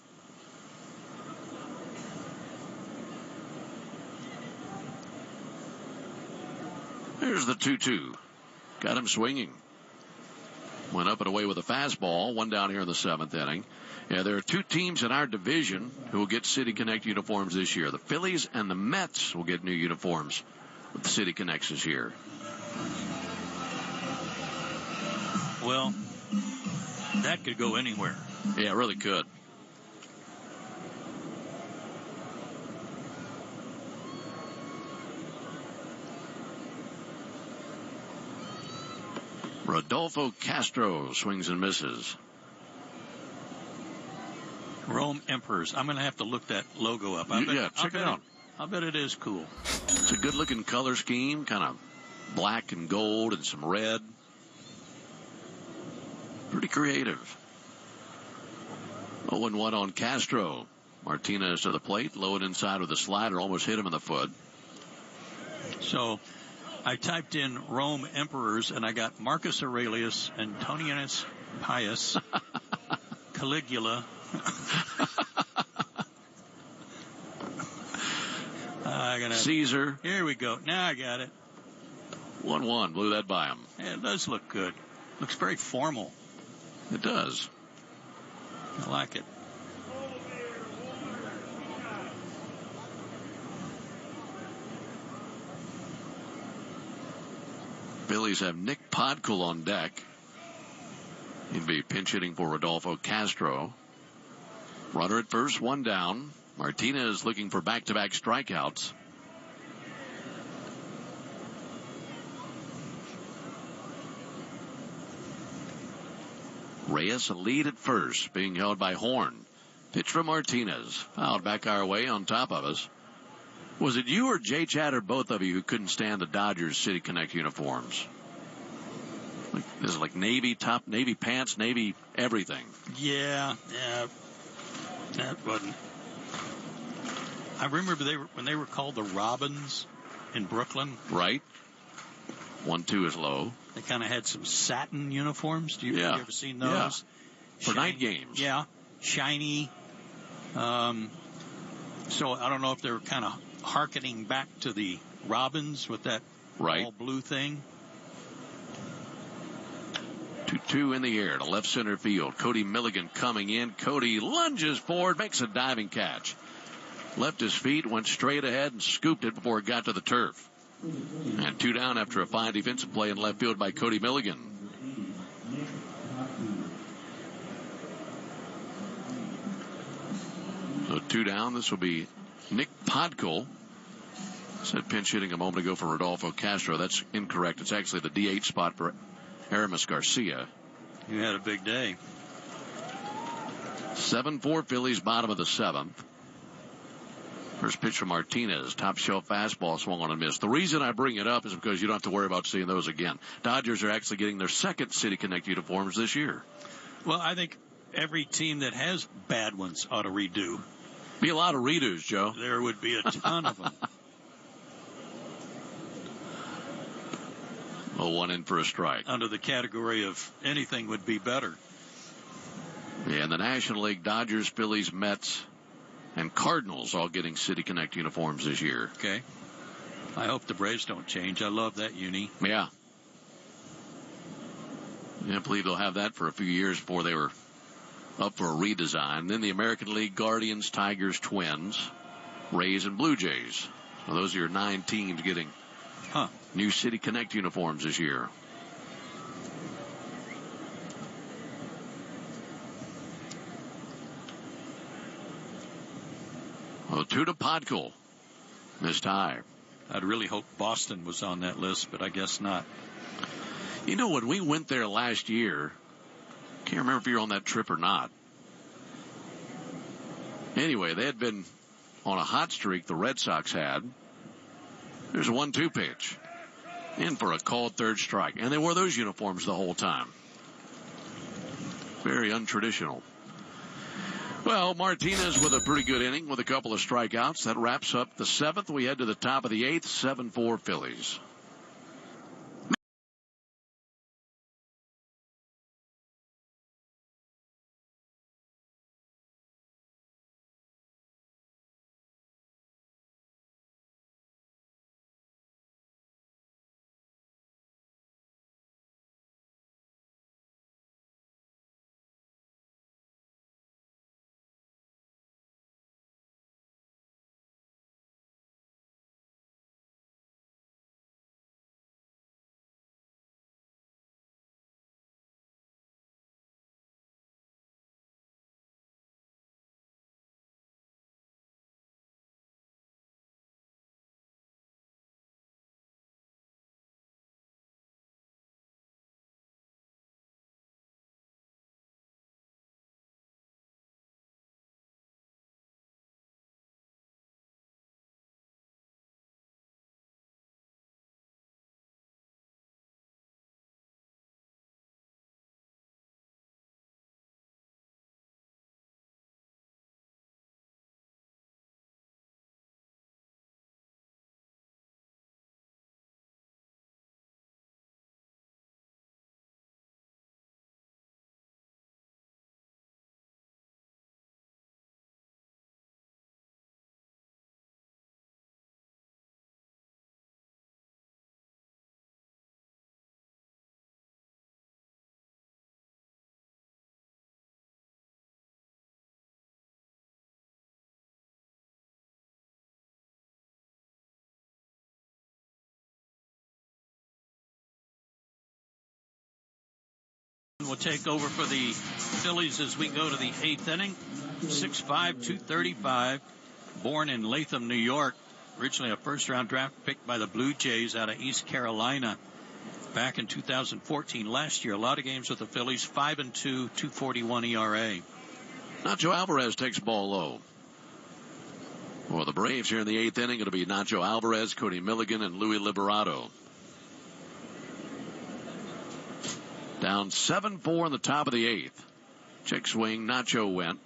Here's the 2-2. Got him swinging. Went up and away with a fastball. 1 down here in the 7th inning. Yeah, there are 2 teams in our division who will get City Connect uniforms this year. The Phillies and the Mets will get new uniforms with the City Connects this year. Well, that could go anywhere. Yeah, it really could. Rodolfo Castro swings and misses. Rome Emperors. I'm going to have to look that logo up. Check it out. I bet it is cool. It's a good looking color scheme, kind of black and gold and some red. Pretty creative. 0-1 on Castro. Martinez to the plate, low and inside with a slider, almost hit him in the foot. So I typed in Rome Emperors and I got Marcus Aurelius, Antonius Pius, Caligula. Caesar. Here we go. Now I got it. 1-1. Blew that by him. Yeah, it does look good. Looks very formal. It does. I like it. Phillies have Nick Podkuhl on deck. He'd be pinch hitting for Rodolfo Castro. Runner at first, one down. Martinez looking for back-to-back strikeouts. Reyes a lead at first, being held by Horn. Pitch from Martinez. Fouled back our way on top of us. Was it you or Jay Chatter, both of you, who couldn't stand the Dodgers City Connect uniforms? This is like Navy top, Navy pants, Navy everything. Yeah. That wasn't. I remember when they were called the Robins in Brooklyn. Right. 1-2 is low. They kind of had some satin uniforms. Have you ever seen those? Yeah. For night games. Yeah. Shiny. So I don't know if they were kind of hearkening back to the Robins with that all blue thing. 2-2 in the air to left center field. Cody Milligan coming in. Cody lunges forward, makes a diving catch. Left his feet, went straight ahead and scooped it before it got to the turf. And 2 down after a fine defensive play in left field by Cody Milligan. So 2 down. This will be Nick Podkuhl. Said pinch hitting a moment ago for Rodolfo Castro. That's incorrect. It's actually the DH spot for Aramis Garcia. You had a big day. 7-4 Phillies, bottom of the 7th. First pitch from Martinez. Top shelf fastball swung on and missed. The reason I bring it up is because you don't have to worry about seeing those again. Dodgers are actually getting their second City Connect uniforms this year. Well, I think every team that has bad ones ought to redo. Be a lot of redos, Joe. There would be a ton of them. 0-1 in for a strike. Under the category of anything would be better. Yeah, in the National League, Dodgers, Phillies, Mets, and Cardinals all getting City Connect uniforms this year. Okay. I hope the Braves don't change. I love that uni. Yeah. I believe they'll have that for a few years before they were up for a redesign. Then the American League, Guardians, Tigers, Twins, Rays, and Blue Jays. So those are your 9 teams getting new City Connect uniforms this year. Well, 2 to Podkuhl. Missed high. I'd really hope Boston was on that list, but I guess not. You know, when we went there last year, can't remember if you were on that trip or not. Anyway, they had been on a hot streak, the Red Sox had. There's a 1-2 pitch. In for a called third strike. And they wore those uniforms the whole time. Very untraditional. Well, Martinez with a pretty good inning with a couple of strikeouts. That wraps up the 7th. We head to the top of the 8th, 7-4 Phillies. will take over for the Phillies as we go to the 8th inning. 6'5", 235. Born in Latham, New York. Originally a first-round draft pick by the Blue Jays out of East Carolina back in 2014. Last year, a lot of games with the Phillies. 5-2, 2.41 ERA. Nacho Alvarez takes ball low. For the Braves here in the 8th inning, it'll be Nacho Alvarez, Cody Milligan, and Louis Liberato. Down 7-4 in the top of the 8th. Check swing, Nacho went.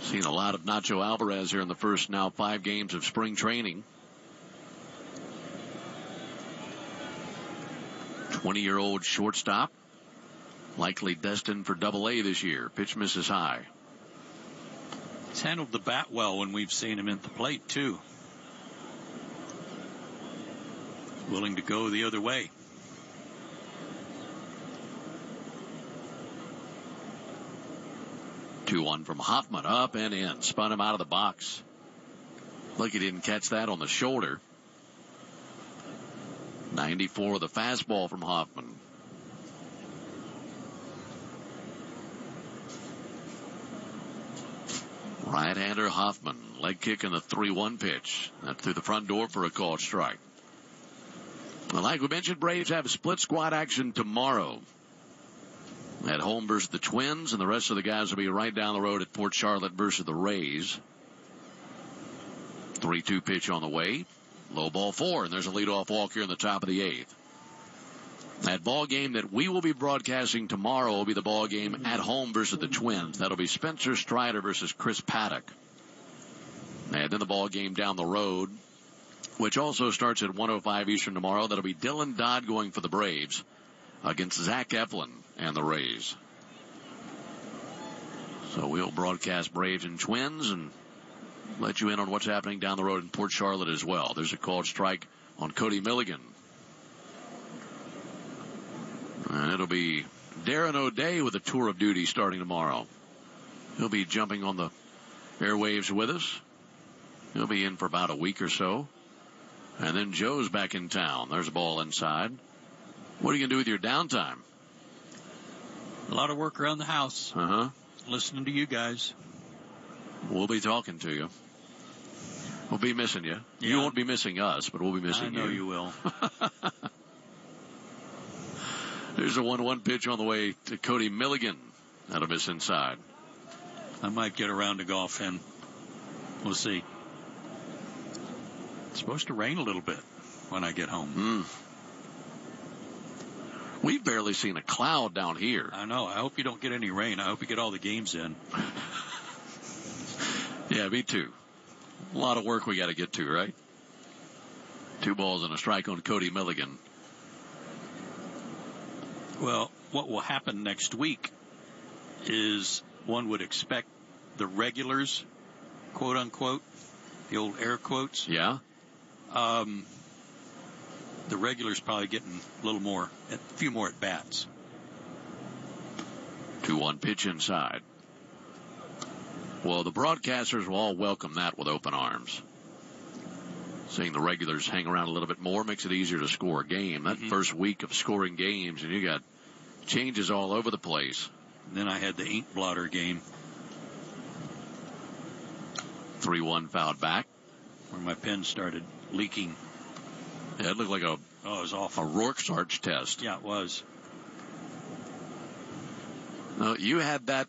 Seen a lot of Nacho Alvarez here in the first now 5 games of spring training. 20-year-old shortstop. Likely destined for Double-A this year. Pitch misses high. He's handled the bat well when we've seen him at the plate, too. Willing to go the other way. Two-one from Hoffman, up and in. Spun him out of the box. Look, he didn't catch that on the shoulder. 94 with a fastball from Hoffman. Right-hander Hoffman, leg kick in the 3-1 pitch. That's through the front door for a called strike. Well, like we mentioned, Braves have split squad action tomorrow. At home versus the Twins, and the rest of the guys will be right down the road at Port Charlotte versus the Rays. 3-2 pitch on the way. Low ball 4, and there's a leadoff walk here in the top of the 8th. That ball game that we will be broadcasting tomorrow will be the ball game at home versus the Twins. That'll be Spencer Strider versus Chris Paddock. And then the ball game down the road, which also starts at 1:05 Eastern tomorrow. That'll be Dylan Dodd going for the Braves against Zach Eflin and the Rays. So we'll broadcast Braves and Twins and let you in on what's happening down the road in Port Charlotte as well. There's a called strike on Cody Milligan. And it'll be Darren O'Day with a tour of duty starting tomorrow. He'll be jumping on the airwaves with us. He'll be in for about a week or so. And then Joe's back in town. There's a ball inside. What are you going to do with your downtime? A lot of work around the house. Uh-huh. Listening to you guys. We'll be talking to you. We'll be missing you. Yeah. You won't be missing us, but we'll be missing you. I know you will. There's a 1-1 pitch on the way to Cody Milligan. That'll miss inside. I might get around to golf him. We'll see. It's supposed to rain a little bit when I get home. We've barely seen a cloud down here. I know. I hope you don't get any rain. I hope you get all the games in. Yeah, me too. A lot of work we got to get to, right? 2 balls and a strike on Cody Milligan. Well, what will happen next week is one would expect the regulars, quote unquote, the old air quotes. Yeah. The regulars probably getting a few more at bats. 2-1 pitch inside. Well, the broadcasters will all welcome that with open arms. Seeing the regulars hang around a little bit more makes it easier to score a game. That first week of scoring games, and you got changes all over the place. And then I had the ink blotter game. 3-1 fouled back. Where my pen started leaking. Yeah, it looked like it was awful. A Rorschach test. Yeah, it was. No, you had that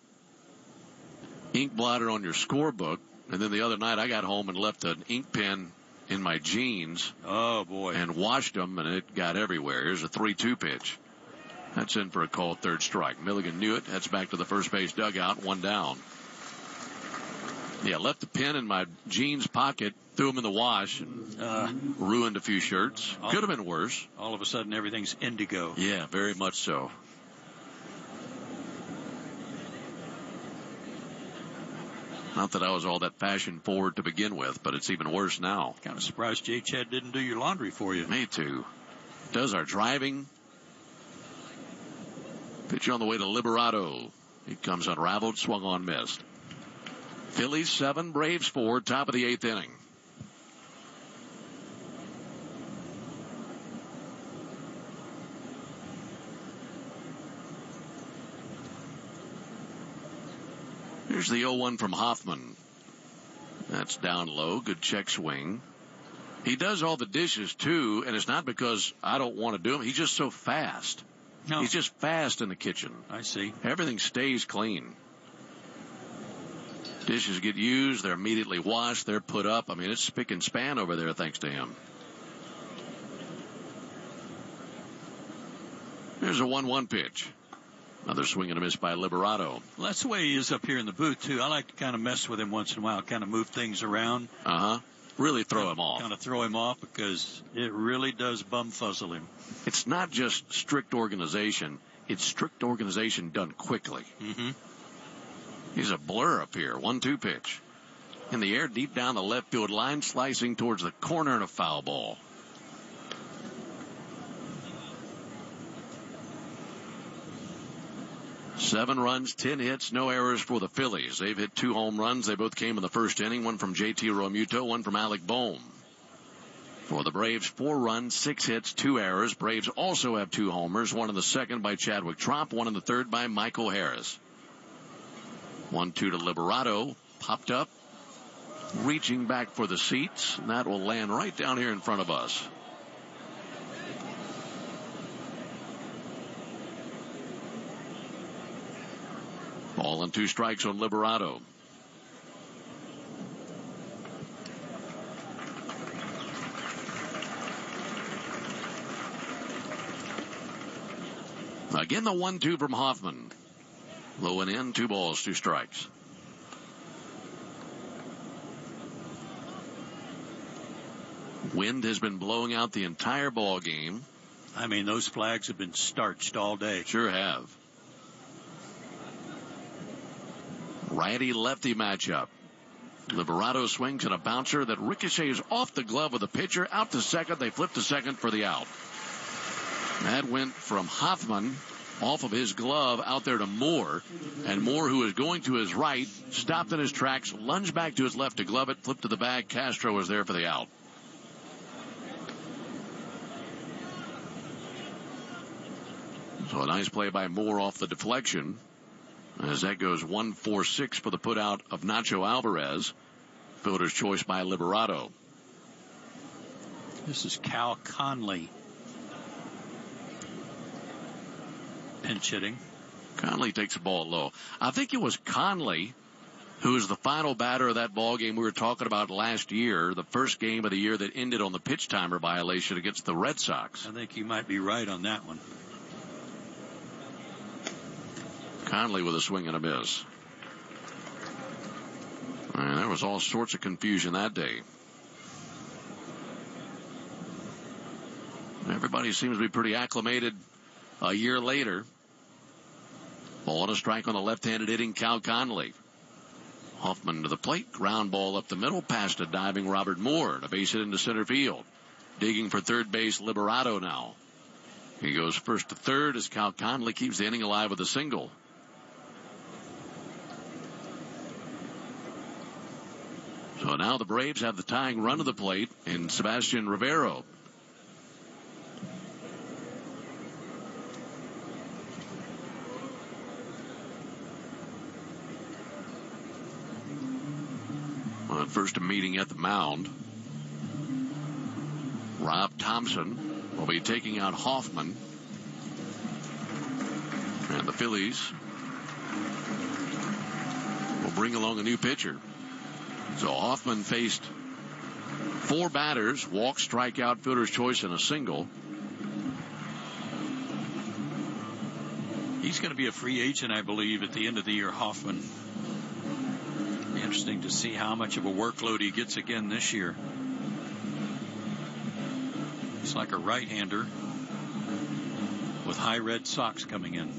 ink blotter on your scorebook, and then the other night I got home and left an ink pen in my jeans. Oh, boy. And washed them, and it got everywhere. Here's a 3-2 pitch. That's in for a called third strike. Milligan knew it. Heads back to the first base dugout. 1 down. Yeah, left the pen in my jeans pocket, threw them in the wash, and ruined a few shirts. Could have been worse. All of a sudden, everything's indigo. Yeah, very much so. Not that I was all that fashion forward to begin with, but it's even worse now. Kind of surprised J. Chad didn't do your laundry for you. Me too. Does our driving. Pitch on the way to Liberato. He comes unraveled, swung on, missed. Phillies 7, Braves 4, top of the 8th inning. Here's the 0-1 from Hoffman. That's down low. Good check swing. He does all the dishes, too, and it's not because I don't want to do them. He's just so fast. No. He's just fast in the kitchen. I see. Everything stays clean. Dishes get used. They're immediately washed. They're put up. I mean, it's spick and span over there thanks to him. Here's a 1-1 pitch. Another swing and a miss by Liberato. Well, that's the way he is up here in the booth, too. I like to kind of mess with him once in a while, kind of move things around. Really throw him off. Kind of throw him off because it really does bumfuzzle him. It's not just strict organization. It's strict organization done quickly. Mm-hmm. He's a blur up here. 1-2 pitch. In the air, deep down the left field line, slicing towards the corner and a foul ball. Seven runs, 10 hits, no errors for the Phillies. They've hit 2 home runs. They both came in the first inning. One from J.T. Realmuto, one from Alec Bohm. For the Braves, 4 runs, 6 hits, 2 errors. Braves also have 2 homers. One in the second by Chadwick Trop, one in the third by Michael Harris. 1-2 to Liberato. Popped up. Reaching back for the seats. And that will land right down here in front of us. Ball and 2 strikes on Liberato. Again, the 1-2 from Hoffman. Low and in, 2 balls, 2 strikes. Wind has been blowing out the entire ball game. I mean, those flags have been starched all day. Sure have. Righty-lefty matchup. Liberato swings and a bouncer that ricochets off the glove of the pitcher. Out to second. They flip to second for the out. That went from Hoffman off of his glove out there to Moore. And Moore, who is going to his right, stopped in his tracks, lunged back to his left to glove it, flipped to the bag. Castro was there for the out. So a nice play by Moore off the deflection. As that goes 1-4-6 for the putout of Nacho Alvarez. Fielder's choice by Liberato. This is Cal Conley pinch hitting. Conley takes the ball low. I think it was Conley who was the final batter of that ball game we were talking about last year, the first game of the year that ended on the pitch timer violation against the Red Sox. I think you might be right on that one. Conley with a swing and a miss. And there was all sorts of confusion that day. Everybody seems to be pretty acclimated a year later. Ball and a strike on the left-handed hitting Cal Conley. Hoffman to the plate. Ground ball up the middle. Past a diving Robert Moore. A base hit into center field. Digging for third base, Liberato now. He goes first to third as Cal Conley keeps the inning alive with a single. So now the Braves have the tying run to the plate in Sebastian Rivero. Well, first a meeting at the mound. Rob Thompson will be taking out Hoffman. And the Phillies will bring along a new pitcher. So Hoffman faced 4 batters, walk, strikeout, fielder's choice, and a single. He's going to be a free agent, I believe, at the end of the year, Hoffman. Be interesting to see how much of a workload he gets again this year. He's like a right-hander with high Red Sox coming in.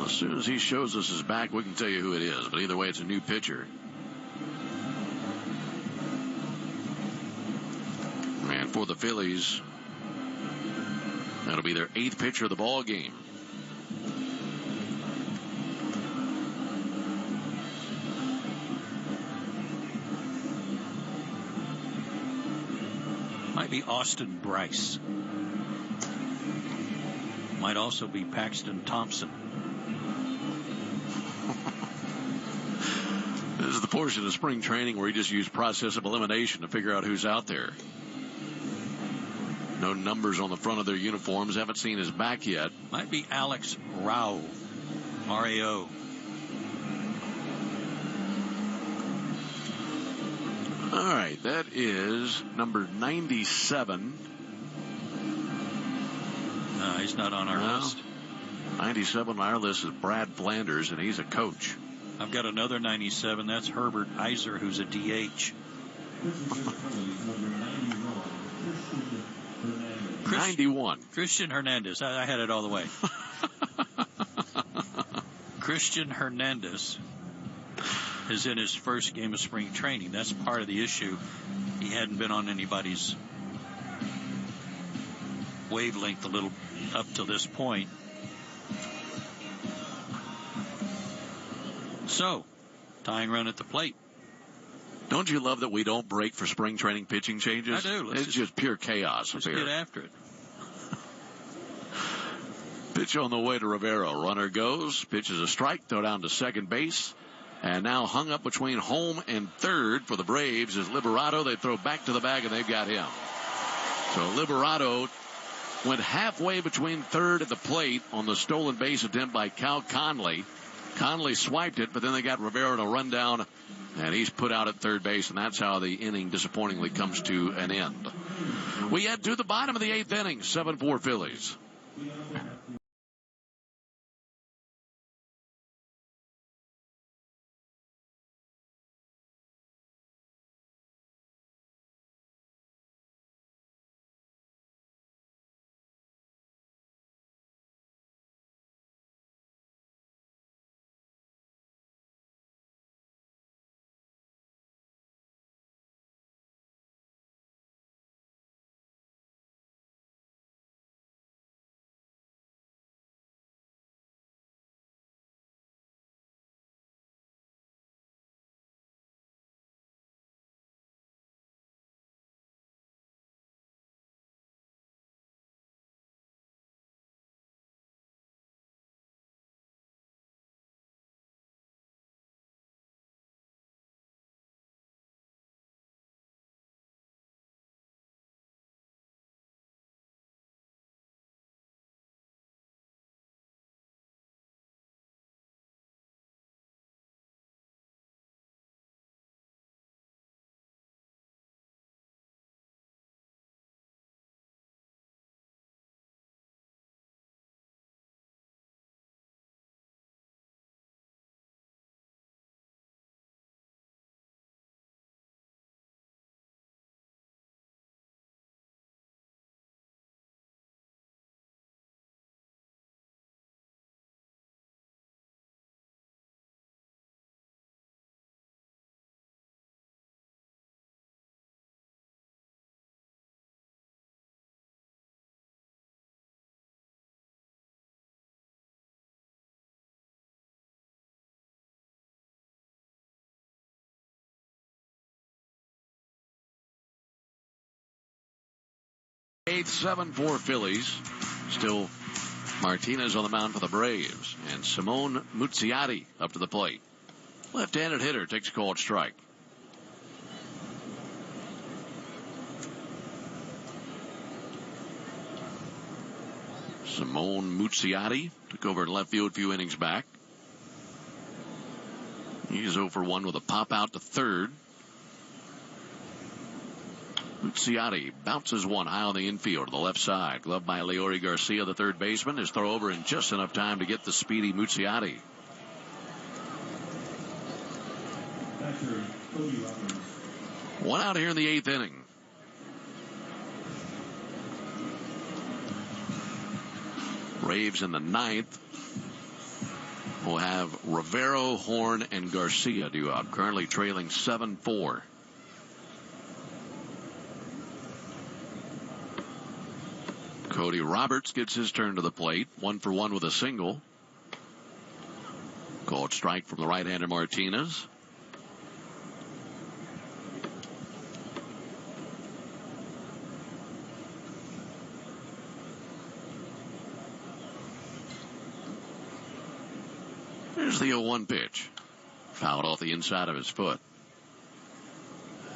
As soon as he shows us his back, we can tell you who it is. But either way, it's a new pitcher. And for the Phillies, that'll be their 8th pitcher of the ball game. Might be Austin Bryce. Might also be Paxton Thompson. This is the portion of spring training where you just use process of elimination to figure out who's out there. No numbers on the front of their uniforms. Haven't seen his back yet. Might be Alex Rao. R-A-O. All right, that is number 97. No, he's not on our list. 97 on our list is Brad Flanders, and he's a coach. I've got another 97. That's Herbert Iser, who's a DH. 91. Christian Hernandez. I had it all the way. Christian Hernandez is in his first game of spring training. That's part of the issue. He hadn't been on anybody's wavelength a little up to this point. So, tying run at the plate. Don't you love that we don't break for spring training pitching changes? I do. It's just pure chaos up Let's here. get after it. Pitch on the way to Rivero. Runner goes. Pitch is a strike. Throw down to second base. And now hung up between home and third for the Braves is Liberato. They throw back to the bag, and they've got him. So Liberato went halfway between third and the plate on the stolen base attempt by Cal Conley. Conley swiped it, but then they got Rivero to run down, and he's put out at third base, and that's how the inning disappointingly comes to an end. We head to the bottom of the eighth inning, 7-4 Phillies. Eighth, 7-4 Phillies. Still Martinez on the mound for the Braves. And Simone Muzziotti up to the plate. Left-handed hitter takes a called strike. Simone Muzziotti took over in left field a few innings back. He's 0 for 1 with a pop out to third. Muzziotti bounces one high on the infield to the left side. Gloved by Leori Garcia, the third baseman. His throw over in just enough time to get the speedy Muzziotti. One out here in the eighth inning. Braves in the ninth will have Rivero, Horn, and Garcia due out. Currently trailing 7-4. Cody Roberts gets his turn to the plate. 1 for 1 with a single. Called strike from the right-hander Martinez. There's the 0-1 pitch. Fouled off the inside of his foot.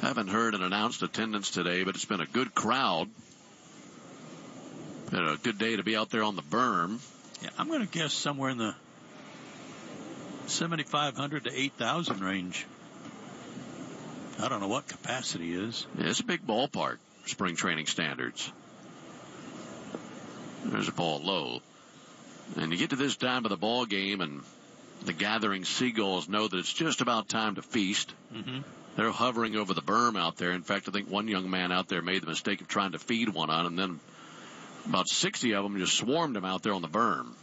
Haven't heard an announced attendance today, but it's been a good crowd. Been a good day to be out there on the berm. Yeah, I'm going to guess somewhere in the 7,500 to 8,000 range. I don't know what capacity is. Yeah, it's a big ballpark, spring training standards. There's a ball low. And you get to this time of the ball game, and the gathering seagulls know that it's just about time to feast. Mm-hmm. They're hovering over the berm out there. In fact, I think one young man out there made the mistake of trying to feed one on, and then about 60 of them just swarmed him out there on the berm.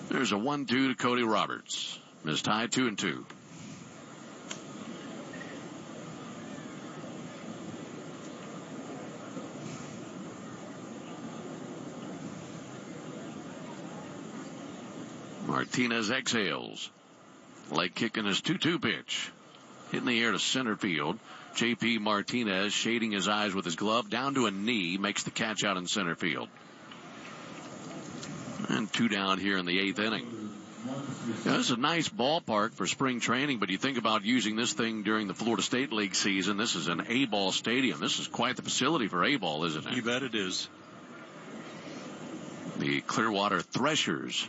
There's a 1-2 to Cody Roberts. Is tied 2-2. Martinez exhales. Leg kick in his 2-2 pitch. Hitting the air to center field. J.P. Martinez shading his eyes with his glove down to a knee. Makes the catch out in center field. And 2 down here in the 8th inning. Yeah, this is a nice ballpark for spring training, but you think about using this thing during the Florida State League season. This is an A-ball stadium. This is quite the facility for A-ball, isn't it? You bet it is. The Clearwater Threshers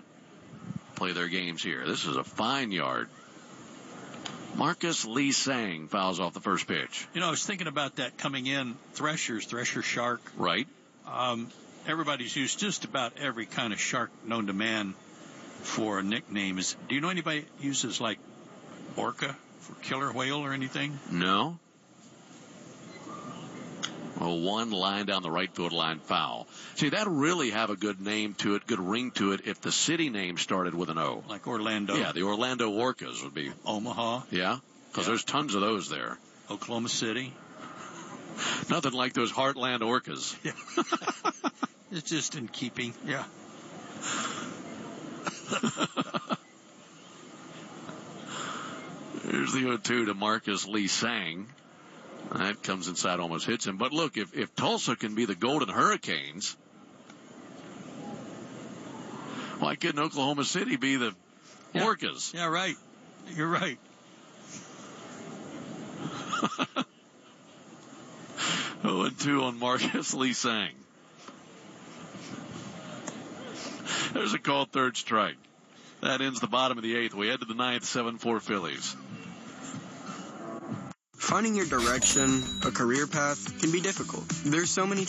play their games here. This is a fine yard. Marcus Lee Sang fouls off the first pitch. You know, I was thinking about that coming in. Thresher shark. Right. Everybody's used just about every kind of shark known to man for nicknames. Do you know anybody that uses like orca for killer whale or anything? No. Well, 1 line down the right field line, foul. See, that'd really have a good name to it, good ring to it, if the city name started with an O. Like Orlando. Yeah, the Orlando Orcas would be. Omaha. Yeah, because there's tons of those there. Oklahoma City. Nothing like those Heartland Orcas. Yeah. It's just in keeping. Yeah. Here's the 0-2 to Marcus Lee Sang. That comes inside, almost hits him. But look, if Tulsa can be the Golden Hurricanes, why couldn't Oklahoma City be the Orcas? Yeah, right. You're right. Oh, and 2 on Marcus Lee Sang. There's a called third strike. That ends the bottom of the 8th. We head to the 9th, 7-4 Phillies. Finding your direction, a career path, can be difficult. There's so many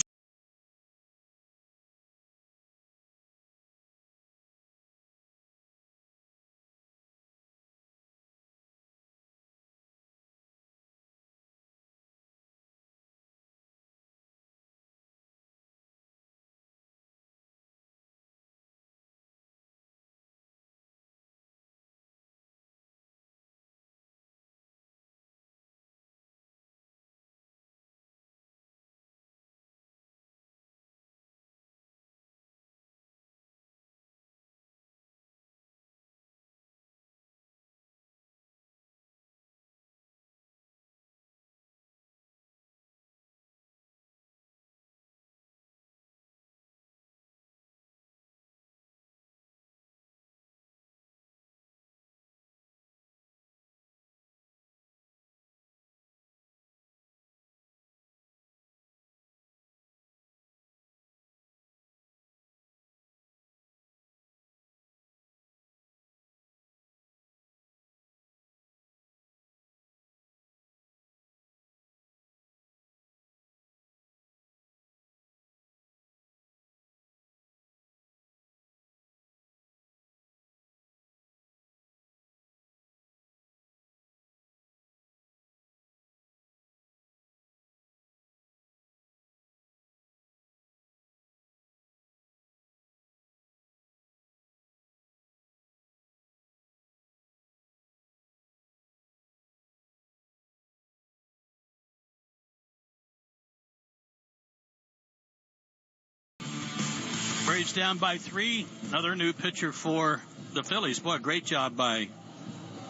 Braves down by 3. Another new pitcher for the Phillies. Boy, great job by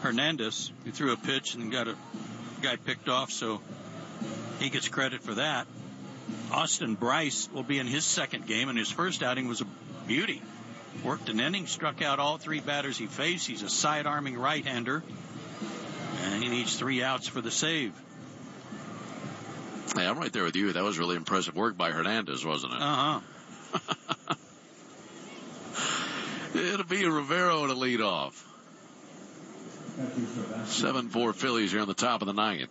Hernandez. He threw a pitch and got a guy picked off, so he gets credit for that. Austin Bryce will be in his second game, and his first outing was a beauty. Worked an inning, struck out all 3 batters he faced. He's a side-arming right-hander, and he needs 3 outs for the save. Hey, I'm right there with you. That was really impressive work by Hernandez, wasn't it? Uh-huh. It'll be Rivero to lead off. 7-4 Phillies here on the top of the 9th.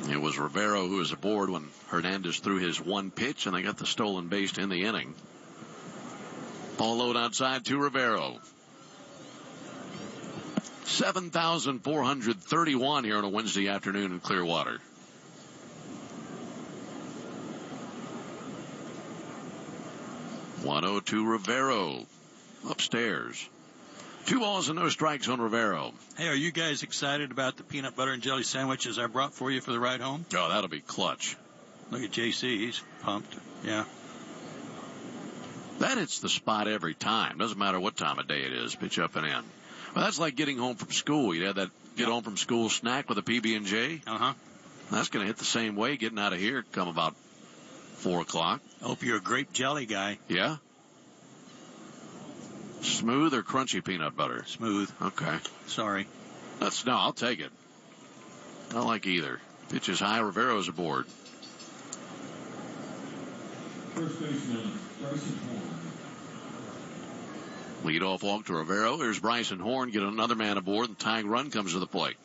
It was Rivero who was aboard when Hernandez threw his 1 pitch, and they got the stolen base in the inning. Ball low outside to Rivero. 7,431 here on a Wednesday afternoon in Clearwater. (102) Rivero upstairs. 2 balls and no strikes on Rivero. Hey, are you guys excited about the peanut butter and jelly sandwiches I brought for you for the ride home? Oh, that'll be clutch. Look at JC. He's pumped. Yeah. That hits the spot every time. Doesn't matter what time of day it is. Pitch up and in. Well, that's like getting home from school. You had that get home from school snack with a PB&J. Uh-huh. That's going to hit the same way getting out of here come about 4 o'clock. Hope you're a grape jelly guy. Yeah? Smooth or crunchy peanut butter? Smooth. Okay. Sorry. No, I'll take it. I like either. Pitch is high. Rivero's aboard. First baseman, Bryson Horn. Lead-off walk to Rivero. Here's Bryson Horn. Get another man aboard, and tying run comes to the plate.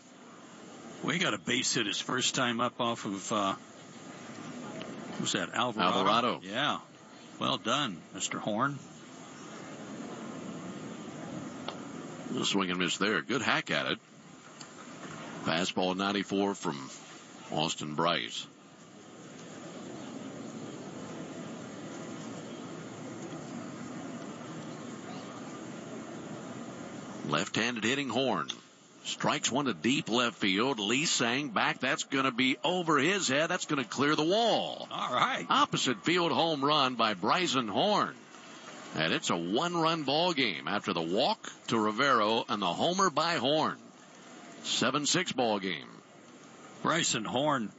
We got a base hit his first time up off of, who's that, Alvarado? Yeah. Well done, Mr. Horn. A swing and miss there. Good hack at it. Fastball 94 from Austin Bryce. Left-handed hitting Horn. Strikes 1 to deep left field. Lee Sang back. That's going to be over his head. That's going to clear the wall. All right. Opposite field home run by Bryson Horn. And it's a 1-run ball game after the walk to Rivero and the homer by Horn. 7-6 ball game. Bryson Horn,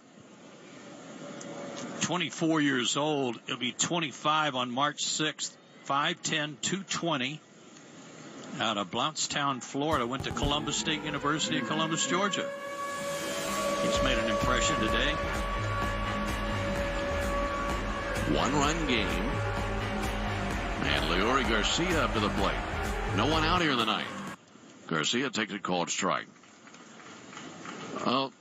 24 years old. He'll be 25 on March 6th. 5'10", 220. Out of Blountstown, Florida. Went to Columbus State University in Columbus, Georgia. He's made an impression today. 1-run game. And Leori Garcia up to the plate. No one out here in the 9th. Garcia takes a called strike. Well,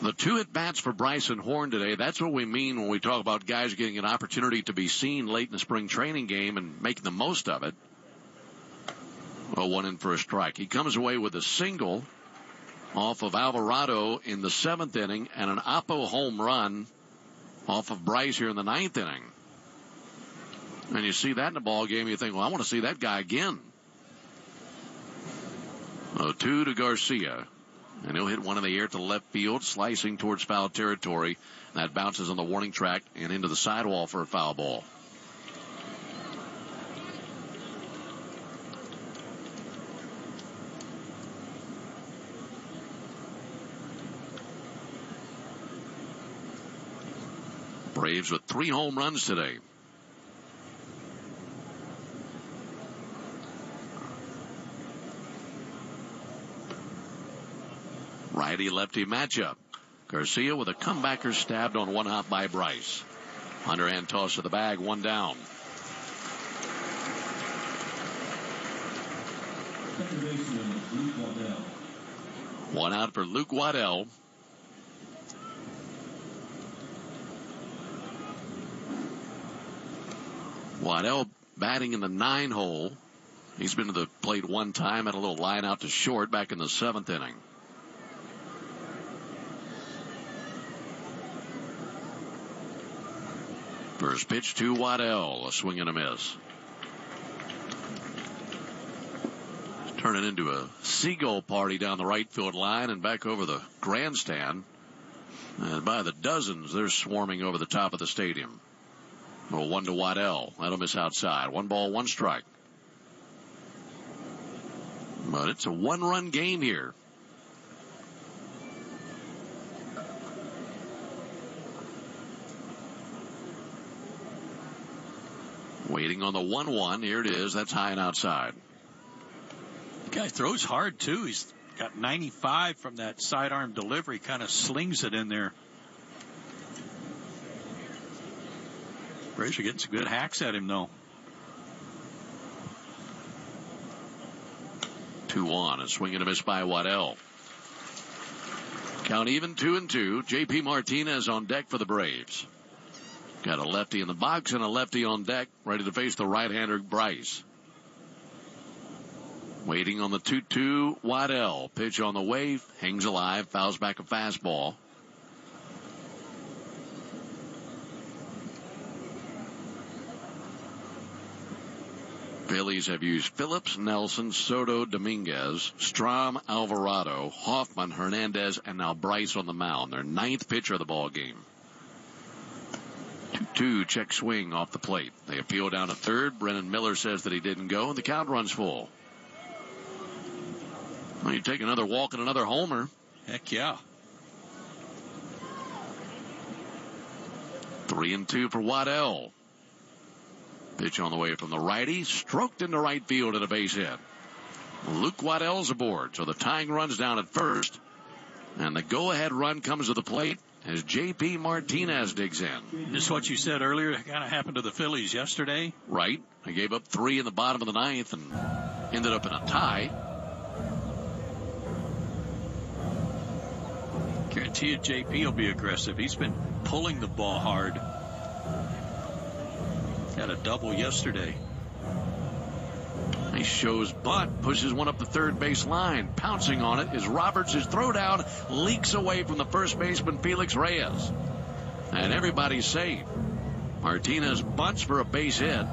the 2 at-bats for Bryson Horn today, that's what we mean when we talk about guys getting an opportunity to be seen late in the spring training game and making the most of it. Well, 1 in for a strike. He comes away with a single off of Alvarado in the 7th inning and an Oppo home run off of Bryce here in the 9th inning. And you see that in the ball game, you think, well, I want to see that guy again. 2 to Garcia. And he'll hit one in the air to left field, slicing towards foul territory. That bounces on the warning track and into the sidewall for a foul ball. Braves with 3 home runs today. Righty-lefty matchup. Garcia with a comebacker stabbed on 1 hop by Bryce. Underhand toss to the bag, 1 down. Second baseman, Luke Waddell. 1 out for Luke Waddell. Waddell batting in the 9 hole. He's been to the plate 1 time, had a little line out to short back in the 7th inning. First pitch to Waddell, a swing and a miss. Turn it into a seagull party down the right field line and back over the grandstand. And by the dozens, they're swarming over the top of the stadium. Well, 1 to Waddell. That'll miss outside. 1 ball, 1 strike. But it's a 1-run game here. Waiting on the 1-1. Here it is. That's high and outside. The guy throws hard, too. He's got 95 from that sidearm delivery. Kind of slings it in there. Braves are getting some good hacks at him, though. 2-1. A swing and a miss by Waddell. Count even 2-2. J.P. Martinez on deck for the Braves. Got a lefty in the box and a lefty on deck, ready to face the right-hander Bryce. Waiting on the 2-2, Waddell. Pitch on the way, hangs alive, fouls back a fastball. Phillies have used Phillips, Nelson, Soto, Dominguez, Strom, Alvarado, Hoffman, Hernandez, and now Bryce on the mound. Their 9th pitcher of the ball game. 2-2, check swing off the plate. They appeal down to third. Brennan Miller says that he didn't go, and the count runs full. Well, you take another walk and another homer. Heck yeah. 3-2 for Waddell. Pitch on the way from the righty, stroked into right field at a base hit. Luke Waddell's aboard, so the tying run's down at first. And the go-ahead run comes to the plate as J.P. Martinez digs in. This is what you said earlier, kind of happened to the Phillies yesterday. Right. They gave up 3 in the bottom of the 9th and ended up in a tie. Guarantee you J.P. will be aggressive. He's been pulling the ball hard. Had a double yesterday. He shows bunt, pushes one up the third base line. Pouncing on it is Roberts. His throw down leaks away from the first baseman Felix Reyes. And everybody's safe. Martinez bunts for a base hit.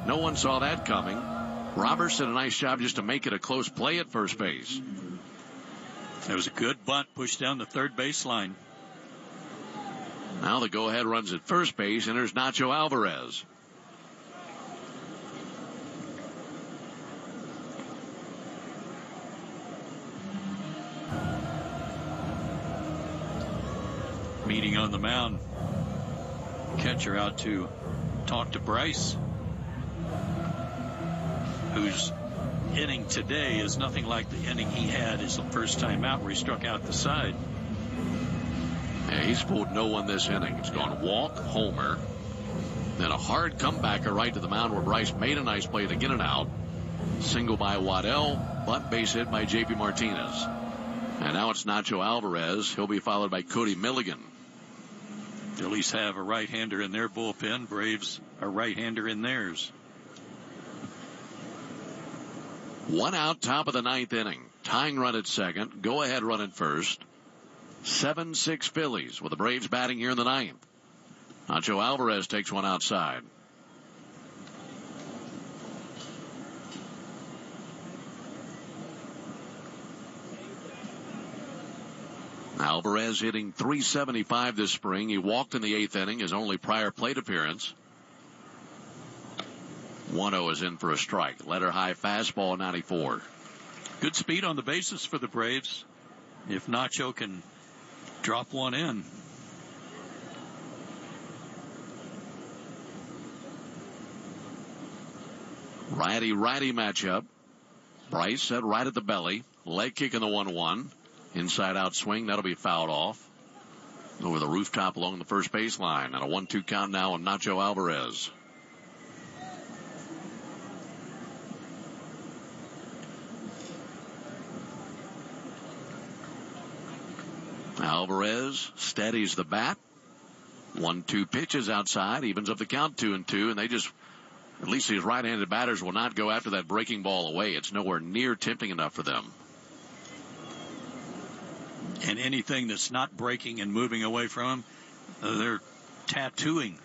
No one saw that coming. Roberts did a nice job just to make it a close play at first base. It was a good bunt pushed down the third baseline. Now the go-ahead runs at first base. Enters Nacho Alvarez. Meeting on the mound. Catcher out to talk to Bryce, whose inning today is nothing like the inning he had his first time out where he struck out the side. Yeah, he's fooled no one this inning. It's gone walk, homer, then a hard comebacker right to the mound where Bryce made a nice play to get it out. Single by Waddell, bunt base hit by J.P. Martinez. And now it's Nacho Alvarez. He'll be followed by Cody Milligan. Phillies have a right-hander in their bullpen. Braves a right-hander in theirs. 1 out, top of the 9th inning. Tying run at second. Go-ahead run at first. 7-6 Phillies with the Braves batting here in the 9th. Nacho Alvarez takes one outside. Alvarez hitting .375 this spring. He walked in the 8th inning, his only prior plate appearance. 1-0 is in for a strike. Letter high fastball, 94. Good speed on the bases for the Braves. If Nacho can drop one in. Righty-righty matchup. Bryce set right at the belly. Leg kick in the 1-1. Inside out swing. That'll be fouled off. Over the rooftop along the first baseline. And a 1-2 count now on Nacho Alvarez. Alvarez steadies the bat. 1-2 pitches outside. Evens up the count 2-2. And they just, at least these right-handed batters will not go after that breaking ball away. It's nowhere near tempting enough for them. And anything that's not breaking and moving away from them, they're tattooing.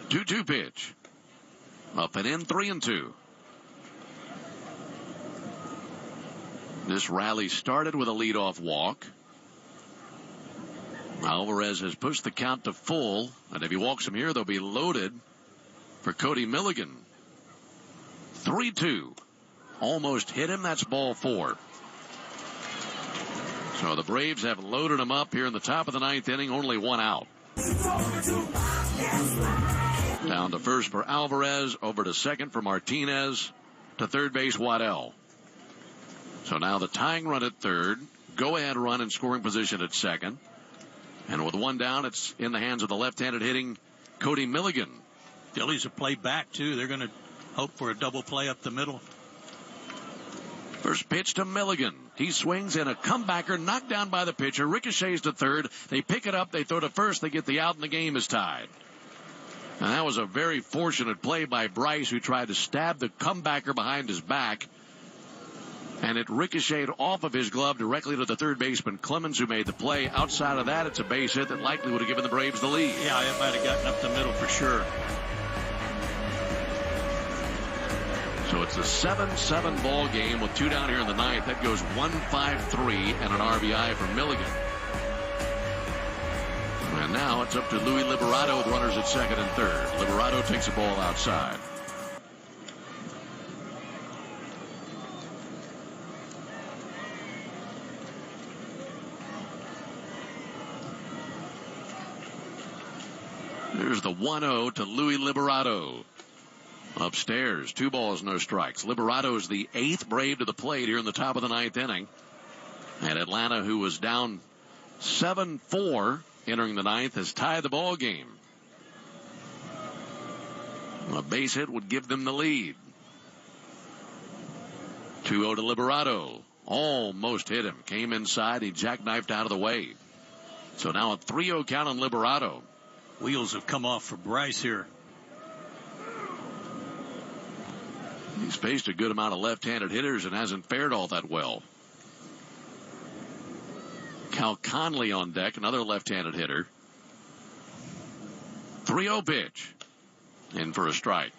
2-2 pitch. Up and in, 3-2. This rally started with a leadoff walk. Alvarez has pushed the count to full, and if he walks him here, they'll be loaded for Cody Milligan. 3-2. Almost hit him. That's ball 4. So the Braves have loaded him up here in the top of the 9th inning, only 1 out. Down to first for Alvarez, over to second for Martinez, to third base Waddell. So now the tying run at third, go-ahead run in scoring position at second. And with one down, it's in the hands of the left-handed hitting Cody Milligan. Phillies have played back, too. They're going to hope for a double play up the middle. First pitch to Milligan. He swings and a comebacker knocked down by the pitcher. Ricochets to third. They pick it up. They throw to first. They get the out and the game is tied. And that was a very fortunate play by Bryce, who tried to stab the comebacker behind his back. And it ricocheted off of his glove directly to the third baseman Clemens, who made the play. Outside of that, it's a base hit that likely would have given the Braves the lead. Yeah, it might have gotten up the middle for sure. So it's a 7-7 ball game with two down here in the ninth. That goes 1-5-3 and an RBI for Milligan. And now it's up to Louis Liberato with runners at second and third. Liberato takes a ball outside. There's the 1-0 to Louis Liberato. Upstairs, 2 balls, no strikes. Liberato is the 8th Brave to the plate here in the top of the ninth inning. And Atlanta, who was down 7-4 entering the ninth, has tied the ball game. A base hit would give them the lead. 2-0 to Liberato. Almost hit him. Came inside. He jackknifed out of the way. So now a 3-0 count on Liberato. Wheels have come off for Bryce here. He's faced a good amount of left-handed hitters and hasn't fared all that well. Cal Conley on deck, another left-handed hitter. 3-0 pitch. In for a strike.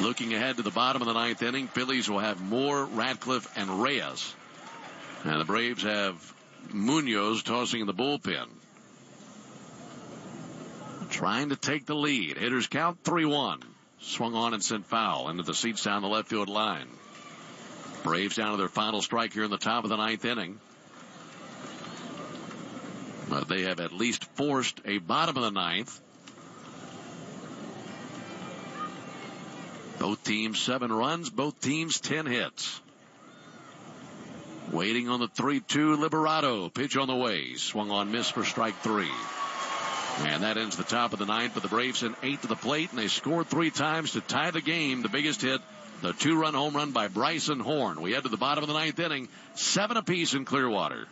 Looking ahead to the bottom of the ninth inning, Phillies will have Moore, Radcliffe, and Reyes. And the Braves have Munoz tossing in the bullpen. Trying to take the lead. Hitters count 3-1. Swung on and sent foul into the seats down the left field line. Braves down to their final strike here in the top of the ninth inning. But they have at least forced a bottom of the ninth. Both teams 7 runs, both teams 10 hits. Waiting on the 3-2 Liberato. Pitch on the way. Swung on, miss for strike 3. And that ends the top of the ninth, but the Braves sent 8 to the plate, and they scored 3 times to tie the game. The biggest hit, the 2-run home run by Bryson Horn. We head to the bottom of the ninth inning, 7 apiece in Clearwater.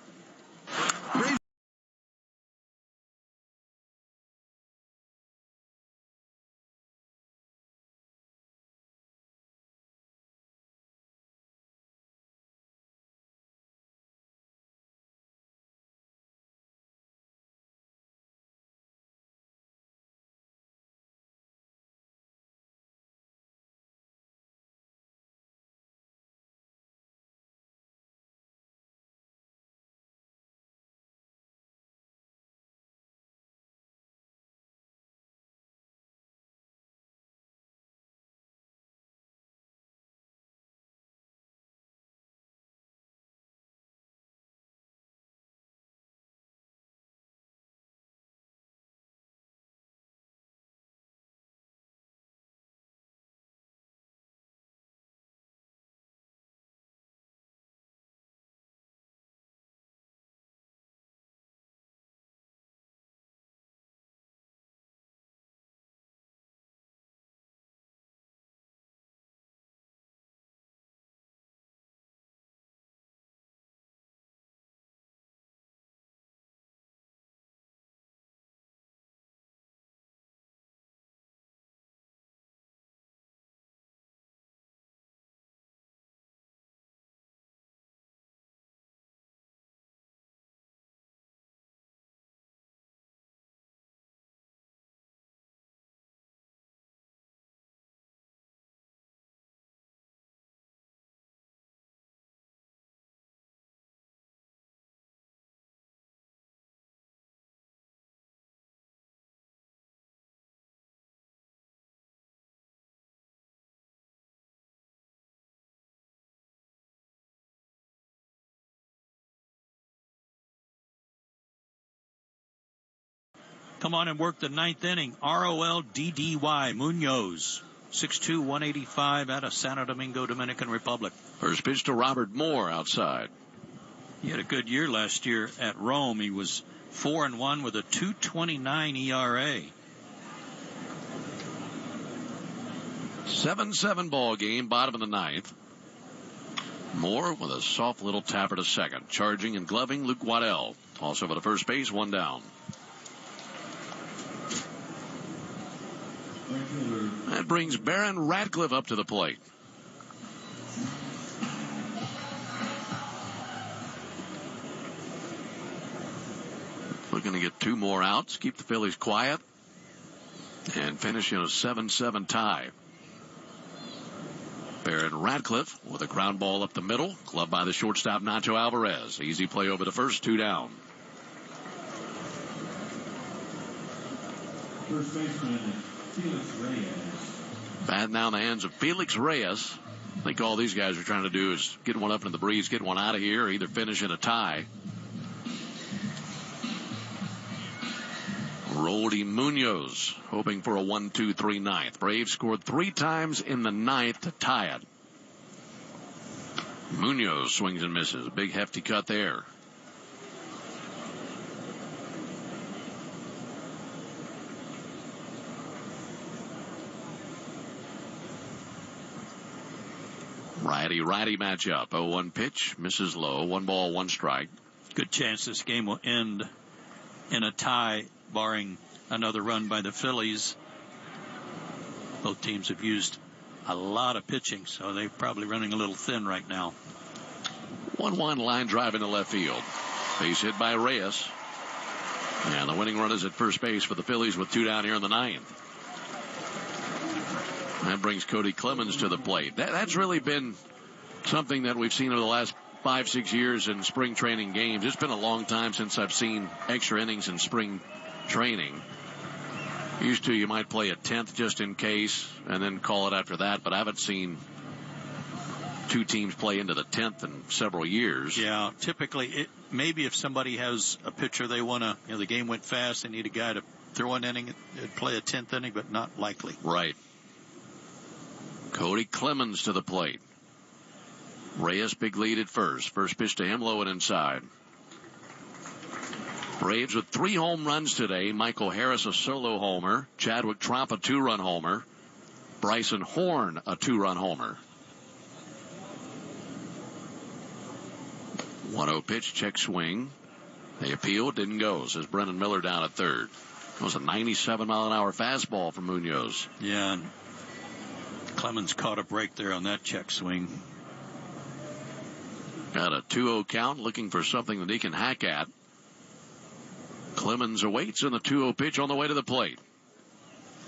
come on and work the ninth inning. ROLDDY, Munoz. 6'2", 185 out of Santo Domingo, Dominican Republic. First pitch to Robert Moore outside. He had a good year last year at Rome. He was 4-1 with a 2.29 ERA. 7-7 ball game, bottom of the ninth. Moore with a soft little tapper to second. Charging and gloving Luke Waddell. Also for the first base, one down. That brings Baron Radcliffe up to the plate. Looking to get two more outs, keep the Phillies quiet, and finish in a 7-7 tie. Baron Radcliffe with a ground ball up the middle, gloved by the shortstop Nacho Alvarez. Easy play over the first, two down. First baseman, Felix Reyes. Bat now in the hands of Felix Reyes. I think all these guys are trying to do is get one up into the breeze, get one out of here, or either finish in a tie. Roldy Munoz hoping for a 1-2-3 ninth. Braves scored 3 times in the ninth to tie it. Munoz swings and misses. A big hefty cut there. Righty-righty matchup. 0-1 pitch. Misses low. 1 ball, 1 strike. Good chance this game will end in a tie, barring another run by the Phillies. Both teams have used a lot of pitching, so they're probably running a little thin right now. 1-1 line drive into left field. Base hit by Reyes. And the winning run is at first base for the Phillies with 2 down here in the ninth. That brings Cody Clemens to the plate. That's really been something that we've seen over the last 5-6 years in spring training games. It's been a long time since I've seen extra innings in spring training. Used to, you might play a 10th just in case and then call it after that, but I haven't seen 2 teams play into the 10th in several years. Yeah, typically, maybe if somebody has a pitcher they want to, the game went fast, they need a guy to throw an inning and play a 10th inning, but not likely. Right. Cody Clemens to the plate. Reyes big lead at first. First pitch to him, low and inside. Braves with 3 home runs today. Michael Harris a solo homer. Chadwick Tromp a 2-run homer. Bryson Horn a 2-run homer. 1-0 pitch, check swing. They appealed, didn't go, says Brennan Miller down at third. It was a 97-mile-an-hour fastball from Munoz. Yeah, and Clemens caught a break there on that check swing. Got a 2-0 count, looking for something that he can hack at. Clemens awaits in the 2-0 pitch on the way to the plate.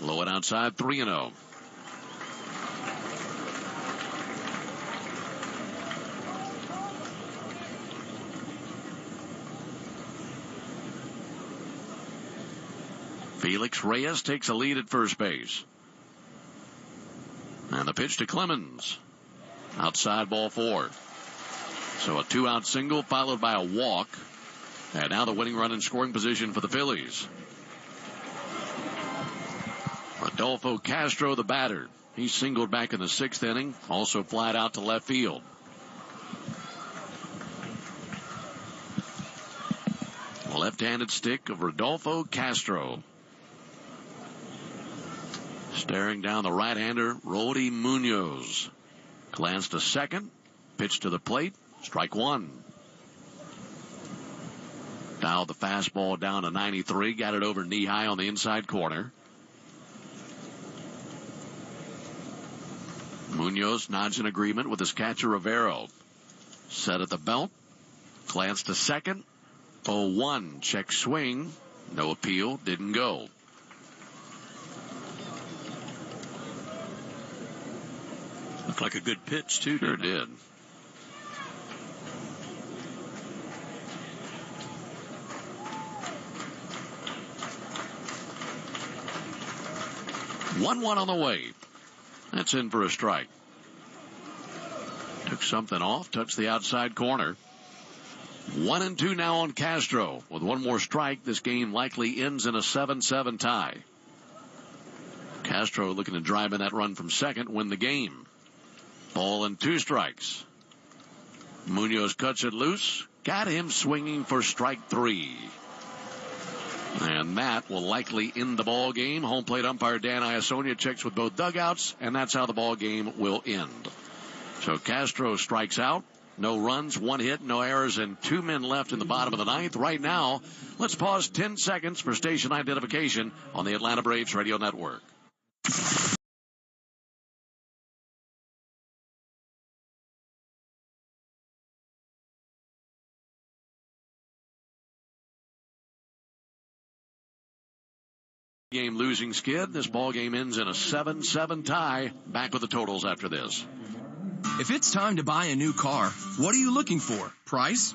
Low and outside, 3-0. Felix Reyes takes a lead at first base. And the pitch to Clemens. Outside, ball 4. So a 2-out single followed by a walk. And now the winning run in scoring position for the Phillies. Rodolfo Castro, the batter. He singled back in the 6th inning. Also flied out to left field. Left-handed stick of Rodolfo Castro. Staring down the right-hander, Roldy Munoz. Glance to second. Pitch to the plate. Strike 1. Now the fastball down to 93. Got it over knee high on the inside corner. Munoz nods in agreement with his catcher Rivero. Set at the belt. Glance to second. 0-1. Check swing. No appeal. Didn't go. Looked like a good pitch, too. Sure did. One on the way. That's in for a strike. Took something off, touched the outside corner. 1-2 now on Castro. With one more strike, this game likely ends in a 7-7 tie. Castro looking to drive in that run from second, win the game. Ball and 2 strikes. Munoz cuts it loose. Got him swinging for strike 3. And that will likely end the ball game. Home plate umpire Dan Iasonia checks with both dugouts, and that's how the ball game will end. So Castro strikes out. No runs, 1 hit, no errors, and 2 men left in the bottom of the 9th. Right now, let's pause 10 seconds for station identification on the Atlanta Braves Radio Network. Game losing skid. This ball game ends in a 7-7 tie. Back with the totals after this. If it's time to buy a new car, what are you looking for? Price?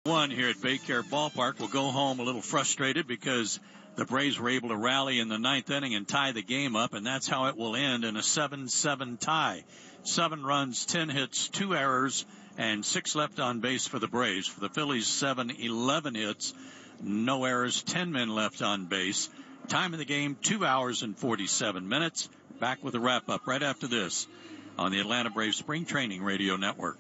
One here at BayCare BallPark will go home a little frustrated because the Braves were able to rally in the 9th inning and tie the game up, and that's how it will end in a 7-7 tie. 7 runs, 10 hits, 2 errors, and 6 left on base for the Braves. For the Phillies, 11 hits, no errors, 10 men left on base. Time of the game, 2 hours and 47 minutes. Back with a wrap-up right after this on the Atlanta Braves Spring Training Radio Network.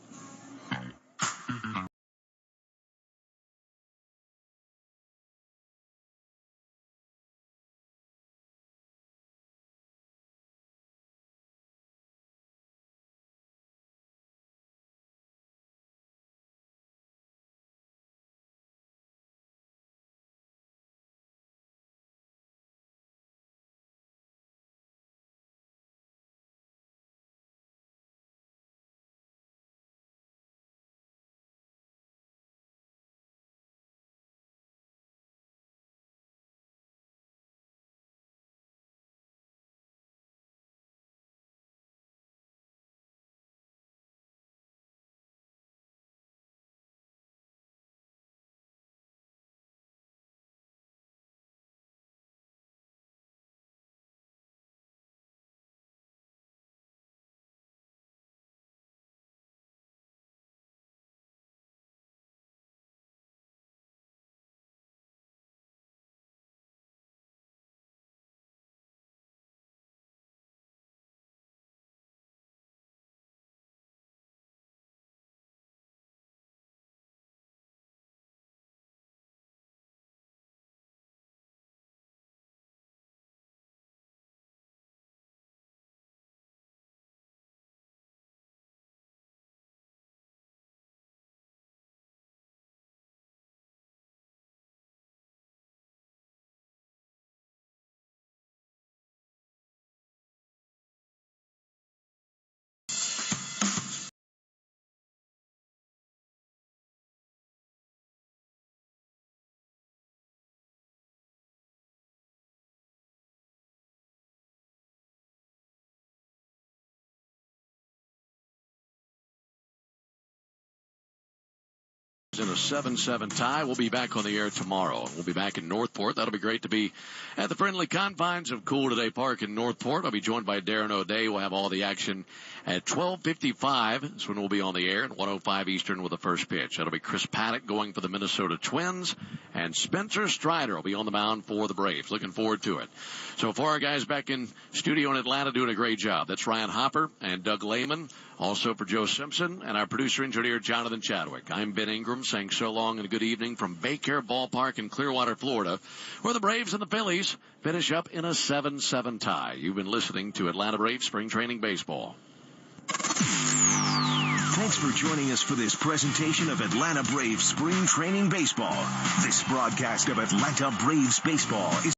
in a 7-7 tie. We'll be back on the air tomorrow. We'll be back in Northport. That'll be great to be at the friendly confines of Cool Today Park in Northport. I'll be joined by Darren O'Day. We'll have all the action at 12:55. That's when we'll be on the air at 105 Eastern with the first pitch. That'll be Chris Paddock going for the Minnesota Twins, and Spencer Strider will be on the mound for the Braves. Looking forward to it. So far, our guys back in studio in Atlanta doing a great job. That's Ryan Hopper and Doug Lehman. Also for Joe Simpson and our producer-engineer, Jonathan Chadwick. I'm Ben Ingram saying so long and a good evening from BayCare BallPark in Clearwater, Florida, where the Braves and the Phillies finish up in a 7-7 tie. You've been listening to Atlanta Braves Spring Training Baseball. Thanks for joining us for this presentation of Atlanta Braves Spring Training Baseball. This broadcast of Atlanta Braves Baseball is